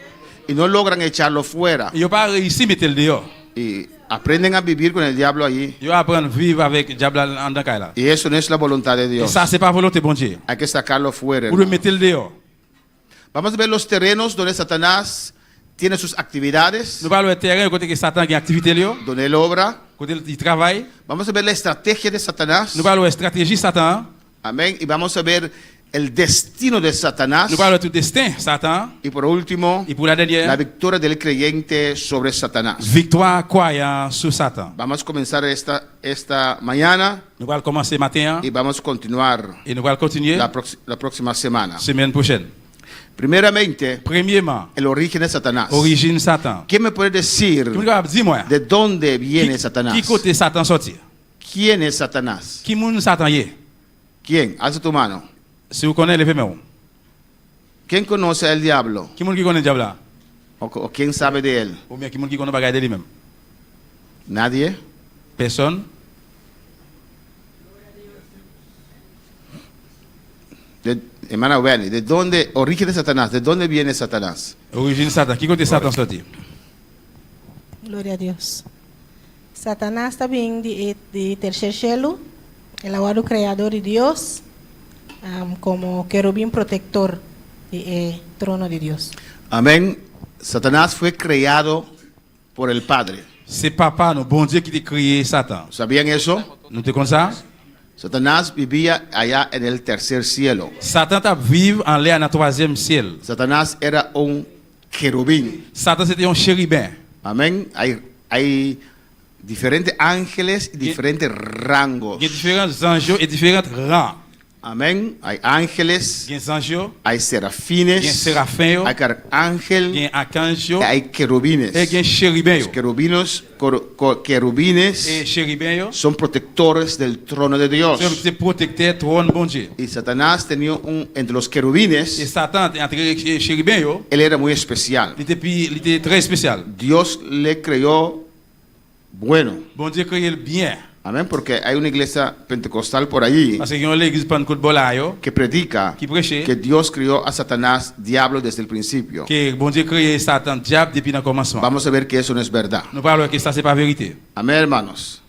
Y no logran echarlo fuera. Il n'a pas réussi à mettre le dehors. Y aprenden a vivir con el diablo allí. Il apprend à vivre avec le diable en dans le cas là. Y eso no es la voluntad de Et Dios. ça, c'est pas volonté bon Dieu. Hay que sacarlo fuera. Pour le hermano. mettre le dehors. Vamos a ver los terrenos donde Satanás tiene sus actividades, Nous parlons de terrain, côté que Satan a une activité, donde él obra. côté il travaille. Vamos a ver la estrategia de Satanás. Nous parlons de stratégie Satan. Amén. Y vamos a ver el destino de Satanás. Nous parlons de tout destin Satan. Y por último, Et pour la la dernière, victoria del creyente sobre Satanás. victoire croyant sur Satan. Vamos a comenzar esta mañana Nous allons commencer matin y vamos a continuar et nous allons continuer la próxima semana. semaine prochaine. Primeramente, Premièrement, el origen de Satanás. origine Satan. ¿Quién me puede decir Dis-moi, de dónde viene Satanás? qui côté Satan sorti? ¿Quién es Satanás? Qui moun Satan yé? ¿Quién? Alza tu mano. Si vous connaissez, levez main. ¿Quién conoce al diablo? Qui moun qui connaît le diable là? ¿O quién sabe de él? Ou bien qui moun qui connaît bagay de lui-même? Nadie. Personne. Hermana Wendy, ¿de dónde, origen de Satanás? ¿De dónde viene Satanás? Origine Satan. Qui côté Satan sorti? Glória a Deus. Satanás também de terceiro selo, ele é o criador de Deus, como querubim protetor do trono de Deus. Amén. Satanás fue creado por el Padre. C'est papa, nous, bon Dieu qui t'a créé Satan. ¿Sabían eso? Nous te comme ça? Satanás vivía allá en el tercer cielo. Satan t'a vivre en l'air dans le troisième ciel. Satanás era un querubín. Satan c'était un chérubin. Amén. Hay diferentes ángeles y diferentes rangos. Il y a différents anges et différents rangs. Amén. Hay ángeles, Il y a des anges, hay il y a serafines, séraphins, hay il y arcángel, a archanges, hay querubines. et il y a chérubins. Los querubines Et chérubins, son protectores del trono de Dios. c'est protecteur trône bon Dieu. Y Satanás tenía entre los Et querubines, Satan, entre les chérubins, él era muy especial. il était très spécial. Dios le creó bueno. Bon Dieu créé le bien. Amén, porque hay una iglesia pentecostal por allí Parce qu'il y a l'église Pentecôte Bolayo que predica qui prêchait que Dios creó a Satanás diablo desde el principio. que bon Dieu créé Satan diable depuis le commencement. Vamos a ver que eso no es verdad. Nous parlons que ça c'est pas vérité. Amén, hermanos.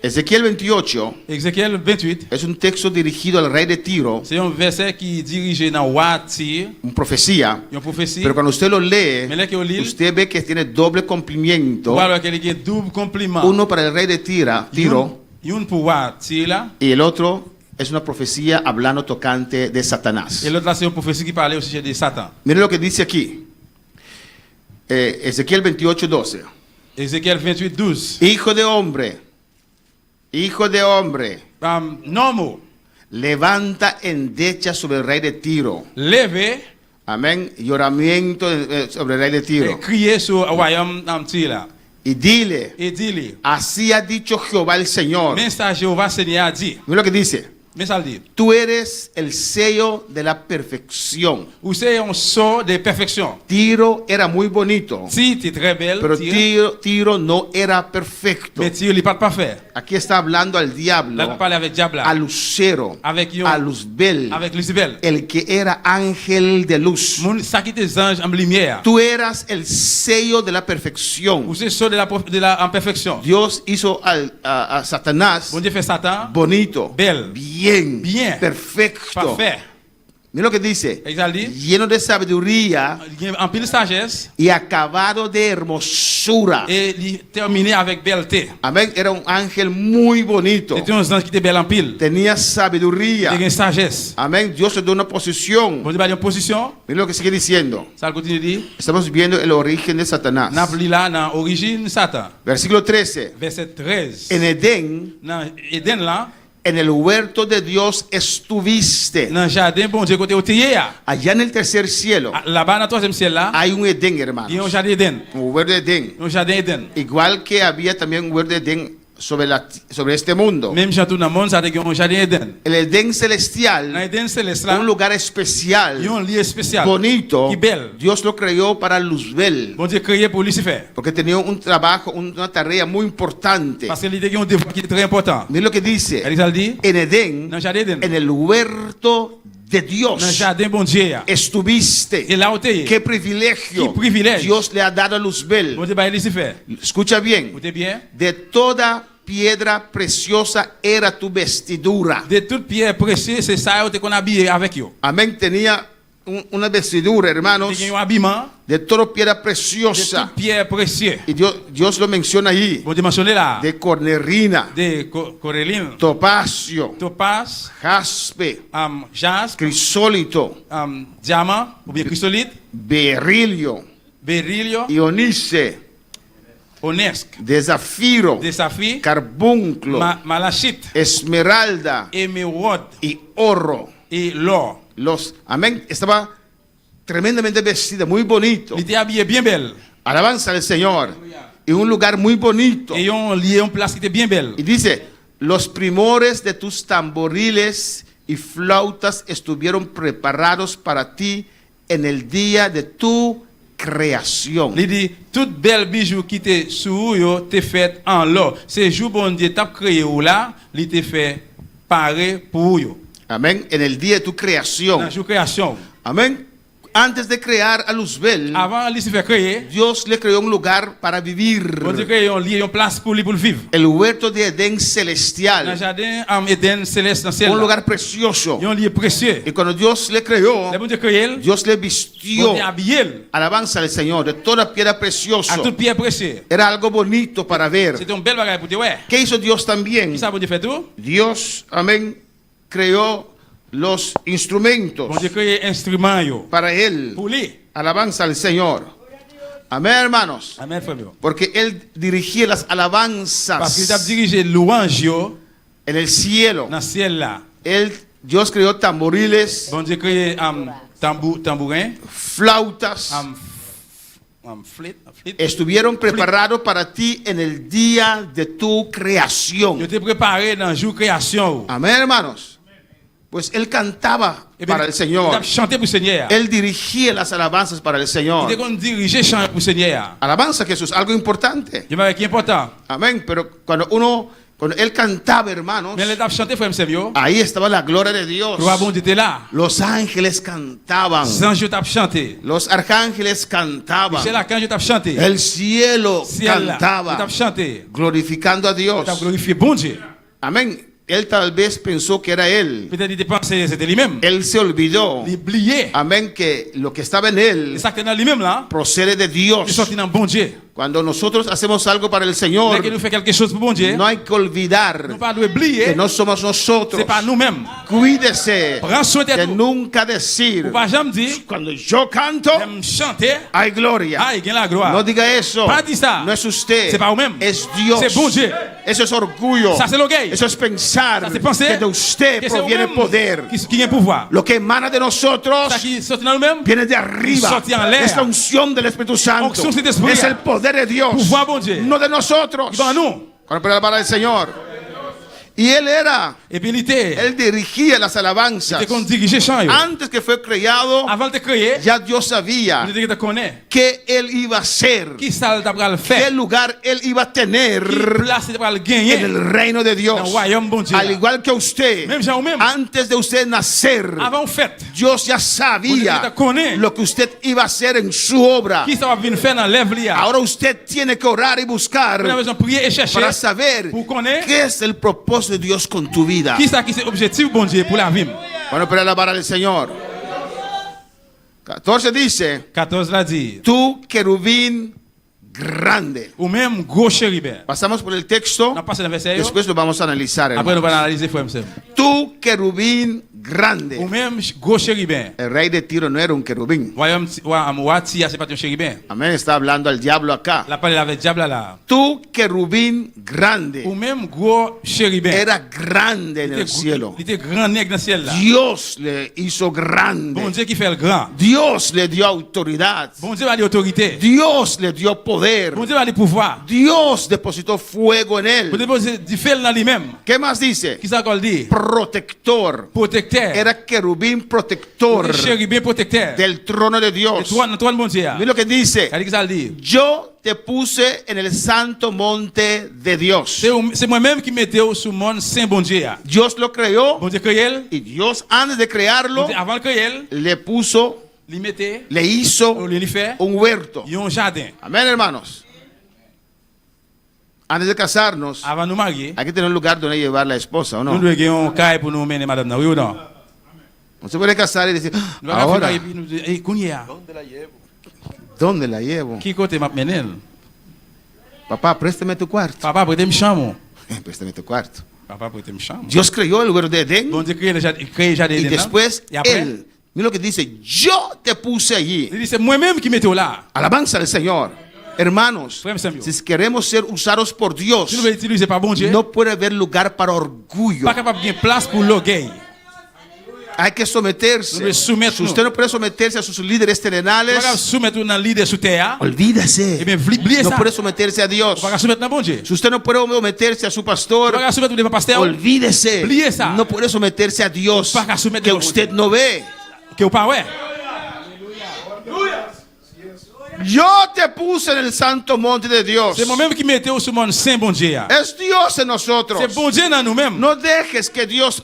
Ezequiel 28 Ézéchiel 28, es un texto dirigido al rey de Tiro, c'est un verset qui dirige dans roi Tyr, una profecía. une prophétie. Pero cuando usted lo lee, Mais là que on lit, usted ve que tiene doble cumplimiento. on parle qu'il y a double compliment. Uno para el rey de Tiro Une pour roi Tyr là, y el otro es una profecía hablando tocante de Satanás. et l'autre là c'est une prophétie qui parlait au sujet de Satan. Mire lo que dice aquí. Ezequiel 28:12. Ézéchiel 28, 12. Hijo de hombre, Nomo, levanta endecha sobre el rey de Tiro. levez Amén. Lloramiento sobre el rey de et Tiro. criez sur le royaume Tyr là. Y dile, Et dis-lui, así ha dicho Jehová el Señor. mais ça Jéhovah Seigneur a dit, Mira lo que dice. mais ça le dit. Tú eres el sello de la perfección. Vous savez, on sort de perfection. Tiro era muy bonito, Si tu es très belle, pero Tyr, Tiro no era perfecto. mais Tyr, il n'est pas parfait. Aquí está hablando al Là, diablo, on parle avec Diable, a Lucero, avec Yon, a Luzbel, avec Lucibel. el que era ángel de luz. Mon, ça qui est des anges en lumière. Tú eras el sello de la perfección. Vous savez, sort de la imperfection. Dios hizo a Satanás Bon Dieu fait Satan, bonito, belle, bien, Bien. perfecto. parfait. Mira lo que dice. Exaldi. Lleno de sabiduría En pile sagesse. y acabado de hermosura. Et il terminait avec belleté. Amén. Era un ángel muy bonito. C'était un ange qui était bel en pile. Tenía sabiduría. Il avait une sagesse. Amén. Dios le dio una posición. Bon Dieu, il y a une position. Mira lo que sigue diciendo. Ça continue de dire. Estamos viendo el origen de Satanás. N'a pris là dans origine Satan. Versículo 13. Verset 13. En Edén, Dans Eden là, en el huerto de Dios estuviste. dans le jardin, bon Dieu, côté au théier. Allá en el tercer cielo Là-bas, dans le troisième ciel là, hay un Edén, il y a un hermanos. jardin Eden. Un huerto de Edén. Un jardin Eden. Igual que había también un huerto de Edén sobre este mundo. Même chantou dans le monde, ça a été un jardin Eden. El Edén Dans celestial, Eden céleste là, un lugar il y a especial, un lieu spécial. bonito. Qui belle. Dios lo creó para Luzbel, Bon Dieu créé pour Lucifer. porque tenía un trabajo, una tarea muy importante. Parce que l'idée a un devoir qui est très important. Mira lo que dice. Elle dit, En Edén, dans le jardin Eden, en el huerto de dans le Dios, jardin bon Dieu, estuviste. et là où tu Qué privilegio Qué privilegio. Dios le ha dado a Luzbel. bon Dieu, bah, Lucifer. Escucha bien. Écoutez bien. De toda piedra preciosa era tu vestidura. De toute pierre précieuse, c'est ça qu'on a habillé avec eux. Amén. Tenía una vestidura, hermanos, Il y a un habillement de toda piedra de preciosa. toute pierre précieuse. Y Dios lo menciona ahí. Bon Dieu mentionné là. De cornerina, De coralline, topacio, topaz, jaspe, jaspe, crisólito, diamant, ou bien chrysolite, berilio, béryl, ionice, onesque, de zafiro, de saphir, carbunclo, malachite, esmeralda émeraude y oro. et l'or. Amén. Estaba tremendamente vestida, muy bonito. Il était habillé bien belle. Alabanza al Señor. Y un lugar muy bonito. Et on lié une place qui était bien belle. Y dice, los primores de tus tamboriles y flautas estuvieron preparados para ti en el día de tu création. Il dit, toute belle bijou qui était sous yo, t'es faite en l'or. C'est jour bon Dieu t'a créé ou là, il t'est fait pareil pour yo. Amén. En el día de tu Dans creación. la création. Amén. Antes de crear a Luzbel, Avant Lucifer créé, Dios le creó un lugar para vivir. bon Dieu créé un lieu, une place pour lui pour le vivre. El huerto de Edén Dans le celestial. jardin Eden céleste dans le ciel. Un là. lugar precioso. Il y a un lieu précieux. Y cuando Dios le creó, Le bon Dieu créé, Dios le bon vistió. Dieu habillé Alabanza al Señor de toda piedra à preciosa. toute pierre précieuse. Era algo bonito para ver. C'était un bel bagage pour dire, ouais. ¿Qué hizo Dios también? Qui ça bon Dieu fait tout? Dios, amén, creó los instrumentos Bon Dieu créé instrument yo. para Él. Pour lui. Alabanza al Señor. Amén, hermanos. Amen, frère. Yo. Porque Él dirigía las Parce qu'il t'a alabanzas dirigé louange yo en el cielo. dans le ciel là. Dios creó tamboriles, Bon Dieu créé tambourin, flautas. flûte. Estuvieron preparados para ti en el día de tu Yo creación. t'ai préparé dans le jour création. Amén, hermanos. Pues Él cantaba Et bien, para el il Señor. a chanté pour le Seigneur. Él dirigía las alabanzas para el Il Señor. était qu'on dirigeait chant pour le Seigneur. Alabanza, Jesús, algo importante. Je m'avais qui est important. Amén. Pero cuando Él cantaba, hermanos, Mais l'étape chanté, frère Msevio. ahí estaba la gloria de Dios. Le roi bon Dieu était là. Los ángeles cantaban. Sans je t'ai chanté. Los arcángeles cantaban. Michel là, quand je t'ai chanté. El cielo Ciel là. Je cantaba, t'ai chanté. glorificando a Dios. Je t'ai glorifié bon Dieu. Amén. Él tal vez pensó que era Él. Peut-être il pensait c'était lui-même. Él se olvidó. Il oubliait. Amén. Que lo que estaba en Él Et ça qui est dans lui-même là. procede de Il Dios. sorti dans bon Dieu. Cuando nosotros hacemos algo para el Dès Señor, que nous fait quelque chose pour bon Dieu, no hay que olvidar nous pas que oublier. no somos nosotros. C'est pas nous-mêmes. Cuídese Prends soin de de tout. nunca decir, Ou pas jamais dire, cuando yo canto, j'aime chanter. hay gloria. Ah, il gagne la gloire. No diga eso. Pas dit ça. No es usted. C'est pas vous-même. Es Dios. C'est bon Dieu. Eso es orgullo. Ça c'est l'orgueil. Eso es pensar Ça c'est penser que de usted que c'est proviene vous-même poder. qui a pouvoir. Lo que emana de nosotros Ça qui sorti dans nous-mêmes, viene de arriba. sorti en l'air. Es la unción del Espíritu Santo. Onction de Saint-Esprit. Es el poder de Dios. pouvoir bon Dieu. No de nosotros. Il va à nous. Cuando para el Señor. Y Él Et puis il était dirigía las alabanzas. qu'on dirigeait chant. Antes que fue creado, Avant de créer, ya Dios sabía il était que tu connais. qué Él iba a hacer, Qui ça t'a le qué faire? lugar Él iba a Qui tener place t'a le en gagner? el reino de Dans Dios. le royaume bon Dieu. Al igual que usted, Même Jean ou même. antes de usted nacer, Avant fête. Dios ya sabía Porque te conoce. lo que usted iba a hacer en su obra. Qui ça va venir faire dans l'œuvre là? Ahora usted tiene que orar y On a buscar besoin de prier et chercher. para saber Pour connaître qué es el propósito de Dios con tu vida. qui ça qui c'est objectif bon Dieu pour la vie. Bueno, pero alabar al Señor. 14 dice, 14 la dit. tú querubín grande. Ou même gros chérubin. Pasamos por el texto, On passe dans le verset. después lo vamos a analizar. Après, nous hermanos. allons analyser frère m'sem. Tú querubín grande. Ou même gros chérubin. El rey de Tiro no era un querubín. Royaume Ouatia, c'est pas un chérubin. Amén, está hablando al diablo acá. La parole avec diable là. Tú querubín grande. Ou même gros chérubin. Era grande en el cielo. Il était grand nègre dans le ciel là. Dios le hizo Bon grande. Dieu qui fait le grand. Dios le dio autoridad. Bon Dieu va aller autorité. Dios le dio poder. Bon Dieu va aller pouvoir. Dios depositó fuego en Bon él. Dieu du fait dans lui-même. ¿Qué más dice? Qui ça qu'on dit? Protector. Protecteur. Era querubín protector Le chérubin protecteur. del trono de Le Dios. trône bon Dieu. Mira lo que dice. Qu'est-ce que ça dit? Yo te puse en el santo monte de Dios. C'est moi-même qui mettais au sous mon saint bon Dieu. Dios lo creó Bon Dieu créé. y Dios antes de crearlo Bon Dieu, avant de créer, le puso, il mettait, le hizo il fait un huerto. un jardin. Amén, hermanos. Antes de casarnos, Avant de nous marier, hay que tener un lugar donde llevar la esposa, ¿o nous no? devons gagner un caille pour nous mener madame, oui ou non? No se puede casar y decir, Nous allons ahora, faire et puis nous dire, hey, Kounia, ¿dónde la llevo? qui côté m'a mené? Papá, préstame tu cuarto. Papa, prêtez me chambre. Préstame tu cuarto. Papa, prêtez me chambre. Dios creó el lugar de Edén Bon Dieu créé jardin. y después Et après, Él, mira lo que dice, yo te puse allí. il dit, c'est moi-même qui mettais là. Alabanza al Señor. Hermanos, Frère Samuel. si queremos ser usados por Dios, Si nous voulons utiliser par bon Dieu, no puede haber lugar para orgullo. pas capable de gagner place pour l'orgueil. Hay que someterse. Debe someternos. Si usted no puede someterse a sus líderes Pas capable de terrenales, soumettre un leader sous terre. olvídese. Eh bien, oubliez No ça. puede someterse a Dios. Pas capable de soumettre un bon Dieu. Si usted no puede someterse a su Pas pastor, capable de soumettre un pasteur. olvídese. Oubliez ça. No puede someterse a Dios Pas capable de soumettre que a usted Dieu. no ve. Que ou pas, ouais. Yo te puse en el santo monte de Dios. C'est moi-même qui mettais au sous mon saint bon Dieu. Es Dios en nosotros. C'est bon Dieu dans nous-mêmes. No dejes que Dios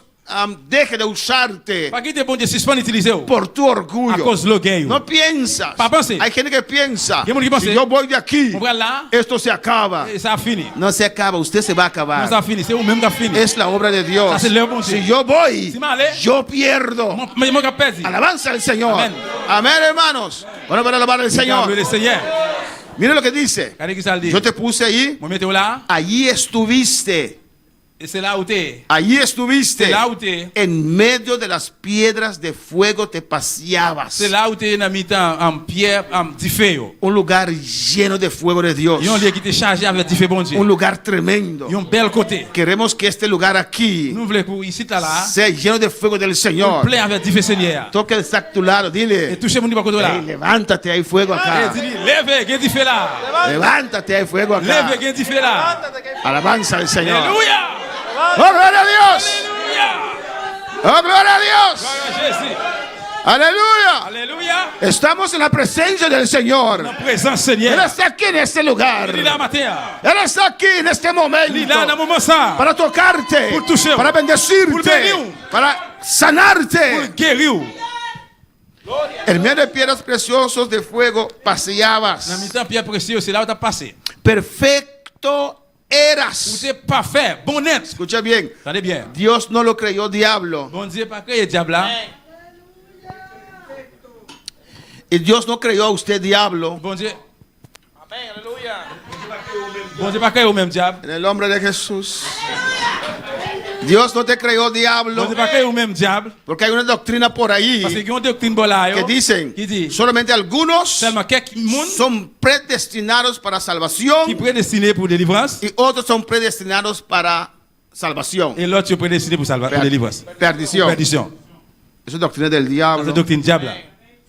deje de usarte Pas quitter bon Dieu suspend d'utiliser. por tu À orgullo. cause de l'orgueil. No piensas. Pa pensar. Hay gente que piensa, Hay gente que piensa. si yo voy de aquí, On va là, esto se acaba. et ça a fini. No se acaba, usted se va a Non, ça acabar. a fini. C'est vous-même qui a fini. Es la obra de Dios. Ça, c'est l'œuvre de Dieu. Si yo voy, Si mal, yo pierdo. Mais moi qui a perdu. Alabanza al Señor. Amén. Amén, hermanos. Bueno, para alabar al Señor. Le Seigneur. Mire lo que dice. Regardez qui ça dit. Yo te puse ahí, Moi mettez là. allí estuviste. Et c'est là où t'es. Allí estuviste. C'est là où t'es. En medio de las piedras de fuego te paseabas. C'est là où t'es dans mi-temps en pierre, en différent. Un lugar lleno de fuego de Dios. Il y a un lieu qui t'est chargé avec différents bon Dieu. Un lugar tremendo. Il y a un bel côté. Queremos que este lugar aquí Nous voulons pour ici, là, sea lleno de fuego del Señor. plein avec différents seigneurs. Toca el sac a tu lado, Et dile, touchez mon niveau côté là. "Hey, levántate, hay fuego Et acá. dis, lève, qu'il y a différent là. Levántate, hay fuego acá. Lève, qu'il y a différent là. Alabanza al Señor. Alléluia. ¡Oh, gloria a Dios! Alléluia. ¡Oh, gloria a Dios! Gloire à Jésus. ¡Aleluya! Alléluia. Estamos en la presencia del Señor. En présence Él Seigneur. está aquí en este lugar. Il est là matin. Él está aquí en este momento. Il est là dans le moment ça. Para tocarte, Pour toucher. para Pour bendecirte, bénir. para sanarte. Pour guérir. En medio de piedras preciosas de fuego Dans paseabas. le temps pierre précieux, c'est là où t'as passé. Perfecto Où eras. t'es parfait, bon net. Escucha bien. Attendez bien. Dios no lo creyó diablo. Bon Dieu pas créé diable là. Y Dios no creyó a usted diablo. Bon Dieu. Bon Dieu pas créé au même diable. En el nombre de Jesús. Dios no te creyó Bon diablo. Dieu pas créé au même diable. Porque hay una doctrina por ahí Parce qu'il y a une doctrine là que dicen qui dit solamente algunos seulement quelques monde son predestinados para qui salvación prédestiné pour délivrance y otros son predestinados para salvación. et l'autre est prédestiné pour pour délivrance. Perdición. Perdition. Esa es doctrina del C'est diablo. la doctrine diable là.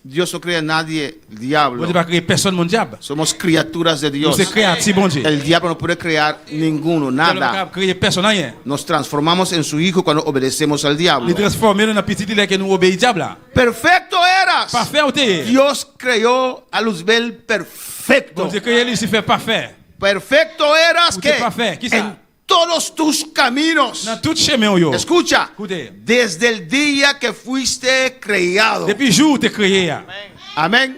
Dios no cree a nadie Bon diablo. Dieu pas créé personne mon diable. Somos criaturas de Nous Dios. c'est créatif bon Dieu. El diablo no puede crear ninguno, Diable pas nada. capable créer personne rien. Nos transformamos en su hijo cuando obedecemos al Les diablo. transformer dans un petit là que nous obéit diable là. Perfecto eras. Parfait ou t'es. Dios creó a Luzbel perfecto. Bon Dieu créé Lucifer parfait. Perfecto eras Usted que parfait, ¿qué sabe? en todos tus caminos. Dans tout chemin yo. Escucha, Écoutez. desde el día que fuiste creado. Depuis jour t'es créé. Amén.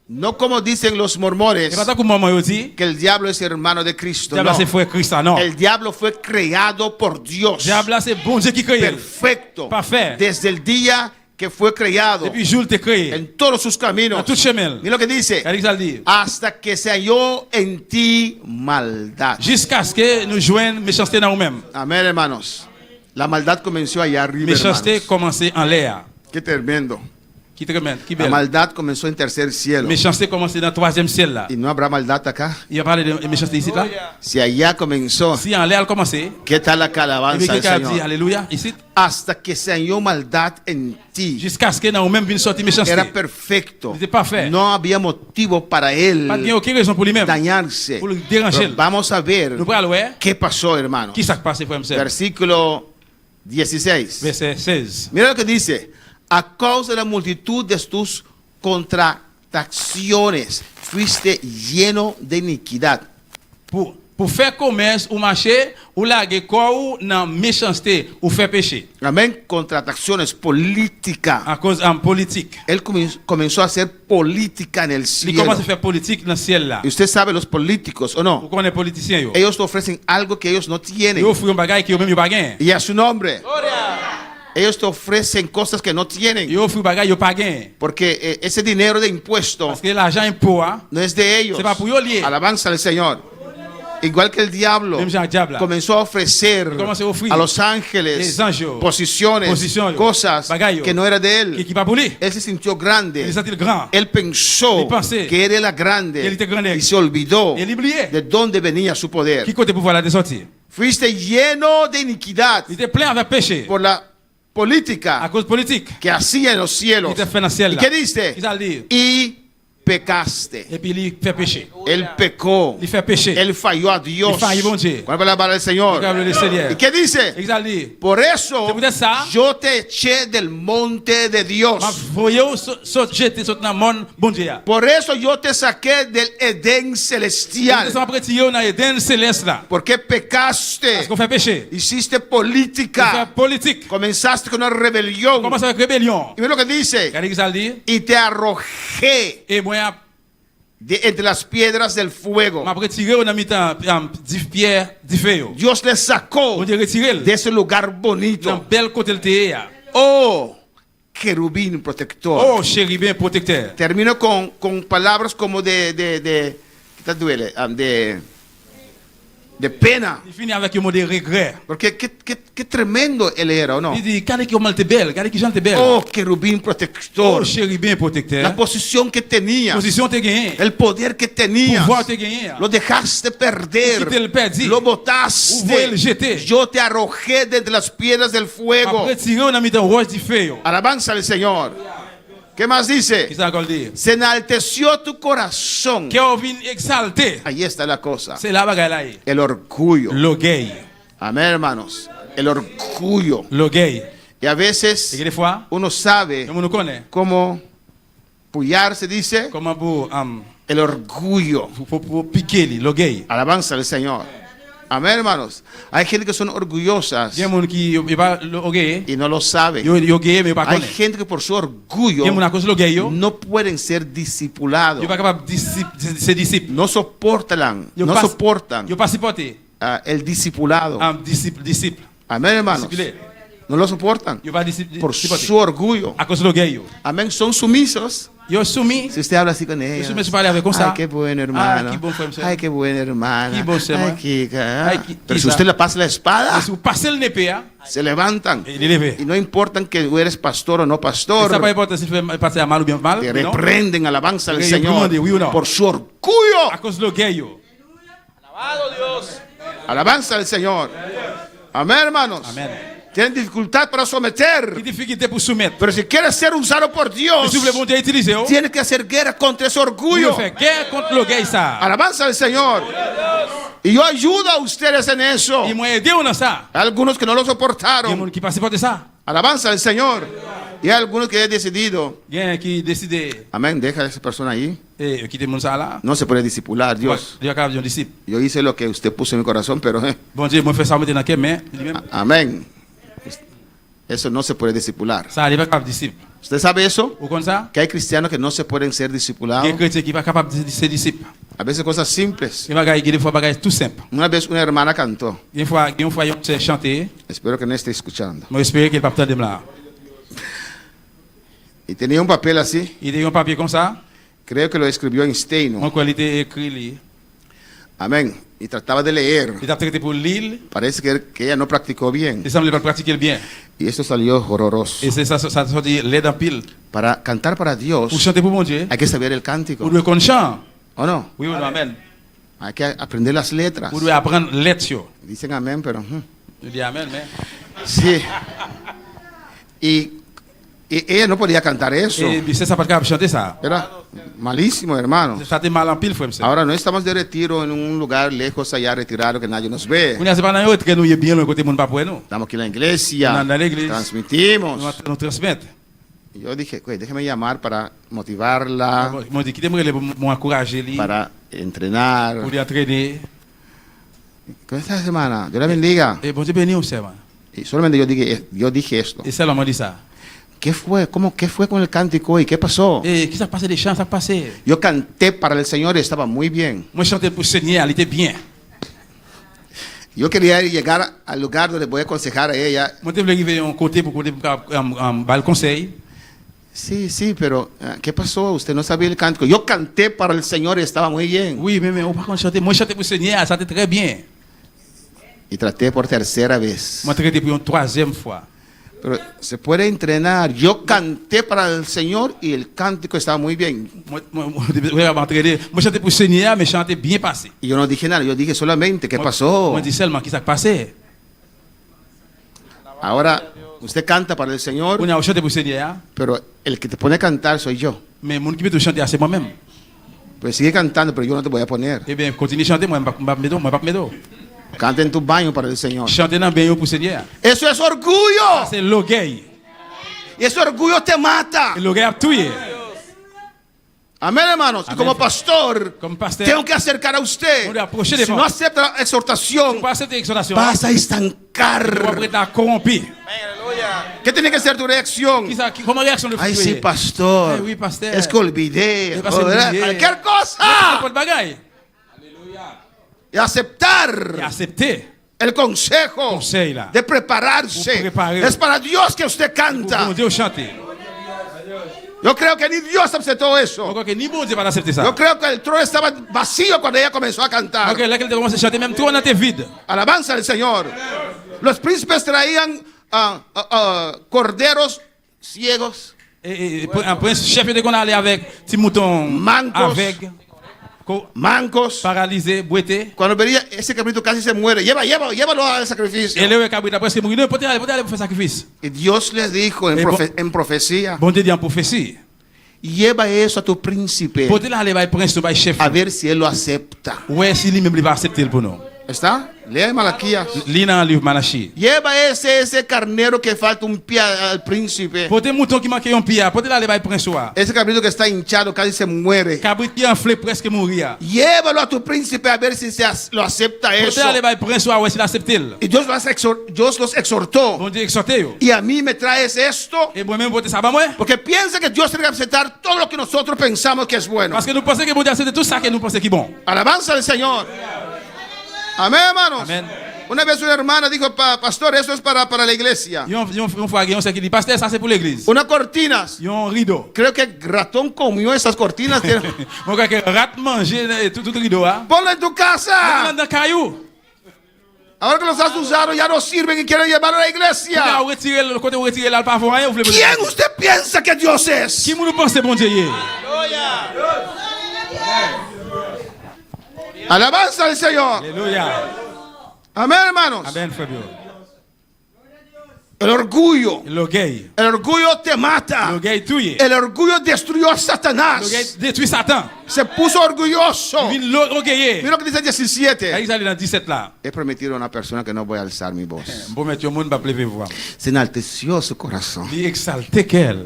No como dicen los mormones Et pas tant que maman yo dit, que el diablo es hermano de Cristo. diable No. c'est frère Christ non. El diablo fue creado por Dios. Diable c'est bon Dieu qui créé. Perfecto. Parfait. Desde el día que fue creado depuis jour te créé, en todos sus caminos. dans tout chemin. Mira lo que dice. Regardez ça le dit. Hasta que se halló en ti maldad. Jusqu'à ce que nous joignons méchanceté dans nous-mêmes. Amén, hermanos. La maldad comenzó allá arriba, Méchanceté hermanos. commençait en l'air. Qué tremendo. Qui tremende, qui La belle. maldad comenzó en tercer cielo. Méchanceté commençait dans le troisième ciel là. Y no habrá maldad acá. Il y a parlé de méchanceté ici là. Si allá comenzó, Si en l'air elle commençait, ¿qué tal la et puis alabanza del quelqu'un a dit Señor? alléluia ici, Hasta que se halló maldad en ti. jusqu'à ce que dans nous-mêmes vienne sortir méchanceté. Era perfecto. Il était parfait. No había motivo para él Pas de aucune raison pour lui-même. dañarse. Pour le déranger. Pero vamos a ver Nous allons voir qué pasó, hermano. qui s'est passé frère et Versículo 16. Verset 16. Mira lo que dice. A causa de la multitud de tus contrataciones, fuiste lleno de iniquidad. Pour faire commerce ou marcher, ou laguer corps dans méchanceté ou faire péché. Amén. Contrataciones política. À cause en politique. Él comenzó a hacer política en el Il cielo. commence à faire politique dans le ciel là. Y usted sabe los políticos, ¿o no? Pourquoi on est politicien yo? Ellos te ofrecen algo que ellos no tienen. Yo offre un bagage qui yo même yo pas gain. Y a su nombre. Ellos te ofrecen cosas que no tienen. Yo offre un bagage yo pas gain. Porque ese dinero de impuesto Parce que l'argent impôt no es de ellos. c'est pas pour yo lié. Alabanza al Señor. Igual que el diablo Même Jean diable. comenzó a ofrecer Il commence à offrir a los ángeles les anges, posiciones, cosas, cosas que no era de él. qui pas pour lui. Él se sintió grande. Il est grand. Él pensó Il pensait que él era grande que él était grande. y se olvidó Il oublié. de dónde venía su poder. Qui côté pouvoir la de sortir? Fuiste lleno de iniquidad Il était plein avec péché. por la À política cause politique. que hacía en los cielos. Il était fait dans le ciel ¿Y là. qué dice? Il a dit. Y pecaste. Et puis il fait péché. Él pecó. Il fait péché. Él falló a Dios. Il faillió, bon Dieu. ¿Cuál es la palabra del Señor? Il a le Seigneur. ¿Y qué dice? Il a dit. Por eso C'est pour ça. yo te eché del monte de Dios. Ma voyou saute jeter saute dans le monde bon Dieu. Por eso yo te saqué del Edén Ça celestial. m'a retiré dans Éden céleste là. Porque Parce pecaste. qu'on fait péché. Hiciste On fait política. politique. Comenzaste con una rebelión. Commence avec rébellion. Y mira lo que dice. Regardez ce qu'il a dit. Y te arrojé Et moi entre las piedras del fuego. m'a retiré dans mi-temps 10 pierres 10 feuilles. Dios le sacó On dit retiré de ese lugar dans bonito. bel côté le théâ. Oh, querubín protector. Oh chérubin protecteur. Termino con palabras como ¿qué te duele? De pena. Il finit avec un mot de regret. Porque qué tremendo él era, ¿o no? Il dit regardez qui mal te belle, regardez qui gente belle. Oh, querubín protector. Oh chérubin La protecteur. posición que tenía. Position te gagné. El poder que tenías. Pouvoir te gagné. Lo dejaste perder. Qui te le perdit. Lo Ou voyez botaste. le jeter. Yo te arrojé desde las piedras del M'a fuego. retiré dans mi-temps roche du feuille. Alabanza al Señor. ¿Qué más dice? Qu'est-ce qu'on dit? Se enalteció tu corazón. Qu'on vient exalter. Ahí está la cosa. C'est la bagaille là. El orgullo. L'orgueil. Amén, hermanos. El orgullo. L'orgueil. Y a Et veces que des fois, uno sabe on nous connaît. cómo puyar, se dice. Comment pour El orgullo. pour piquer l'orgueil. Alabanza al Señor. Amén, hermanos. Hay gente que son orgullosas Il y a des gens qui ont pas l'orgueil. y no lo saben. Ils ont orgueil mais pas Hay connaît. gente que por su Il orgullo y a des gens à cause de l'orgueil. no pueden ser discipulados. Ils sont pas capables de ses disciples. No soportan, Ils no pas soportan ils pas supporté el discipulado. disciple. Amén, hermanos. Disciplé. No lo soportan Ils pas por supporté. su orgullo. À cause de l'orgueil. Amén. Son sumisos. Ils ont soumis. Si usted habla así con ellos. Yo me parle avec comme ça. Ay, qué buen hermano. Ay, qué buen frère. Ay, qué buen hermano. Qué bon sermon. Ay, qué... Ay, qué- Pero si qué- usted le pasa la espada, Si vous passez le népé, se levantan. il est levé. Y no importan que tú eres pastor o no Ça pastor. pas importe si tu fais passer à mal ou bien mal. Te non? reprenden alabanza al Ok, Señor reprimande, oui ou no? por su orgullo. À cause de l'orgueil. Alabanza al Señor. Amén, hermanos. Amen. Tienen dificultad para Qui someter. difficulté pour soumettre. Pero si quieres ser usado por Mais Dios, si vous voulez bon Dieu utiliser, vous tienes que hacer guerra contra ese orgullo. faire guerre contre l'orgueil ça. Alabanza al Señor. Y yo ayudo a ustedes en eso. Ils m'ont aidé dans ça. Hay algunos que no lo Il y a des soportaron. gens qui passent pas de ça. Alabanza al Señor. Y hay algunos que han decidido. Il y a qui décident Amén, deja a esa persona ahí. et quitter mon ça là. No se puede discipular, Dios. Dieu a un disciple. Yo hice lo que usted puso en mi corazón, pero Bon Dieu, moi fait ça mettre dans quelle main lui-même. amén. Eso no se puede discipular. Ça arrive pas disciple. ¿Usted sabe eso? Ou comme ça, Que hay cristianos que no se pueden ser il y a discipulados. un chrétien qui pas capable de ser disciple. A veces cosas simples. Il va gagner des fois bagage tout simple. Una vez una hermana cantó. Une fois on s'est chanté, Espero que no esté escuchando. moi j'espère qu'il va pas entendre là. Y tenía un papel así. Il était un papier comme ça. Creo que lo escribió en Steino. En quoi il était écrit lui. Amén. Y trataba de leer. Il a traité pour l'île. Parece que ella no practicó bien. Il semblait pas pratiquer bien. Y esto salió horroroso. Et c'est ça, ça sorti l'aide en pile. Para cantar para Dios Pour chanter pour mon Dieu, hay que saber el cántico. vous devez qu'on chante. ¿O no? Oui ou non, amen. Hay que aprender las letras. Vous devez apprendre lettres. Dicen amén, pero... Je dis amen, mais. Sí. Y ella no podía cantar eso. Et c'est ça pas capable chanter ça. Era malísimo, hermano. Ça était mal en pile, frère. Ahora no estamos de retiro en un lugar lejos allá retirado que nadie nos ve. Vous n'avez pas dans que nous y bien le côté monde pas pour nous. Estamos aquí en la iglesia. Dans la iglesia. Transmitimos. Nous transmettre. Y yo dije, "Güey, déjeme llamar para motivarla, Moi dit quittez-moi pour encourager lui, para entrenar. pour lui entraîner. ¿Cómo esta semana? Dios la bendiga. Et bon Dieu béni aussi. Y solamente yo dije esto. Et ça, m'a dit ça. ¿Qué fue? ¿Qué fue con el cántico hoy? ¿Qué pasó? Et qu'est-ce qui s'est passé des chants, ça passé. Yo canté para el Señor y estaba muy bien. Moi chantais pour le Seigneur, il était bien. Yo quería llegar al lugar donde voy a aconsejar a ella. Moi je voulais arriver un côté pour le conseil. Sí, pero ¿qué pasó? Usted no sabía el cántico. Yo canté para el Señor y estaba muy bien. Oui, mais on pas chanter. Moi chantais pour le Seigneur, ça était très bien. Y traté por tercera vez. Moi traité pour une troisième fois. Pero se puede entrenar. Yo canté para el Señor y el cántico estaba muy bien. Moi chantais pour le Seigneur, mais chantais bien passé. Y yo no dije nada, yo dije solamente, ¿qué pasó? Moi dis seulement qu'est-ce qui s'est passé. Ahora, usted canta para el Señor, On a chanté pour le Seigneur, pero el que te pone a cantar soy yo. mais mon qui peut chanter c'est moi-même. Pues sigue cantando, pero yo no te voy a poner. Eh bien, continue à chanter, moi pas me Canta en tu baño para el Señor. chanter dans bien pour le Seigneur. Eso es orgullo. C'est l'orgueil. Y ese orgullo te mata. L'orgueil a tué. Amén, hermanos. Y Amén. como pastor, Comme pasteur, tengo que acercar a usted. On doit approcher des Si no gens. acepta la exhortación, pas cette exhortation. vas a On estancar. va être corrompu. ¿Qué tiene que ser tu reacción? Comment réaction de Ay, sí, pastor. Eh, oui, pasteur. Es que olvidé. Es que olvidé. Cualquier cosa. Pas de bagaille. Y aceptar Et accepter. el consejo Conseil là. de prepararse. Pour préparer. Es para Dios que usted Pour canta. bon Dieu chanter. Yo creo que ni Dios aceptó Je eso. crois que ni bon Dieu va accepter ça. Yo creo que el trono estaba vacío cuando ella comenzó a cantar. Donc là qu'elle commence à chanter, même toi on était vide. Alabanza al Señor. Los príncipes traían corderos ciegos, Et un prince chef de qu'on allait avec petit mouton Mancos. avec mancos. paralysé, boité. Cuando veía ese cabrito casi se muere. Llévalo al sacrificio. Et le cabrito après c'est mourir, non, peut-être aller faire sacrifice. Y Dios les dijo en profecía, Bon Dieu dit en prophétie. lleva eso a tu príncipe Peut-être aller va prince va chef. a ver si él lo acepta. Ouais, si lui même il va accepter pour nous. ¿Está? Lea Malaquías. Lis dans le livre Malachi. Lleva ese carnero que falta un pie al príncipe. Peut-être mouton qui manque un pied, peut-être aller va prince wa. Ese cabrito que está hinchado casi se muere. Cabrit qui enflé presque mourir. Llévalo a tu príncipe a ver si lo acepta Peut-être eso. aller va prince wa, ouais, s'il accepte. Y Dios los exhortó. Bon Dieu exhorté yo. Y a mí me traes esto. Et moi-même voter ça ba moi. Porque piensa que Dios tiene que aceptar todo lo que nosotros pensamos que es bueno. Parce que nous pensons que bon Dieu accepte tout ça que nous pensons qui est bon. Alabanza al Señor. Amén, hermanos. Amen. Una vez una hermana dijo, pastor, esto es para la iglesia. Yon fois yon qui dit pasteur ça c'est pour l'église. Unas cortinas. Yon rideau. Creo que ratón comió esas cortinas. Mon gars que rat manger tout rideau ah. Ponlo en tu casa. Dans caillou. Ahora que los has usado ya no sirven y quieren llevarlo a la iglesia. Là retirer le côté retirer là pas rien, vous voulez. ¿Quién usted piensa que Dios es? Qui nous pense bon Dieu? Alabanza al Señor. Alléluia. Amén, hermanos. Amen frère. El orgullo. L'orgueil. El orgullo te mata. L'orgueil tué. El orgullo destruyó a Satanás. L'orgueil détruit Satan. Se puso orgulloso. Il vient l'orgueiller. Mira lo que dice 17. Ils allaient dans 17 là. He prometido a una persona que no voy a alzar mi voz. Bon mettre monde va plever voir. Se enalteció su corazón Il exalté qu'elle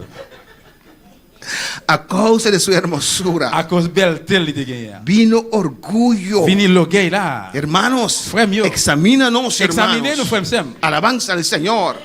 a causa de su hermosura. à cause belle telle il gagné. Vino orgullo. Fini l'orgueil là. Hermanos, Frère mío. examínanos, Examinez nos hermanos. frères sem. Alabanza al Señor.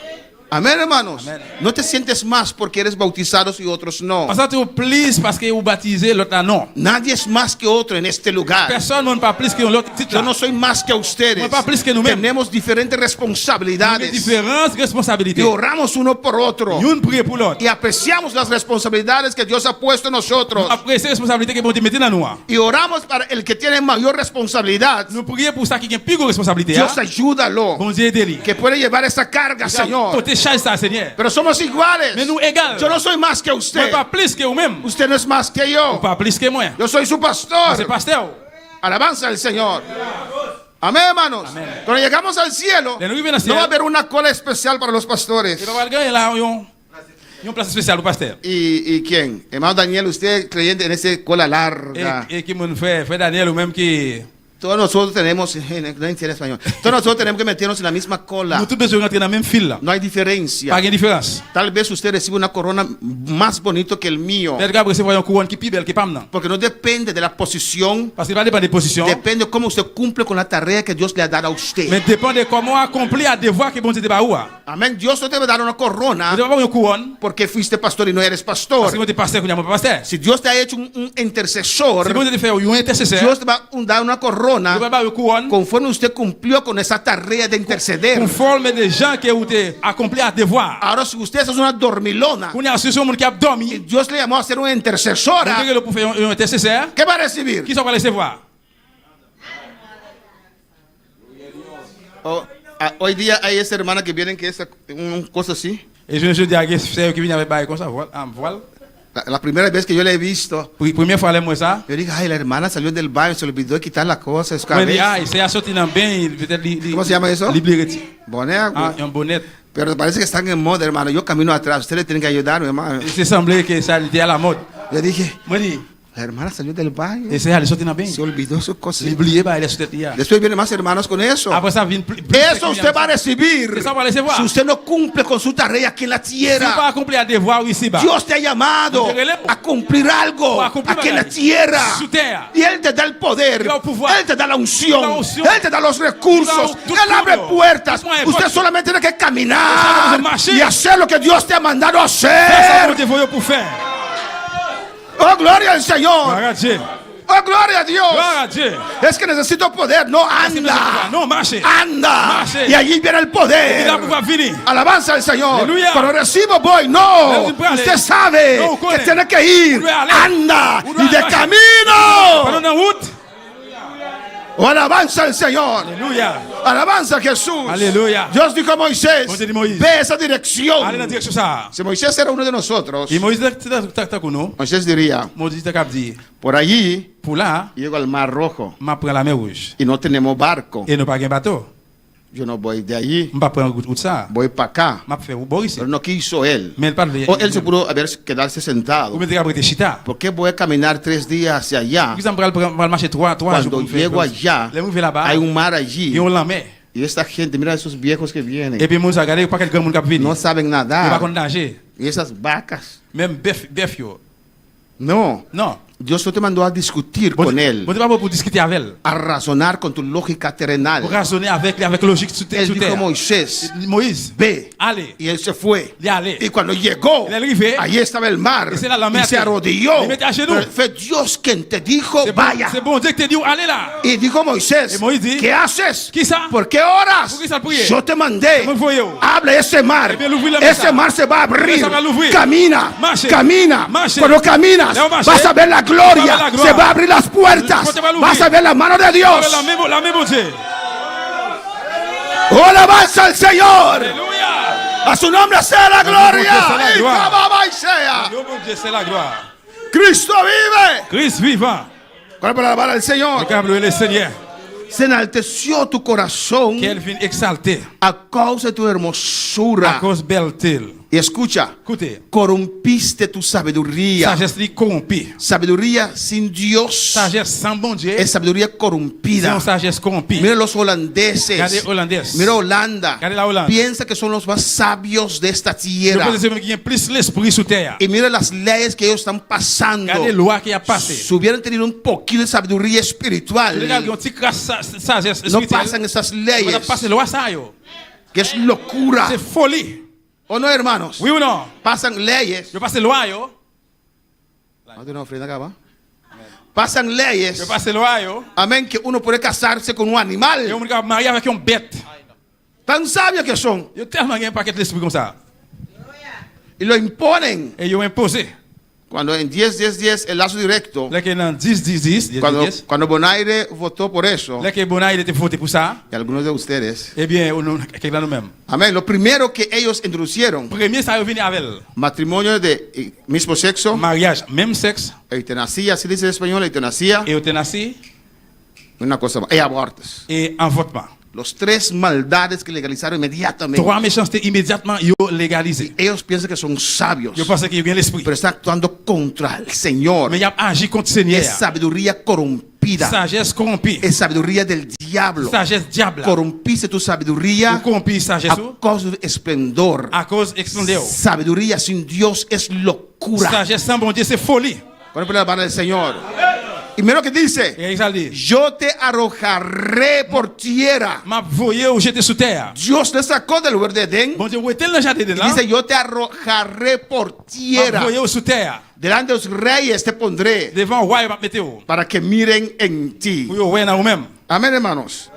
Amén, hermanos. No te sientes más porque eres bautizados y otros no. Parce que tu plus parce que vous baptisez l'autre non. Nadie es más que otro en este lugar. Personne ne pas plus que l'autre titre. Yo no soy más que ustedes. No pas plus que nous-mêmes. Tenemos diferentes Nous responsabilidades. différentes Y responsabilités. oramos uno por otro. Une prière pour l'autre. Y apreciamos las responsabilidades que Dios ha puesto en nosotros. Après ces responsabilités que bon Dieu mette dans nous. Y oramos para el que tiene mayor responsabilidad. Nous prions pour ça qui a plus de responsabilité. Dios ayúdalo. Bon Dieu aide-lui. Que puede llevar esa carga, Señor. Porter charge ça Seigneur. Pero somos iguales. Mais nous égales. Yo no soy más que Moi usted. pas plus que vous-même. Usted no es más que yo. Pas plus que moi. Yo soy su C'est pastor. pasteur. Alabanza al Señor. Amén, hermanos. Cuando llegamos al cielo, De nous arriver dans le no va a ciel. haber una cola especial para los pastores. Et va gagner là une place spéciale au pasteur. ¿Y quién? Hermano Daniel, usted creyente en esa cola larga. Et qui me fait Daniel ou même qui Todos nosotros tenemos, no entiendo español. Todos nosotros tenemos que meternos en la misma cola. nous tous besoin rentrer dans la même file là. No hay diferencia. Pas de différence. Tal vez usted recibe una corona más bonito que el mío. Mais regarde recevoir une couronne qui plus belle qui pas maintenant. Porque no depende de la posición. Parce que pas dépend des positions. Depende de cómo usted cumple con la tarea que Dios le ha dado a usted. Mais dépend de comment accomplir un devoir que bon Dieu te ba ou. Amén. Dios no te va a dar una corona Vous devez avoir une couronne porque fuiste pastor y no eres parce pastor. que vous êtes pasteur, vous n'êtes pas pasteur. Si Dios te ha hecho un intercesor, Si bon Dieu te fait un intercesseur, Dios te va a dar una vous corona devez avoir une couronne conforme usted cumplió con esa tarea de interceder. conforme des gens qui ont accompli un devoir. Ahora, si usted es una dormilona Vous n'avez pas monde qui a y dormi. Dios le llamó a ser una Vous intercesora, devez pour faire un intercesseur. ¿qué va a recibir? Qui sont pas recevoir? Hoy día hay esa hermana que vienen que es una cosa así. Et je dis à c'est qui vient avec bail comme ça, voile. La primera vez que yo la he visto, Première fois moi ça. yo dije, ay, la hermana salió del baño, se le olvidó quitar la cosa. Es Moi dit cabeza. ah, c'est à sortir dans bain, peut-être ¿Cómo se llama eso? Liberty. Bonea, Ah, un bonnet. pero parece que están en moda, hermano. Yo camino atrás, ustedes tienen que ayudarme, hermano. C'est semblé que ça était à la mode. Yo dije, Moi dit la hermana salió del baño, et c'est aller sortir dans bain. se olvidó su cosa. Oubliez pas elle sur tête. Después vienen más hermanos con eso. Après ça vient Eso usted va a recibir Eso va a recibir. si usted no cumple con su tarea aquí en la Si pas tierra. accompli un devoir ici bas. Dios te ha llamado a cumplir algo A cumplir aquí en la algo. tierra. Su tierra. Y Él te da el poder. Te da el pouvoir. Él te da la unción. La unción. Él te da los recursos. Te da Él abre todo. puertas. Es más Usted fácil. solamente tiene que Usted caminar debe marchar. y hacer lo que Dios te ha mandado a Fais ça hacer. que vous pour faire. Oh, gloria al Señor. Gloire à Dieu. Oh, gloria a Dios. Gloire à Dieu. Es que necesito poder. No, anda. Non, marchez. Anda. Marche. Y allí viene el Il poder. va pouvoir venir. Alabanza al Señor. Aleluya. Cuando recibo voy. No. Debe aller. Usted sabe No, que corre. tiene que ir. Debe aller. Anda. Debe Y de aller. Pendant camino. la route. Oh, alabanza al Señor. Alléluia. Alabanza a Jesús. Aleluya. Dios dijo a Moisés. Dios dijo a Moisés. Ve esa Allez dans dirección. la direction ça. Si Moisés era uno de nosotros, Et Moïse t'a connu. Moisés diría, Moïse t'a cap dit por allí pour là, llego al Mar Rojo m'a prend la mer rouge. y no tenemos barco. Et nous pas un bateau. Yo no voy de allí, M'a prend route ça. voy para acá. M'a fait ou ici. Pero no quiso él. Mais il parle. O él se pudo quedarse Ou sentado. me diga chita. ¿Por qué voy a caminar 3 días hacia allá? Vous allez marcher 3 jours. Cuando llego allá, Les mouvez là-bas. hay un mar allí. Et on la met. Y esta gente, mira esos viejos que vienen. Et puis moun sa gade pas quelqu'un moun k'ap vini. No saben Il va nadar. kon nager. Y esas vacas. Même bœuf yo. No. Non. Dios no te mandó a discutir con él, Bon, pas pour discuter avec elle. a razonar con tu lógica terrenal. Pour raisonner avec logique sur Él dijo a terre. Moisés, Moïse, ve. allez. Y él se fue. Y allez. Y cuando llegó, Il est arrivé. allí estaba el mar. Y se la Y se arrodilló. Y mete a genoux. Pero fue Dios quien te dijo, vaya. C'est bon Dieu qui te dit allez là. Y dijo Moisés, Y Moisés dijo, ¿qué haces? ¿Qué ça? ¿Por qué oras? ¿Por qué ça prier? Yo te mandé. ¿Cómo fue yo? Habla ese mar. Eh bien, l'ouvrir la Ese mesa. mar se va a abrir. Ça va l'ouvrir. Camina. Marche. Camina. Marche. Cuando caminas, Léo, marche. vas a ver la Vas a gloria. ver la gloria. Se va a abrir las puertas. Se va a l'ouvrir. Vas a ver la mano de Dios. La même Dieu. Oh, alabanza al Señor. Alléluia. A su nombre sea la gloria. sea la Y gloria. cababa y sea. Le bon Dieu c'est la gloire. Cristo vive. Christ vivant. ¿Cuál para alabar al Señor? Le câble le Seigneur. Se enalteció tu corazón Qu'elle vient exalter a causa de tu à hermosura. cause belle-t-il. Y escucha, Écoutez, corrompiste tu sabiduría. sagesse li corrompue. Sabiduría sin Dios Sagesse sans bon Dieu, es sabiduría c'est corrompida. une sagesse corrompue. Mira los holandeses. Regardez hollandais. Mira Holanda. Regardez la Hollande. Piensa que son los más sabios de esta Je tierra. pense que y a plus l'esprit sous terre. Y mira las leyes que ellos están pasando. Regardez les lois qui a passé. Si hubieran tenido un poquito de sabiduría espiritual, Regardez un petit crasse sagesse no spirituelle. pasan esas On a leyes. passé loi ça yo. Que es locura. C'est folie. ¿O no, hermanos? Oui ou non? Pasan leyes. Yo passe loi yo. ¿No tiene ofrenda acá, va? Pasan leyes. Yo passe loi yo. Amén, que uno puede casarse con un animal. Yo me marier avec un bête. Tan sabios que son. Yo tellement un paquet d'esprit comme ça. Y lo imponen. Et yo imposé. Cuando en 10-10-10, el lazo directo. Là que dans 10-10-10, Cuando Bonaire votó por eso. là que Bonaire était voté pour ça, Y algunos de ustedes. eh bien, quelqu'un nous-mêmes. Amén. Lo primero que ellos introducieron. Premier, ça revient avec Matrimonio de mismo sexo. mariage, même sexe, Eutanasia, así dice en español, eutanasia. euthanasie Una cosa más. Y abortos. et envoûtement. Los 3 maldades que legalizaron inmediatamente. 3 méchancetés immédiatement yo légalisé. Ellos piensan que son sabios. Yo pense qu'il y a l'esprit. Pero están actuando contra el Señor. Mais il a agi contre le Seigneur. Es sabiduría corrompida. Sagesse corrompue. Es sabiduría del diablo. Sagesse diable. Corrompiste tu sabiduría Corrompue sagesse a causa de esplendor. à cause explodé. Sabiduría sin Dios es locura. Sagesse sans bon Dieu, c'est folie. Pon la mano del Señor. Y mira lo que dice. Et ça dit, Yo te arrojaré por tierra. m'a voyé ou jeté sous terre. Dios le sacó del lugar de Edén. Bon Dieu, où était le jardin de Y là? dice, yo te arrojaré por M'a tierra. voyé sous terre. Delante de los reyes te pondré Devant le roi, m'a météo. para que miren en ti. Pour yo dans vous-même. Amén, hermanos.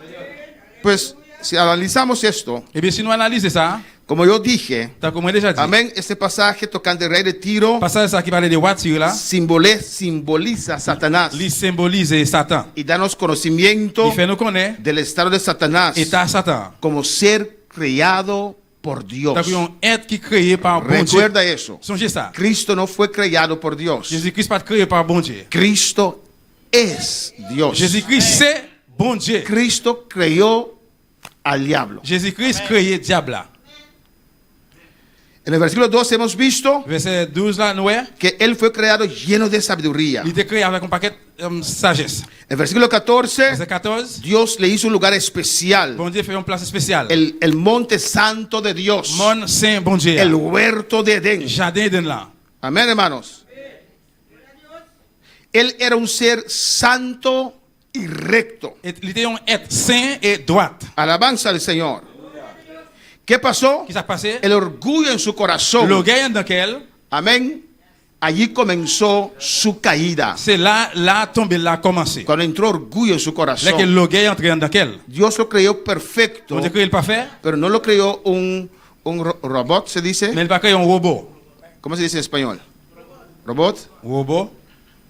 Pues, si analizamos esto, Et bien, si nous analysons ça, como yo dije, tant comme moi déjà dit, amén, este pasaje tocante el rey de Tiro passage ça qui parlait des voitures là, simboliza a Satanás il symbolise Satan. y danos conocimiento Il fait nous connaître del estado de Satanás état Satan. como ser creado por Dios. Tant qu'on être qui créé par bon Dieu. Recuerda eso. Songez ça. Cristo no fue creado por Dios. Jésus-Christ pas créé par bon Dieu. Cristo es Dios. Jésus-Christ c'est bon Dieu. Cristo creó al diablo. Jésus-Christ créé diable là. En el versículo 12 hemos visto Verset 12 là, nous que él fue creado lleno de sabiduría. il était créé avec un paquet sagesse. En el versículo 14, Verset 14, Dios le hizo un lugar especial. bon Dieu fait une place spéciale. El monte santo de Dios. Mon saint bon Dieu. El huerto de Edén. Jardin Eden là. Amén, hermanos. Él era un ser santo y recto. Il était un être saint et droit. Alabanza al Señor. ¿Qué pasó? Qui s'est passé? El orgullo en su corazón. L'orgueil dans lequel, Amén. Allí comenzó su caída. c'est là tombé là commencé. Cuando entró orgullo en su Là que corazón. l'orgueil entré dans lequel. Dios lo creó perfecto, Bon Dieu créé le parfait, pero no lo creó un robot, se dice. mais il pas créé un robot. ¿Cómo se dice en español? ¿Robot? Robot.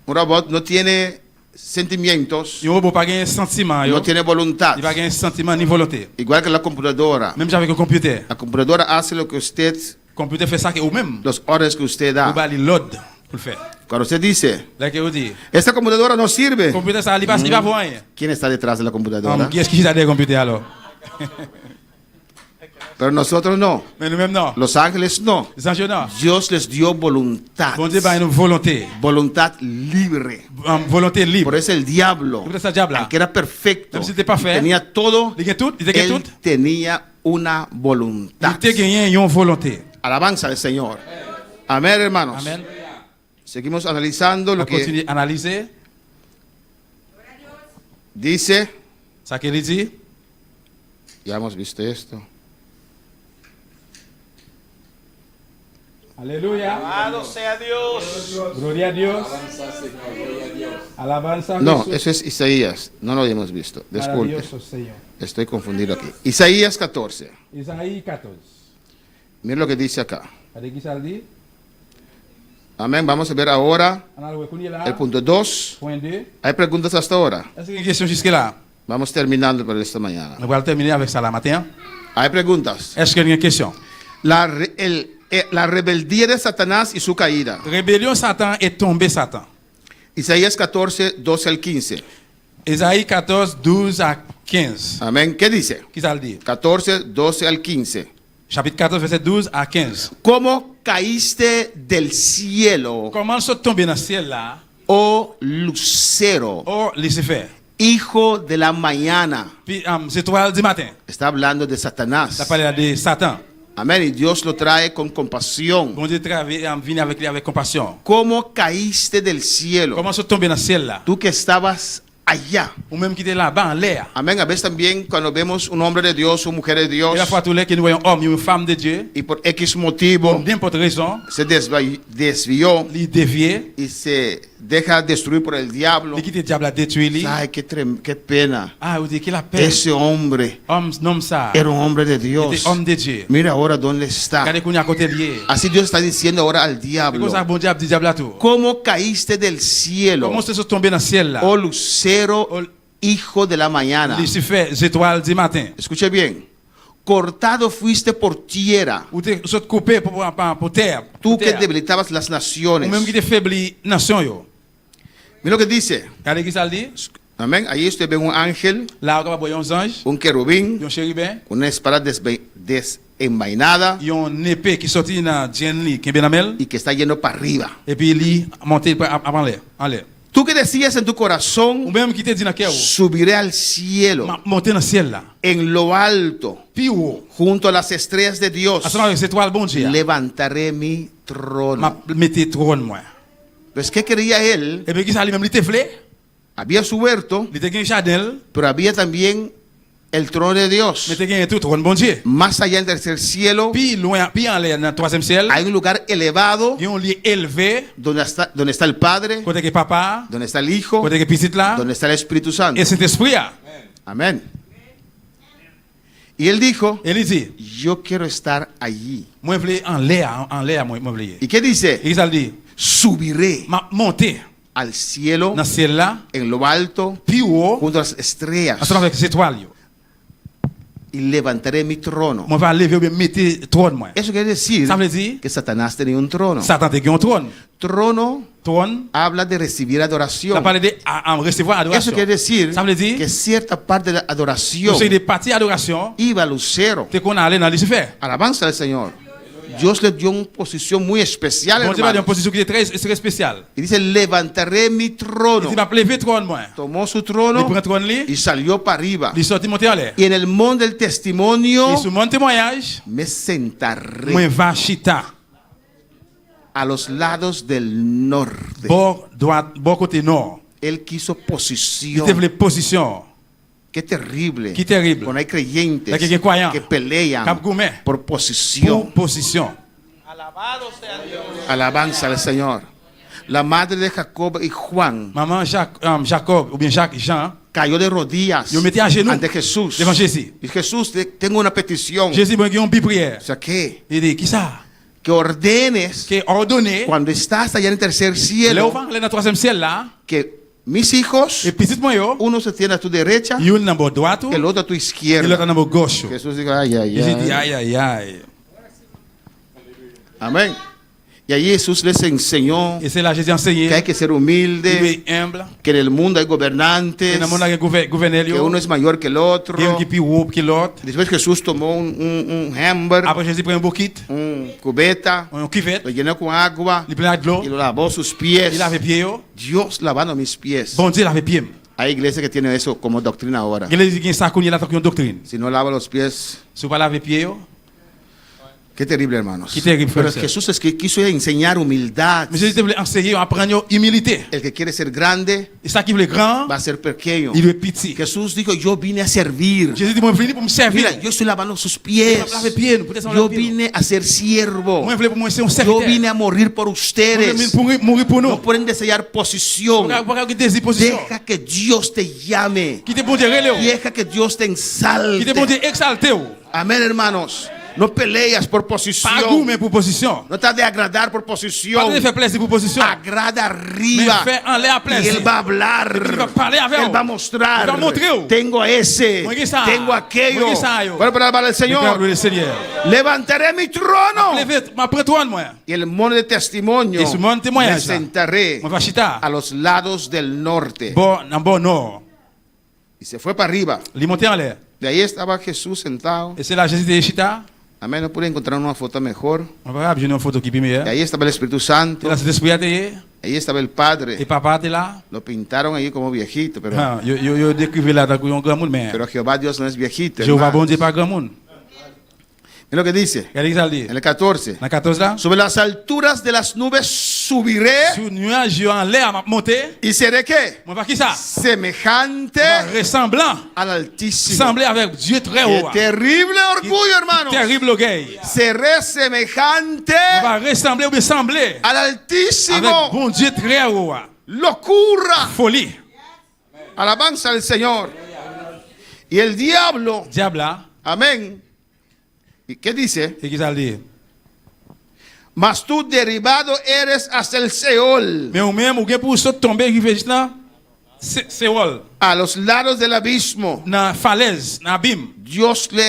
Un robot no tiene sentimientos, Un robot pas gain sentiment, yo. no tiene voluntad. Il pas gain sentiment ni volonté. Igual que la computadora. Même avec un computer. La computadora hace lo que usted, Le computer fait ça que ou même. los órdenes que usted Ou da. ba li l'ordre pour le faire. Cuando usted dice, Là que vous dit, esta computadora no sirve, le computer ça il pas voir rien. ¿quién está detrás de la computadora? Qui est-ce qui a des computers alors? Pero nosotros no. Mais nous-mêmes non. Los ángeles no. Les anges non. Dios les dio voluntad. Bon Dieu ba une volonté. Voluntad libre. Volonté Por libre. eso el diablo, Por eso el diablo. aunque era perfecto, Même si c'était parfait. tenía todo, Il gagne tout, il gagne él tout. tenía una voluntad. Il te gagné une volonté. Alabanza al Señor. Amén, hermanos. Amen. Seguimos analizando lo On que continue à analyser dice. ça qu'il dit. Ya hemos visto esto. Alléluia. Alabado sea Dios. Gloria a Dios. Alabanza a No, Jesús. eso es Isaías. No lo hemos visto. Disculpe. Maravilloso Señor. Estoy confundido aquí. Isaías 14. Isaïe 14. Miren lo que dice acá. Allez, qui ça le dit? Amén. Vamos a ver ahora On a le reconnu là. el punto 2. Point 2. Hay preguntas hasta ahora. Est-ce qu'il y a une question jusque là? Vamos terminando por esta mañana. On va terminer avec ça la matin. Hay preguntas. Est-ce qu'il y a une question? La rebeldía de Satanás y su caída. Rébellion Satan est tombé Satan. Isaías 14, 12 al 15. Isaïe 14, 12 à 15. Amén. ¿Qué dice? Qui ça le dit? 14, 12 al 15. Chapitre 14, verset 12 à 15. ¿Cómo caíste del cielo, Comment sont tombés dans le ciel là? oh lucero, Oh, Lucifer. hijo de la mañana? Puis, c'est 3 du matin. Está hablando de Ça Satanás. parle de Satan. Amén. Y Dios lo trae con compasión. Bon Dieu vient avec lui avec compassion. ¿Cómo caíste del cielo? Comment sont tombés dans le ciel là? Tú que estabas allá. Ou même qui était là-bas en l'air. Amén. A veces también cuando vemos un hombre de Dios, una mujer de Dios, Et la fois tous les que nous voyons homme et une femme de Dieu, y por X pour motivo n'importe raison, se desvió il dévié, y se deja destruir por el diablo. il quitte le diable a détruit lui. Ay, qué pena. Ah, vous dites qu'il a peine. Ese hombre Homme ça. era un hombre de Il Dios. était homme de Dieu. Mira ahora dónde está. Regardez qu'on y a côté lié. Así Dios está diciendo ahora al C'est diablo: comme ça bon diable dit diable à tout. ¿cómo caíste del cielo, Comment c'est tombé dans le ciel là? oh lucero, Oh, hijo de la mañana? Lucifer, les étoiles du matin. Escuche bien. Cortado fuiste por tierra, Ou t'es coupé pour terre. tú pour que terre. debilitabas las Ou même naciones. qui te faibli nation yo. Mira lo que dice. Regardez qui ça le dit. Amén. Ahí usted ve un ángel, Là, on va voir un ange, un querubín, un chérubin, una espada desenvainada une épée qui sortit dans Jenny qui est bien y que está yendo para arriba. et puis il monté avant l'air, en l'air. Tú que decías en tu Ou corazón: même qui te dit dans cœur, subiré al cielo, monter dans le ciel là. en lo alto, Puis haut, junto a las estrellas de Dios, à ce moment avec cette étoile bon Dieu. levantaré mi M'a trono. mettez trône moi. Pues, ¿qué quería él? Et puis qui ça lui même il te flé, Había su huerto, il te gagne jardin, pero había también el trono de Dios. mais te gagne tout trône bon Dieu. Más allá del tercer cielo, Puis loin, puis en l'air dans le troisième ciel, hay un lugar elevado il y a un lieu élevé, donde está el Padre, côté que papa, donde está el Hijo, côté que petit là, donde está el Espíritu Santo. et cet esprit là. Amén. Y él dijo: Et il dit, yo quiero estar allí. moi je veux en l'air moi je veux. ¿Y qué dice? Et ça le dit, Subiré m'a monté al cielo, dans le ciel là, en lo alto, puis haut, junto a las estrellas, à ce moment avec ces étoiles yo. y levantaré mi trono. Moi va lever ou bien mettre trône moi. Eso quiere decir Ça veut dire que Satanás tenía un trono. Satan te gagne un trône. Trono Trône, habla de recibir ça adoración. parle de recevoir Eso adoration. quiere decir Ça veut dire que cierta parte de la adoración c'est des parties adoration, iba a Lucero. c'est qu'on allait dans Lucifer. Alabanza al Señor. Dios le dio una posición muy especial, Bon Dieu va dans une hermanos. position qui est très spéciale. Y dice: levantaré mi Il trono. dit m'a lever trône moi. Tomó su Il trono prend trône lui, y salió para arriba. il sortit monter en l'air. Y en el monte del testimonio Et sur mon témoignage, me sentaré moi va chita, a los lados del norte. bord droite, bord côté nord. Él quiso Il te posición. voulait position. Qué terrible. Qué terrible. Cuando hay creyentes Là, quelqu'un croyant. que pelean Cap gourmet. por posición. Pour position. Alabado sea Dios. Alabanza al Señor. La madre de Jacob y Juan Maman Jacob ou bien Jean, cayó de rodillas yo metí à genoux ante Jesús. devant Jésus. Y Jesús, tengo una petición. Jésus m'a dit une prière. O sea, ¿qué? Il dit, qui ça? Que ordenes, Qui est ordonné, cuando estás allá en el tercer là où cielo, va aller dans le troisième ciel là, que mis hijos, et petit moi yo, uno se tiene a tu derecha, il y a un bord droite, el otro a tu et l'autre izquierda. dans bord gauche. Jesús dijo: ay, ay, Jésus dit, ay. aïe, aïe, aïe. Amén. Y allí Jesús les enseñó Et c'est là Jésus a que hay enseigné, que ser il humilde, est humble, que en el mundo hay et gobernantes, dans le monde là, il y a gouverneur, que uno es mayor que el otro. il y a un qui est plus haut que l'autre. Después Jesús tomó un hamburger, Après Jésus prend un bouquet, un cubeta, un cuvette, lo llenó con agua il prend de l'eau, y lo lavó sus pies. il lave pied yo. Dios lavando mis pies. Bon Dieu lave pied. Hay iglesias que tienen eso como doctrina ahora. Il dit qu'il y a ça qu'on y a là une doctrine. Si no lava los pies, Si vous pas laver pied yo, qué terrible, hermanos. Qué terrible, Pero frère. Jesús es que quiso enseñar humildad. mais Jésus voulait enseigner, apprendre humilité. El que quiere ser grande Et ça qui veut grand, va a ser pequeño. il veut petit. Jesús dijo: yo vine a servir. Jésus dit, moi je viens pour me servir. Mira, yo estoy lavando sus pies. Laver pied, peut-être Yo vine a ser siervo. moi je voulais pour moi c'est un Yo serviteur. vine a morir por Moi, je ustedes. viens pour mourir pour nous. No pueden desear posición. Pour que désir position. Deja que Dios te llame. Qui te bon Dieu relève. Deja que Dios te Qui te bon ensalte. Dieu exalté. Amén, hermanos. No peleas por Pas goût posición. mais pour position. No te has de agradar por Pas posición. de faire plaisir pour position. Agrada Mais arriba. fait en l'air Y plaisir. Él va a hablar. Il va parler avec Él vous. va a mostrar. Il va montrer. Tengo ese. Moi, qui ça? Tengo aquello. Moi, qui ça, yo? Bueno, para alabar al Señor. Le Seigneur. Levantaré mi trono. Levez, m'après toi moi. Y el monte de testimonio Y su monte me témoignage, sentaré Moi va chita. a los lados del norte. Bon, bon nord. Y se fue para arriba. Il monté en l'air. De ahí estaba Jesús sentado. Et c'est là Jésus de chita. Amén. No pude encontrar una foto mejor. On va j'ai une photo qui est Y meilleure. ahí estaba el Espíritu Et Santo. là c'est l'esprit à terre. Ahí estaba el Et Padre. papa était là. Lo pintaron ahí como viejito, pero, Ah, yo décrivais là dans un grand monde mais pero Jehová Dios no es viejito. Jéhovah bon hermano. Dieu pas grand monde. Mira lo que dice Regardez ça dit. en el 14. Dans 14 là. Sobre las alturas de las nubes subiré Sur nuage yo en l'air m'a monté. y seré ¿qué? Moi pas qui ça? Semejante Ressemblant. al Altísimo. Sembler avec Dieu très Qué haut. terrible orgullo, hermanos. Terrible orgueil. Seré semejante On va ressembler ou bien sembler al avec Altísimo. bon Dieu très haut. Locura. Folie. Alabanza al Señor. Y el diablo, Diable là, amén. ¿Y qué dice? et qui ça le dit? Mas tú derribado eres hasta el Seol, Mais ou même ou bien pour sauter tomber qui fait juste là, c'est wall. a los lados del abismo. Dans falaise, dans abîme. Dios le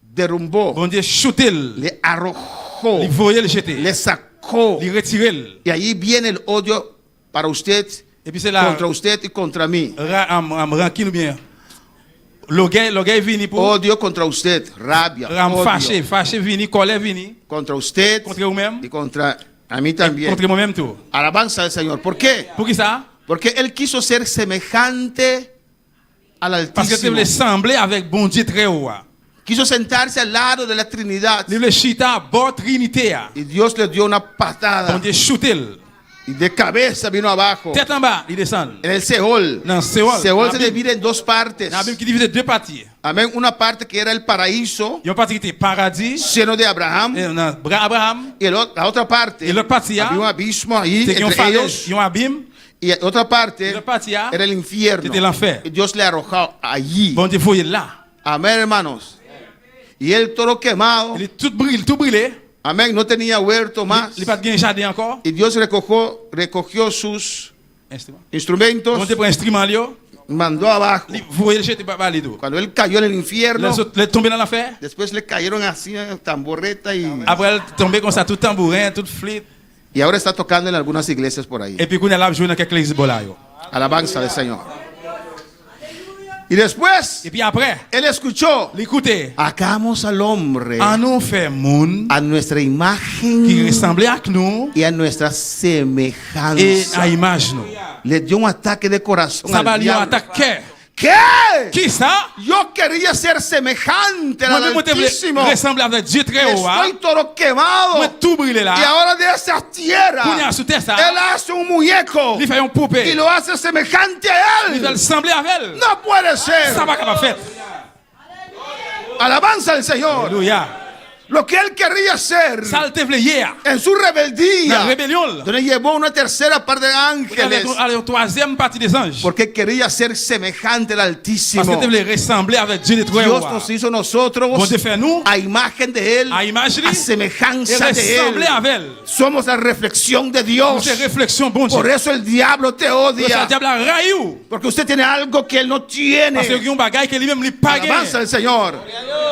derrumbó, Bon Dieu chutel, le arrojó, il voyait le jeter, le sacó. il retirer. Y allí viene el odio para usted, Et puis c'est là contra usted y contra mí. rancune ou bien l'orgueil vini pour Odio contra usted, rabia, fâché, odio fâché vini, colère vini contra usted contre vous-même, y contra a mí también. contre moi-même tout. Alabanza al Señor. ¿Por qué? Pour qui ça? Porque Él quiso ser semejante al Parce que tu Altísimo. voulais sembler avec bon Dieu très haut. Quiso sentarse al lado de la Trinidad. Tu voulais chita bord Trinité. Y Dios le dio una Bon patada. Dieu chutel. Y de cabeza vino abajo. Tête en bas, il descend. En el Seol. Dans Seol. Seol Dans se la Bible. divide en dos partes. Dans la Bible qui divise en deux parties. Amén. Una parte que era el paraíso Il y a une partie qui était paradis, lleno de Abraham. et dans Abraham, Y la otra parte, et l'autre partie, había un abismo ahí c'était un entre falaise, ellos. il y a un abîme, Y otra et parte l'autre partie, era el infierno. c'était l'enfer. Y Dios le arrojó allí. Bon Dieu voyait là. Amén, hermanos. Y él todo quemado. Il est tout brûlé. Amén. No tenía huerto más. Il n'est pas de jardin encore. Y Dios recogió sus Instrument. Bon instrumentos, Dieu prend instrument, mandó abajo. il voyait le jeter par les deux. Cuando él cayó en el infierno, Il est tombé dans l'enfer. después le cayeron así tamborreta y Après, il est tombé comme ça, tout tambourin, tout flûte. ahora está tocando en algunas iglesias por ahí. Et puis, quand il a joué dans quelques églises là. Alabanza del Señor. Y después, Et puis après, él escuchó, l'écoutez. hagamos al hombre En nous fait monde a nuestra qui imagen ressemblait à nous y a nuestra et semejanza. à image nous. Le dio un ataque de corazón Ça va al lui diablo. attaquer. ¿Qué? Qui ça? Yo quería ser semejante al Moi-même, je Altísimo. voulais ressembler avec Dieu très haut. Estoy todo quemado. Moi, tout brûlé Y là. ahora de esa tierra, Qu'on y a sous terre ça. él hace un muñeco Il fait un y poupée. lo hace semejante a Il va él. ressembler avec elle. No puede ser. Ça va capable faire. Alabanza al Señor. Alléluia. Lo que él quería hacer Ça le te voulait hier. en su Dans la rebeldía, rébellion. donde llevó una tercera parte de ángeles, À la troisième partie des anges. porque quería ser semejante al Parce que Altísimo. tu voulais ressembler avec Dieu de très haut. Dios nos hizo nosotros Bon Dieu fait nous a imagen de él, à image a et semejanza de ressembler él. avec elle. Somos la reflexión de Dios. C'est réflexion, bon Dieu. Por eso el diablo te Parce que le odia, diable a raillé. porque usted tiene algo que él no tiene. Parce qu'il y a un bagage que lui-même lui pas Alabanza gagné. al Señor.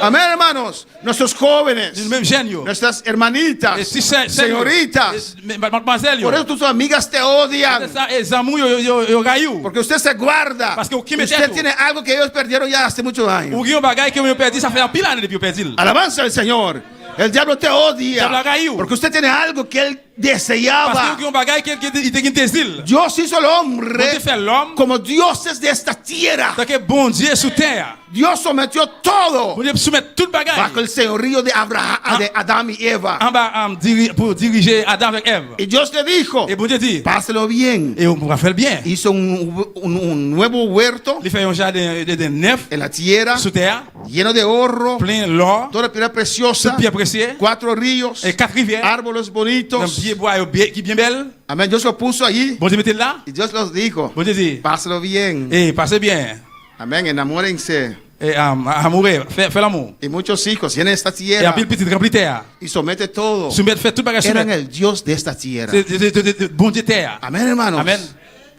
Amén, hermanos. Nuestros jóvenes, Le même génie. nuestras hermanitas, Et si c'est señoritas. mademoiselle. Por eso tus amigas te odian. Les amours yo raillé. Porque usted se guarda. Parce que au Québec, Usted tiene algo que ellos perdieron ya hace muchos años. Ou il y a un bagage que yo perdu, ça fait un pile d'années depuis yo perdu. Alabanza al Señor. El diablo te Diablo odia. raillé. Porque usted tiene algo que él Parce deseaba. qu'il y a un bagage qui te désir. Dios hizo al Bon hombre Dieu fait l'homme. como dioses de esta tierra. Donc bon Dieu sous terre. Dios sometió todo Bon Dieu soumet tout le bagage. bajo el señorío de Abraham, de Adán y Eva. En bas, pour diriger Adam avec Ève. Y Dios le dijo, Et bon Dieu dit, páselo bien. et on va faire le bien. Hizo un nuevo huerto Il fait un jardin de neuf en la tierra, sous terre, lleno de oro, plein l'or, toda piedra preciosa, tout bien précieux, 4 ríos, et 4 rivières, árboles un bonitos. pied bois qui bien belle. Amén. Dios lo puso allí Bon Dieu mettez là. y Dios los dijo, Bon Dieu dit, páselo bien. et passez bien. Amén. Enamórense. Et amourer, fais l'amour. Y muchos hijos en esta Et tierra en pile petit rempli terre. y somete todo. Soumettre, fait tout bagage Eran soumettre. el Dios de esta tierra. Bon Dieu terre. Amén, hermanos. Amen.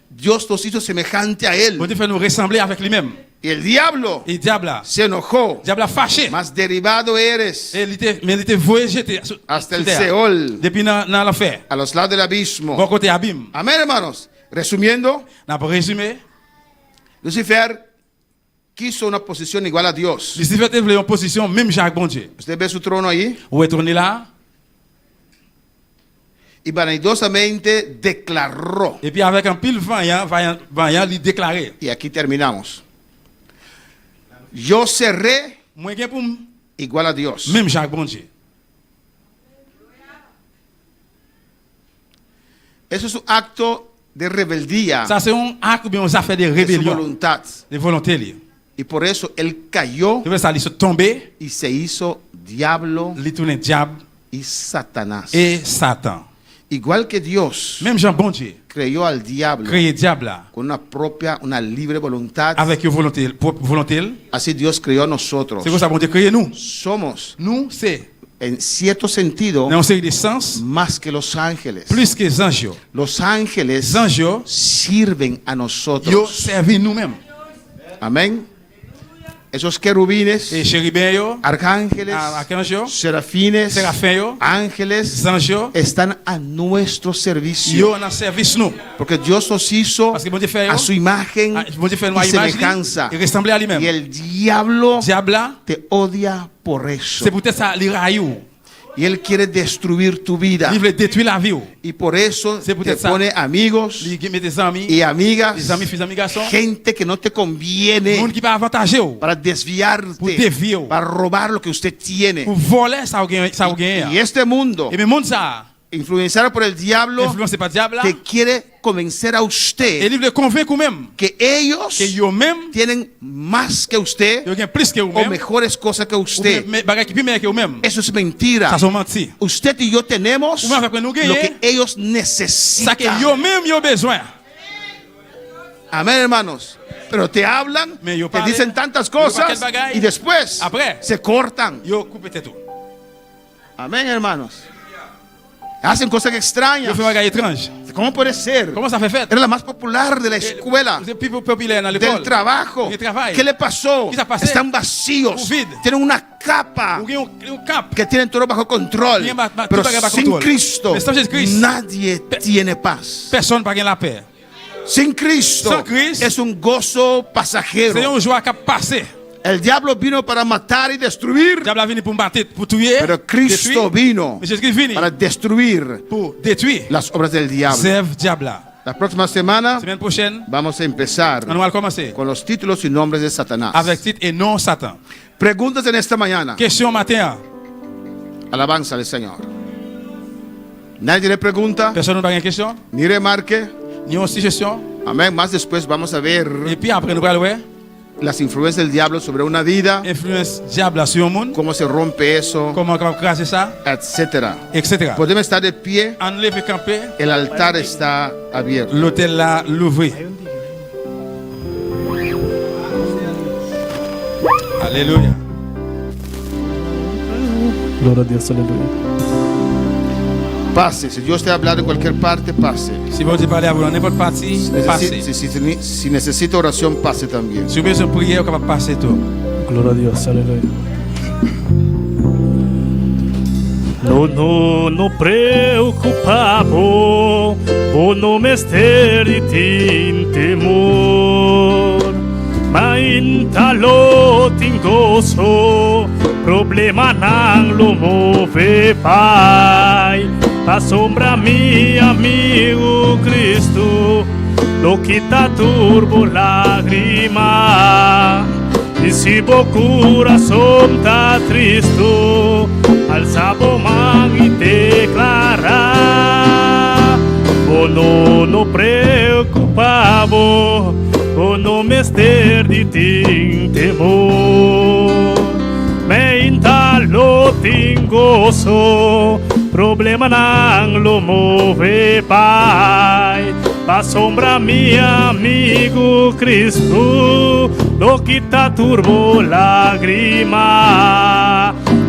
Dios los hizo semejante a él. Bon Dieu fait nous ressembler avec lui-même. Y el diablo Et diable là, se enojó. diable a fâché. Más derribado eres Et mais il était voué jeter hasta el Seol, depuis dans l'enfer. a los lados del abismo. Bon côté abîme. Amén, hermanos. Resumiendo, N'a pas résumé. Lucifer quiso una posición igual a Dios. Lucifer te voulait une position même Jacques bon Dieu. Usted ve su trono ahí Ou est tourné là. y vanidosamente declaró. Et puis avec un pile vaillant lui déclarer. Y aquí terminamos. Yo seré Moi qui pour igual a Dios. même Jacques bon Dieu. Eso es un acto de rebeldía Ça, c'est un acte ou bien une affaire de de su rébellion, voluntad. de volonté. Li. Y por eso él cayó C'est pour ça qu'il est tombé, y se hizo diablo il est tourné diable y Satanás. et Satan. Igual que Dios Même Jean bon Dieu, creyó al diablo créé diable là, con una libre voluntad, avec une volonté, propre volonté. así Dios creó a nosotros. C'est pour ça bon Dieu créé nous. Somos, Nous, c'est en cierto sentido, dans une série de sens, más que los ángeles. plus que les anges. Los ángeles Les anges, sirven a ils nosotros. servent nous-mêmes. Amén. Esos querubines, Et chérubins, yo, arcángeles, archanges, yo, serafines, séraphins, yo, ángeles, les anges, yo, están a nuestro servicio. yo dans service nous. Porque Dios nos hizo Parce que bon Dieu fait, a su imagen bon Dieu fait une y image, semejanza. il ressemblait à lui-même. Y el diablo Diable là, te odia por eso. c'est peut-être ça, les raillou. Y él quiere destruir tu vida. Il veut détruire la vie. Y por eso C'est te peut-être ça. pone amigos Il met des amis, y amigas, des amis, fils, amis, garçons. gente que no te Le conviene monde qui va avantager, para desviarte, Pour dévier. para robar lo que usted tiene. pour voler, ça ou gagner. Y este mundo, Et le monde ça, influenciado por el diablo, influencé par diable là, te quiere convencer a et usted il veut convaincre même que ellos que yo-même, tienen más que usted yo gagne plus que o vous-même, mejores cosas que usted. mais bagay qui plus meilleur que vous-même. Eso es mentira. Ça sont menti. Usted y yo tenemos Ou même avec nous lo gagner, que ellos ça que necesitan. yo-même yo besoin. Amén, hermanos. Pero te hablan, Me yo te parle, dicen tantas yo pa' cosas aquel bagay. y después Après. se cortan. Yo coupe tout. Amén, hermanos. Hacen cosas extrañas. Yo fais bagay étrange. ¿Cómo puede ser? Comment ça fait fait? Era la más popular de la escuela, C'est plus populaire dans del l'école. trabajo. Del trabajo. ¿Qué le pasó? ¿Qué se ha pasado? Están vacíos. Covid. Tienen una capa Ou gagne un cap. que tienen todo bajo control. Bien, Pero tout bajo sin control. Cristo, Mais sans Jésus-Christ, nadie tiene paz. personne pas gagne la paix. Sin Cristo Sans Christ, es un gozo C'est pasajero. une joie qui a passé. El diablo vino para matar y destruir, Le diable a venu pour me battre, pour tuer, pero Cristo détruire. vino Mais Jésus-Christ venu para destruir pour détruire las obras del diablo. Zève diable là. La próxima semana Semaine prochaine, vamos a empezar on va commencer con los títulos y nombres de Satanás. avec titre et non Satan. Preguntas en esta mañana. Question matin. Alabanza al Señor. Nadie le pregunta, Personne n'a pas une question, ni remarque. ni une suggestion. Amén. Más después vamos a ver Et puis après, nous allons voir las influencias del diablo sobre una vida, influence diable sur le monde, cómo se rompe eso, comment on va craser ça, etcétera. etc. Podemos estar de pie. On lève camper, El altar está abierto. l'hôtel là l'ouvrir. Alléluia. Gloria a Dios, aleluya. Pase. Si Dios te ha hablado en cualquier parte, pase. Si vous parlez à vous dans n'importe partie, passez. Si necesita oración, pase también. Si vous avez besoin de prier, vous capable de passer tout. Gloria a Dios, aleluya. No preocupavo, o no me esteri temor, ma in talo tingoso, problema nan lo move pai, a sombra mi amigo Cristo, lo quita turbo lágrima, y si bo corazón ta tristo, alzabo man y declara, o no preocupavo, o no me ester di temor, me intalo tingoso, problema nan lo move pai, pa sombra mi amigo Cristo, lo quita turbo lágrima,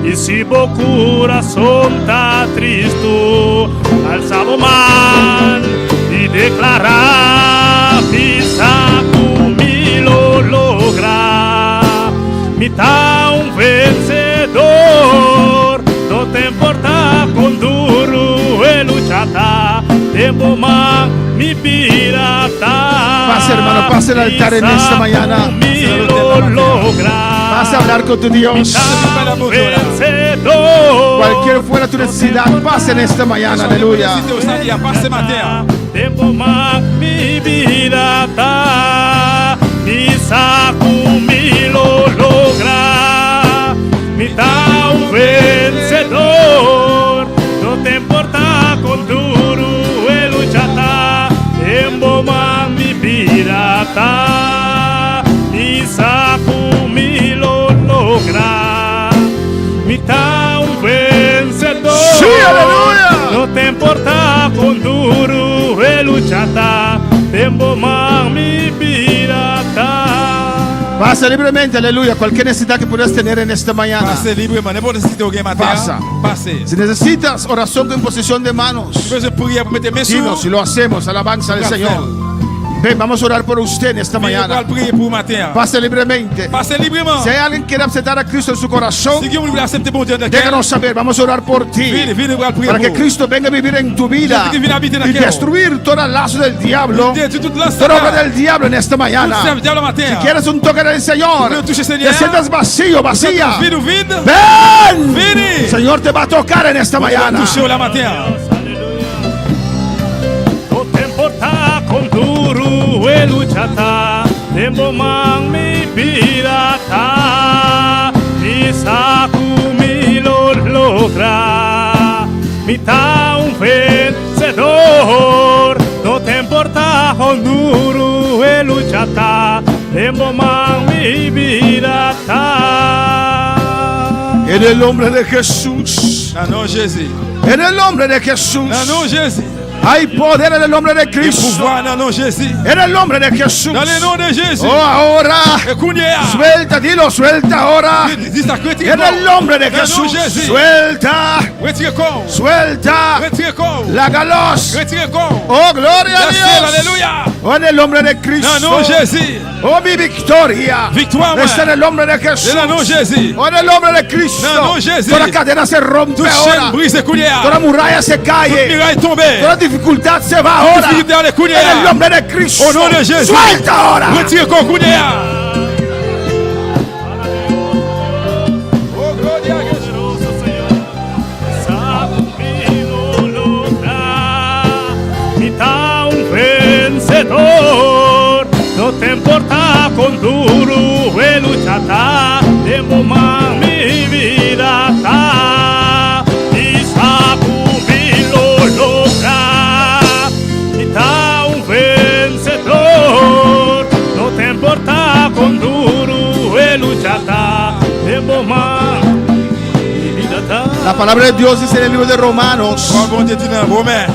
y si bo corazón ta tristo, alzabo man y declara, pisa mi lo logra, mi ta un vencedor, no te importa con duro el luchata, tempo más mi pirata. Pase, hermano, pase el altar en esta mañana. Pase a hablar con tu Dios. Cualquier fuera tu necesidad, pase en esta mañana, aleluya. Tempo más mi pirata, mi saco mi lo logra, mi ta un vencedor, no te importa con duro el luchata. luchata, Isaku mi lo logra, mitad un vencedor. Sí, aleluya. No te importa con duro luchata, tempo más mi vida. Pasa libremente, aleluya. Cualquier necesidad que puedas tener en esta mañana. Pase librement. N'importe si tu alguém matin. Pasa. Passe. Si necesitas oración con imposición de manos, Si você prier pour mettre mes sous. dinos y lo hacemos. Alabanza al Señor. Ven, vamos a orar por usted en esta Viens mañana. prier pour matin. Pase libremente. Passe librement. Si hay alguien que quiere aceptar a Cristo en su corazón, Si quelqu'un veut accepter mon Dieu dans déjanos saber. Vamos a orar por ti. Viens, viens prier Para que pour. Cristo venga a vivir en tu vida Que vienne habiter dans y quel destruir todo el lazo del diablo, Dieu, toute la toda obra del diablo en esta mañana. diable matin. Si quieres un toque del Señor, Quiero toucher Seigneur. te sientas vacío, vacía, Vide ou vide. ven. Vini. El Señor te va a tocar en esta mañana. Toucher la matin. No te importa con duro luchata, tempo más mi vida. Isaku mi lo logra, mitad un vencedor. No te importa con duro luchata, tempo más mi vida. En el nombre de Jesús. Dans le nom de Jésus. En el nombre de Jesús. Dans le nom de Jésus. Hay poder en el nombre de Et Cristo. pouvoir dans le nom de Jésus. En el nombre de Jesús. Dans le nom de Jésus. Oh, ahora. Écoutez. Suelta, dilo, suelta ahora. Dis ça, retirez En el nombre de Dans le nom de Jesús. Jésus. Suelta. Retirez corps. Suelta. Retirez corps. La galos. Retirez corps. Oh, gloria a La ciel, Dios. alléluia. Oh, en el nombre de Dans Cristo. le nom de Jésus. Oh, mi victoria. Victoire, Está en el nombre de Jesús. Dans le nom de Jésus. Oh, en el nombre de Cristo. Dans le nom de Jésus. Toda cadena se rompe Toute chaîne ahora. brise, écoutez. Toda muralla se Toute cae. muraille tombée. Toda dificultad se va ahora. Difficulté à l'écouter. En el nombre de Cristo. Au nom de Jésus. Suelta ahora. Retirez corps, écoutez. Mitad un vencedor, no te importa con duro luchata, tempo más mi vida. Isaku mi lo logra, mitad un vencedor, no te importa con duro luchata, tempo más mi vida. La palabra de Dios dice en el libro de Romanos Oh, bon Dieu dit dans Romains.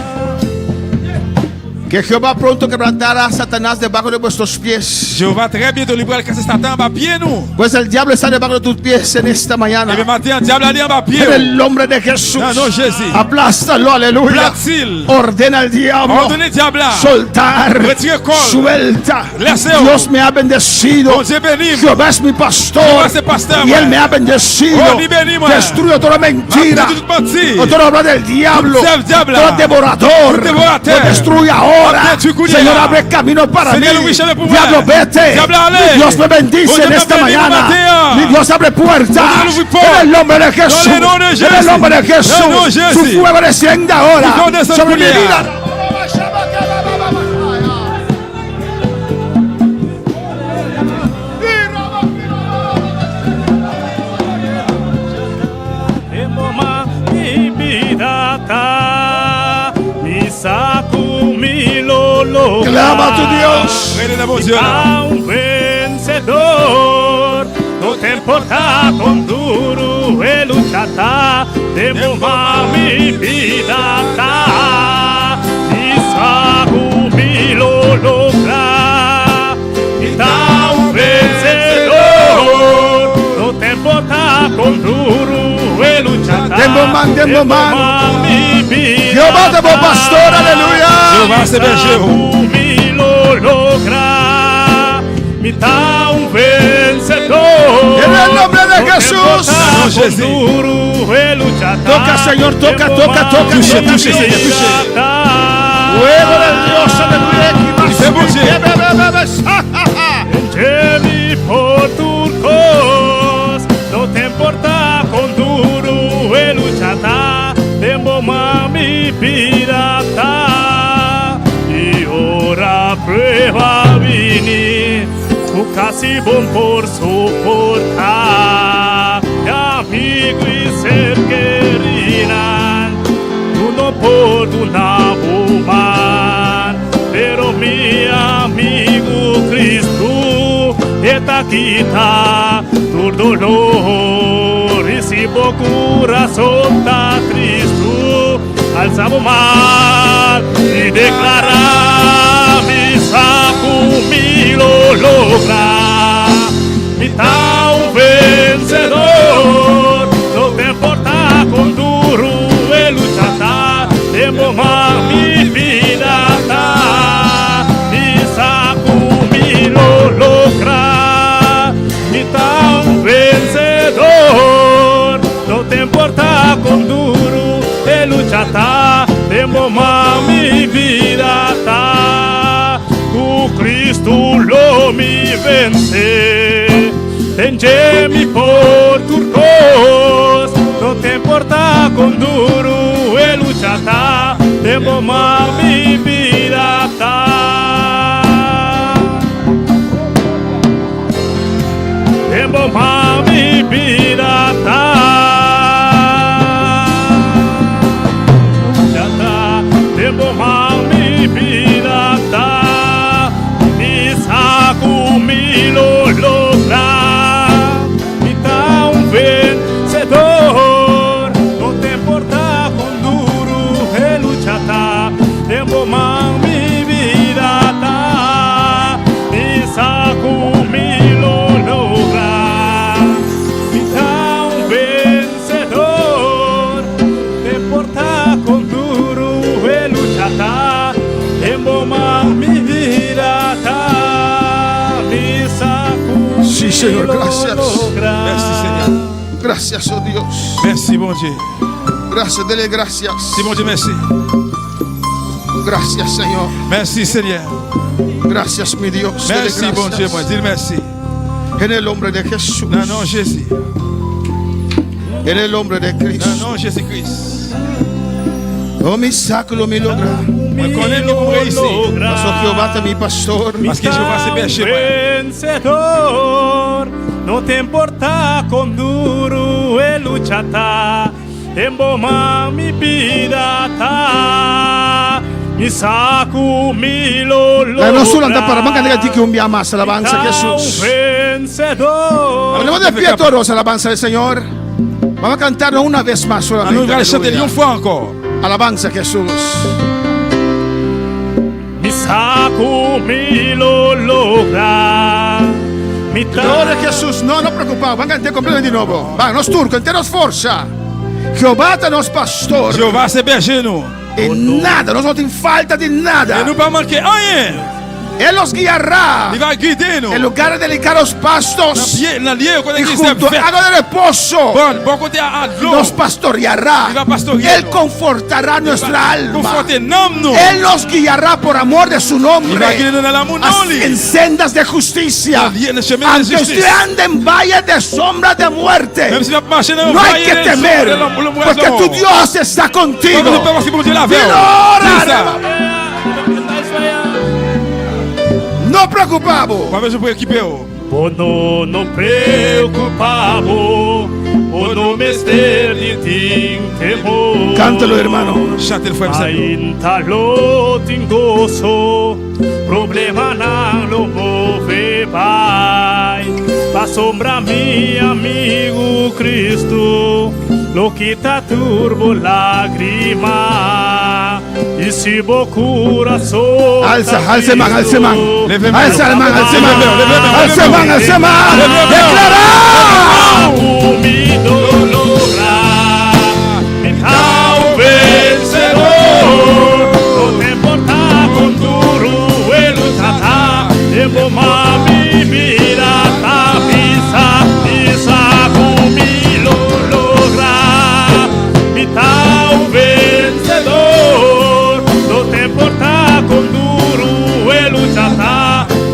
que Jehová pronto quebrantará a Satanás debajo de vuestros pies. Jéhovah très bientôt libérer casser Satan en bas pied nous. Pues el diablo está debajo de tus pies en esta Et le mañana. matin, diable allait en bas pied. En el nombre de Jesús. Dans le nom de Jésus. Aplástalo, aleluya. Platil. Ordena al diablo Ordonnez diable là. soltar. Retire corps. Suelta. Laissez-o. Dios me ha bendecido. Bon Dieu béni. Jehová es mi pastor. Jehová es pastor, Y él ouais. me ha bendecido. Oh, ni béni, ouais. Destruyo toda mentira. Tout mentir. O toda obra del diablo. Tout diable. Todo devorador. Tout dévorateur. Lo destruye ahora. Oh, Dieu, tu Señor, connais. abre camino para Señor, mí. Louis, je vais pouvoir. Diablo, vete. Diable, allez. Mi Dios me bendice Oh, Dieu en me esta bendiga mañana. mañana. Mi Dios abre puertas. Oh, Dieu, ouvre porte. En el nombre de Jesús. Dans le nom de En el Jésus. nombre de Jesús. Dans le nom de Su Jésus. fuego desciende ahora Su fuego sobre mi desciende. vida. Tempo más mi vida, Isaku mi lo logra. Clama a tu Dios. Rey de la bon Dieu là. A un vencedor, no te importa con duro luchata, tempo más mi vida, Isaku mi lo logra. A un vencedor, no te importa con duro luchata, Tempo man. mi vida. Jehová te fue pastor, aleluya. Jehová c'est berger. Mi lo logra, mitad un vencedor. En el nombre de Jesús. Dans Jésus. Toca, Señor, toca. Touche, touche, Seigneur, touche. Fuego del Dios, aleluya. C'est bon Dieu. Llevi por turcos, no te importa con duro luchata, tempo más mi vida y ora prueba vini, tu casi bon por soportar, y amigo y ser querinan, tú no por una woman, pero mi amigo Cristo. quita tu dolor e se o coração tá Cristo alçamos mal e declarar missa comigo lograr me tá um vencedor não te importa com duro e luta tá tempo mal mi vida tá missa comigo lograr me tá um vencedor não te importa com duro e luta tá tempo mal mi vida tá o Cristo lo mi vence Tengemi por turcos, no te importa con duro e lucha ta, tempo mal mi vida ta. Tempo mal mi vida ta. Ya ta, tempo mal mi vida ta. Mi saco mi lo logra. Vencedor, no te importa con duro e lucha ta, tempo mal mi vida ta, mi saco mi lo logra, mi ta un vencedor, te importa con duro e lucha ta, tempo mal mi vida ta, mi saco Sí, Señor, mi lo gracias. logra. Merci, Seigneur. Gracias, oh Dios. Merci, bon Dieu. Gracias, dele gracias. Si, bon Dieu, merci. Gracias, Señor. Merci, Seigneur. Gracias, mi Dios. Dele Merci, bon Dieu, moi. gracias. Dis merci. En el nombre de Jesús. Non, non, Jésus. En el nombre de Non, Cristo. non, Jésus-Christ. Oh, mi sacro, mi logra. Moi, connais qui pour réussir. Pastor Jehová es mi pastor. Parce que Jehová se berger, moi. Vencedor, no te importa con duro e lucha ta, emboma mi vida ta, mi saco mi lo logra. No solo anda para manca de que un día más alabanza a Jesús. Vencedor. Hablemos de pie todos, alabanza del Señor. Vamos a cantarlo una vez más Ah, nous solamente. allons chanter Aleluya. une fois encore. Alabanza a Jesús. Mi saco mi lo logra. Mi Gloria a Jesús. No, no preocupado. Van a cantar completamente de nuevo. Va, nos turco, enteros forza. Jehová es nos pastor. Jehová se berger nous. Y nada, no nos tem falta de Et nada. nous pas manquer rien. Él los guiará Il va guider nous. en lugares delicados pastos Dans lieu, quand y il dit junto a agua de reposo. bon côté à l'eau. Nos pastoreará. Il va pastorear Él nous. confortará nuestra alma. Conforter nom nous. Él nos guiará por amor de su Il va nombre guider nous dans l'amour non en lui. sendas de justicia. En le chemin de Aunque usted justice. ande en valle de sombra de muerte, Même si va marcher dans no le hay que temer, porque tu Dios está contigo. Comme nous pouvons si bon Dieu la veille. Gloria, C'est ça. No preocupado. Pas besoin pour équiper. Bono no preocupavo, bono mester di ting temor. Cántalo, hermano. Chantez le frère Samuel. Ainda lo tingoso, problema não lo move vai. Pa sombra mi amigo Cristo, lo quita turbo lágrima. E se bo coração Alza, alza, man, alza, man. Leve Alza, man, alza, man. Leve, leve, Alza, man, alza, man. Leve, Declara. mi dolora, mi cau vencedor, no te importa con duro el luchata, emboma mi vida, pisa, pisa con mi lo logra, mi cau vencedor, no te importa con duro el luchata,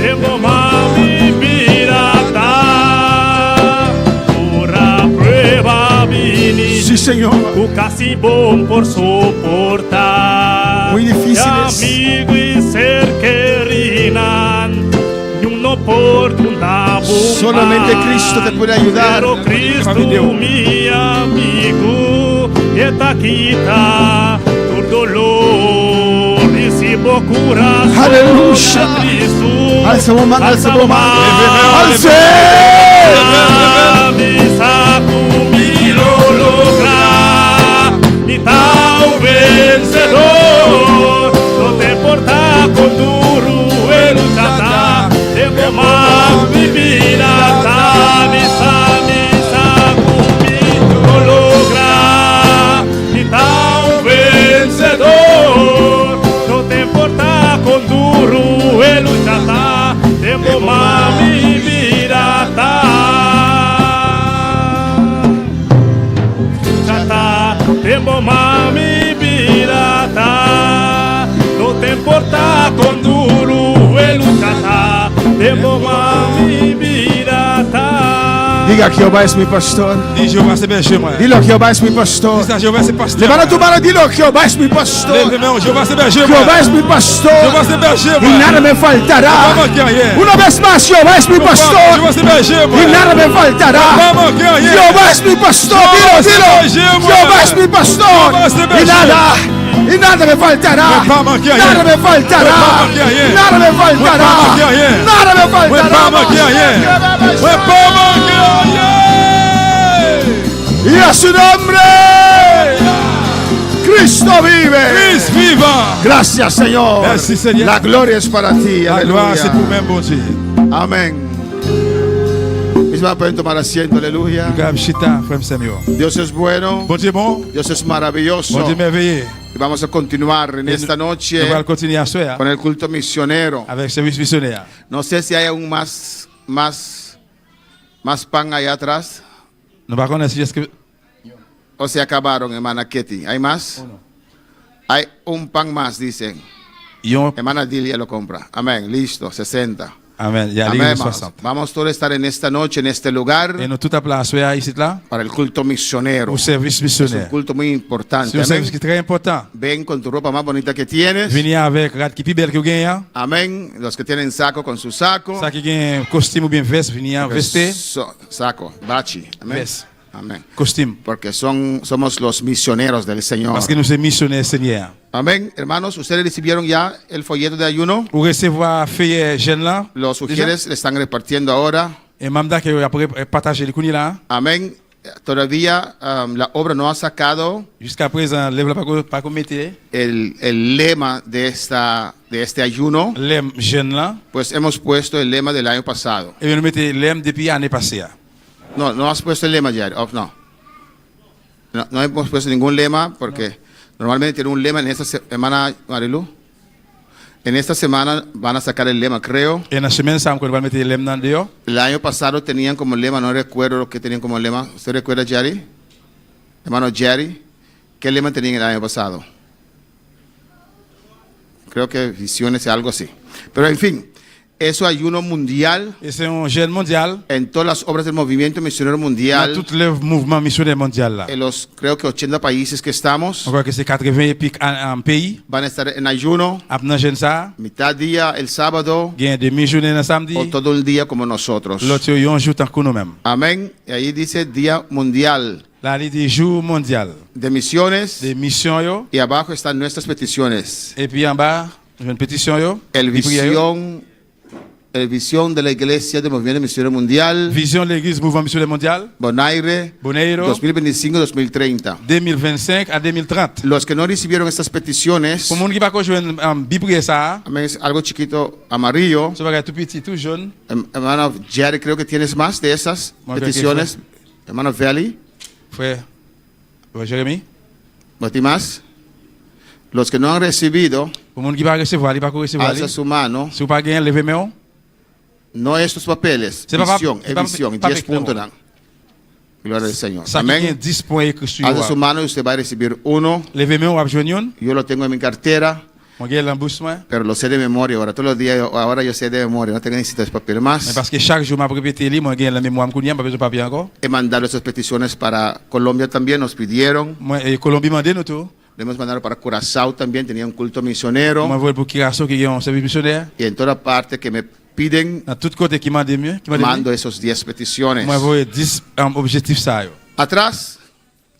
emboma mi vida, Sí, Señor. o casi bom por soportar. Muy difíciles. Amigo y ser querinan, y uno por una bomba. Solamente Cristo te puede ayudar. Pero Cristo, mi amigo, está quita tu dolor y si corazón. Aleluya. Cristo, Alza mo man, alza mo man. Alza! Misa kumilo logra y tal vencedor. No te importa con duro el luchata, te más mi vida ta misa kumilo logra y tal vencedor. No te importa con duro el luchata, te más mi vida ta. Tempo mami pirata, no te importa con duro el luchata. Tempo mami pirata. Diga, Jehová es mi pastor. Dis Jehová c'est berger moi. Dilo, Jehová es mi pastor. Dis ça, Jehová c'est pasteur. Levanta tu mano, dilo, Jehová es mi pastor. Lève les mains, Jehová c'est berger moi. Jehová es mi pastor. Jehová c'est berger Y moi. nada me faltará. Pas manquer rien. Una vez más, Jehová es mi pastor. Jehová c'est berger moi. Y nada me faltará. Pas manquer rien. Jehová es mi pastor. Dilo, dilo. Jehová es mi pastor. Y nada me faltará. Nada me faltará. Nada me faltará. Nada me Ouais, pas manquer faltará. rien. Ouais, pas manquer rien. Y a su nombre, Cristo vive. Christ vivant. Gracias, Señor. Merci, Seigneur. La gloria es para ti. La gloire c'est pour Aleluya. même bon Dieu. Amén. Mis hermanos pueden tomar asiento. Aleluya. Gab Chita, frère Samuel. Dios es bueno. Bon Dieu bon. Dios es maravilloso. Bon Dieu merveilleux. Y vamos a continuar en esta Nous noche allons continuer à soir con el culto misionero. avec service missionnaire. No sé si hay aún más pan allá atrás Nous ne connaissons pas ce que o se acabaron, hermana Ketty. ¿Hay más? Hay un pan más, dicen. Yon, Hermana Dilia lo compra. Amén. Listo. 60. amen. Il y a Amén. les Hermanos. 60. Vamos todos a estar en esta noche, en este lugar, Et nous tout appelés à soir ici là para el culto misionero. au service Es un missionnaire. culto muy importante. C'est un service qui Amén. est très important. Ven con tu ropa más bonita que tienes. Venez avec rat qui plus belle que vous gagnez. Amén. Los que tienen saco con su saco. Ça qui gagne un costume ou bien veste, venez en veste. Saco, bachi. Amén. Veste. Amén. Costume. Porque somos los misioneros del Señor. Parce que nous sommes missionnaires Seigneur. Amén. Hermanos, ¿ustedes recibieron ya el folleto de ayuno? Ou recevoir feuille jeune là. Los sugieres le están repartiendo ahora. Et mamda que après partager les counis là. Amén. Todavía la obra no ha sacado Jusqu'à présent, lève la pas comme mettez. el lema de este ayuno. L'aime jeune là. Pues hemos puesto el lema del año pasado. Et nous mettez l'aime depuis l'année passée. No has puesto el lema, Jerry. Oh, no. No hemos puesto ningún lema porque normalmente tiene un lema en esta semana, Marilu. En esta semana van a sacar el lema, creo. Et dans la semaine, ça on va mettre l'aime dans dehors. El año pasado tenían como lema, no recuerdo lo que tenían como lema. ¿Usted recuerda, Jerry? Hermano Jerry, ¿qué lema tenían el año pasado? Creo que visiones, algo así. Pero en fin, eso ayuno mundial Et c'est un jeune mondial. en todas las obras del movimiento misionero Dans mundial. tout le mouvement missionnaire mondial là. En los, creo que 80 países que estamos On voit que c'est 80 et puis en pays. van a estar en ayuno, Après jeune ça, mitad día el sábado il y a demi-journée le samedi. o todo el día como nosotros. L'autre un jour tant que nous-mêmes. Amén. Y ahí dice Día Mundial Là, il dit jour mondial de Misiones des missions yo. y abajo están nuestras peticiones. Et puis en bas, une pétition yo. El Des prières yo. visión de la Iglesia del Movimiento Misionero Mundial, Vision de l'Église mouvement missionnaire mondial. Bonaire, Bonaire 2025-2030. 2025 à 2030. Los que no recibieron estas peticiones, Pour monde qui va jouer en Bible ça, amén, es algo chiquito amarillo. ça va tout petit, tout jaune. Hermano Jerry, creo que tienes más de esas Bueno, creo que peticiones. Hermano Valley, Frère Jérémy, ¿bati más? Los que no han recibido, pour monde qui va recevoir, il va recevoir. alza su mano. Si vous pas gagner, levez main. No estos papeles, C'est pas visión, c'est es pas- visión, pas 10 avec le puntos mot. dan. Gloria al Señor. Ça qui gagne Amén. 10 points écrits sur Alza su mano y usted va a recibir uno. Levez main, on va joindre une. Yo lo tengo en mi cartera, On gagne l'embouche moi. pero lo sé de memoria ahora. Todos los días, ahora yo sé de memoria. No tengo necesito papeles Mais más. parce que chaque jour m'a répété li, moi gagne la mémoire me connait, pas besoin de papier encore. He mandado esas peticiones para Colombia también, nos pidieron. Moi et Colombie mandé nous tout. Le hemos mandado para Curazao también, tenía un culto misionero. Moi voulais pour Kirasso qui gagne un service missionnaire. Y en toda parte que me piden, Dans tout côté qui m'a mieux, qui m'a mando esos 10 peticiones. Moi voulais 10 objectifs ça yo. Atrás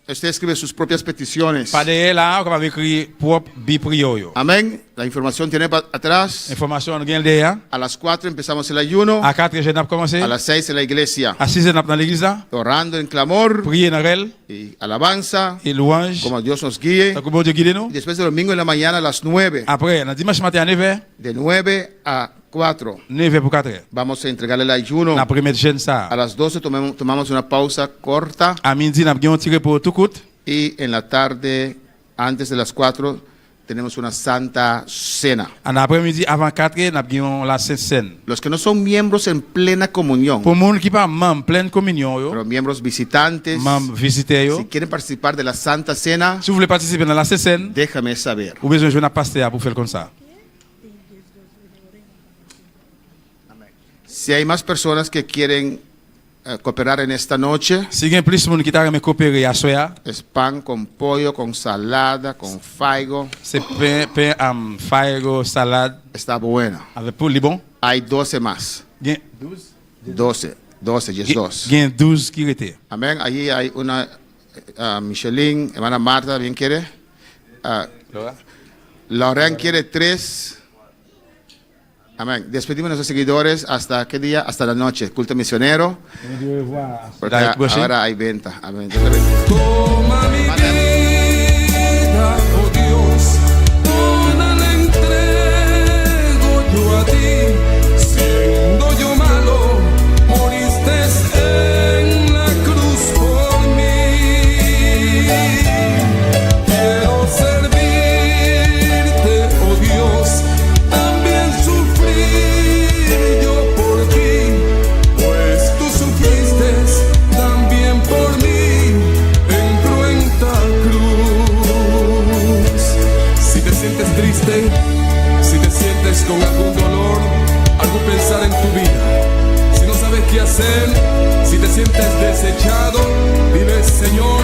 usted escribe sus propias peticiones. Pas derrière là, on va écrire propre bi prière yo. Amén. La información tiene atrás. Information on gagne derrière. A las 4 empezamos el ayuno. À 4 je n'a commencé. A las 6 en la iglesia. À 6 dans l'église là. Orando en clamor. Prier dans elle. Y alabanza. Et louange. Como Dios nos guíe. Comme Dieu guide nous. Y después del domingo en la mañana a las 9. Après, le dimanche matin à 9h. De 9 a 4. 9h pour 4h. Vamos a entregarle el ayuno. La première chaîne ça. A las 12 tomamos una pausa corta. À midi, nous avons tiré pour tout court. Y en la tarde, antes de las 4, tenemos una santa cena. En après-midi, avant 4h, nous avons la Sainte Seine. Los que no son miembros en plena comunión, Pour les gens qui pas membres pleine communion, yo, pero miembros visitantes, membres visiteurs, si quieren participar de la santa cena, si vous voulez participer dans la Sainte Seine, déjame saber. vous avez besoin de jouer un pasteur pour faire comme ça. Si hay más personas que quieren cooperar en esta noche, Si il y a plus de monde qui t'a aimé coopérer à soir, es pan con pollo, con salada, con faigo, c'est pain am faigo, salade está buena. avec pour les bons. Hay 12 más. Gain 12, just dos. 12 qui étaient. Amén. Allí hay una Michelin, hermana Marta, ¿bien quiere? Lauren quiere 3. Amén. Despedimos a nuestros seguidores hasta qué día, hasta la noche. Culto misionero. Porque ahora hay venta. Amén. Toma mi vida, oh Dios, toda la entrego yo a ti. Siendo yo malo, moriste en la cruz por mí. Quiero servirte, oh Dios, también sufrir yo por ti, pues tú sufriste también por mí en cruenta cruz. Si te sientes triste, si te sientes con algún dolor, algún pensar en tu vida, si no sabes qué hacer, si te sientes desechado, dile: Señor,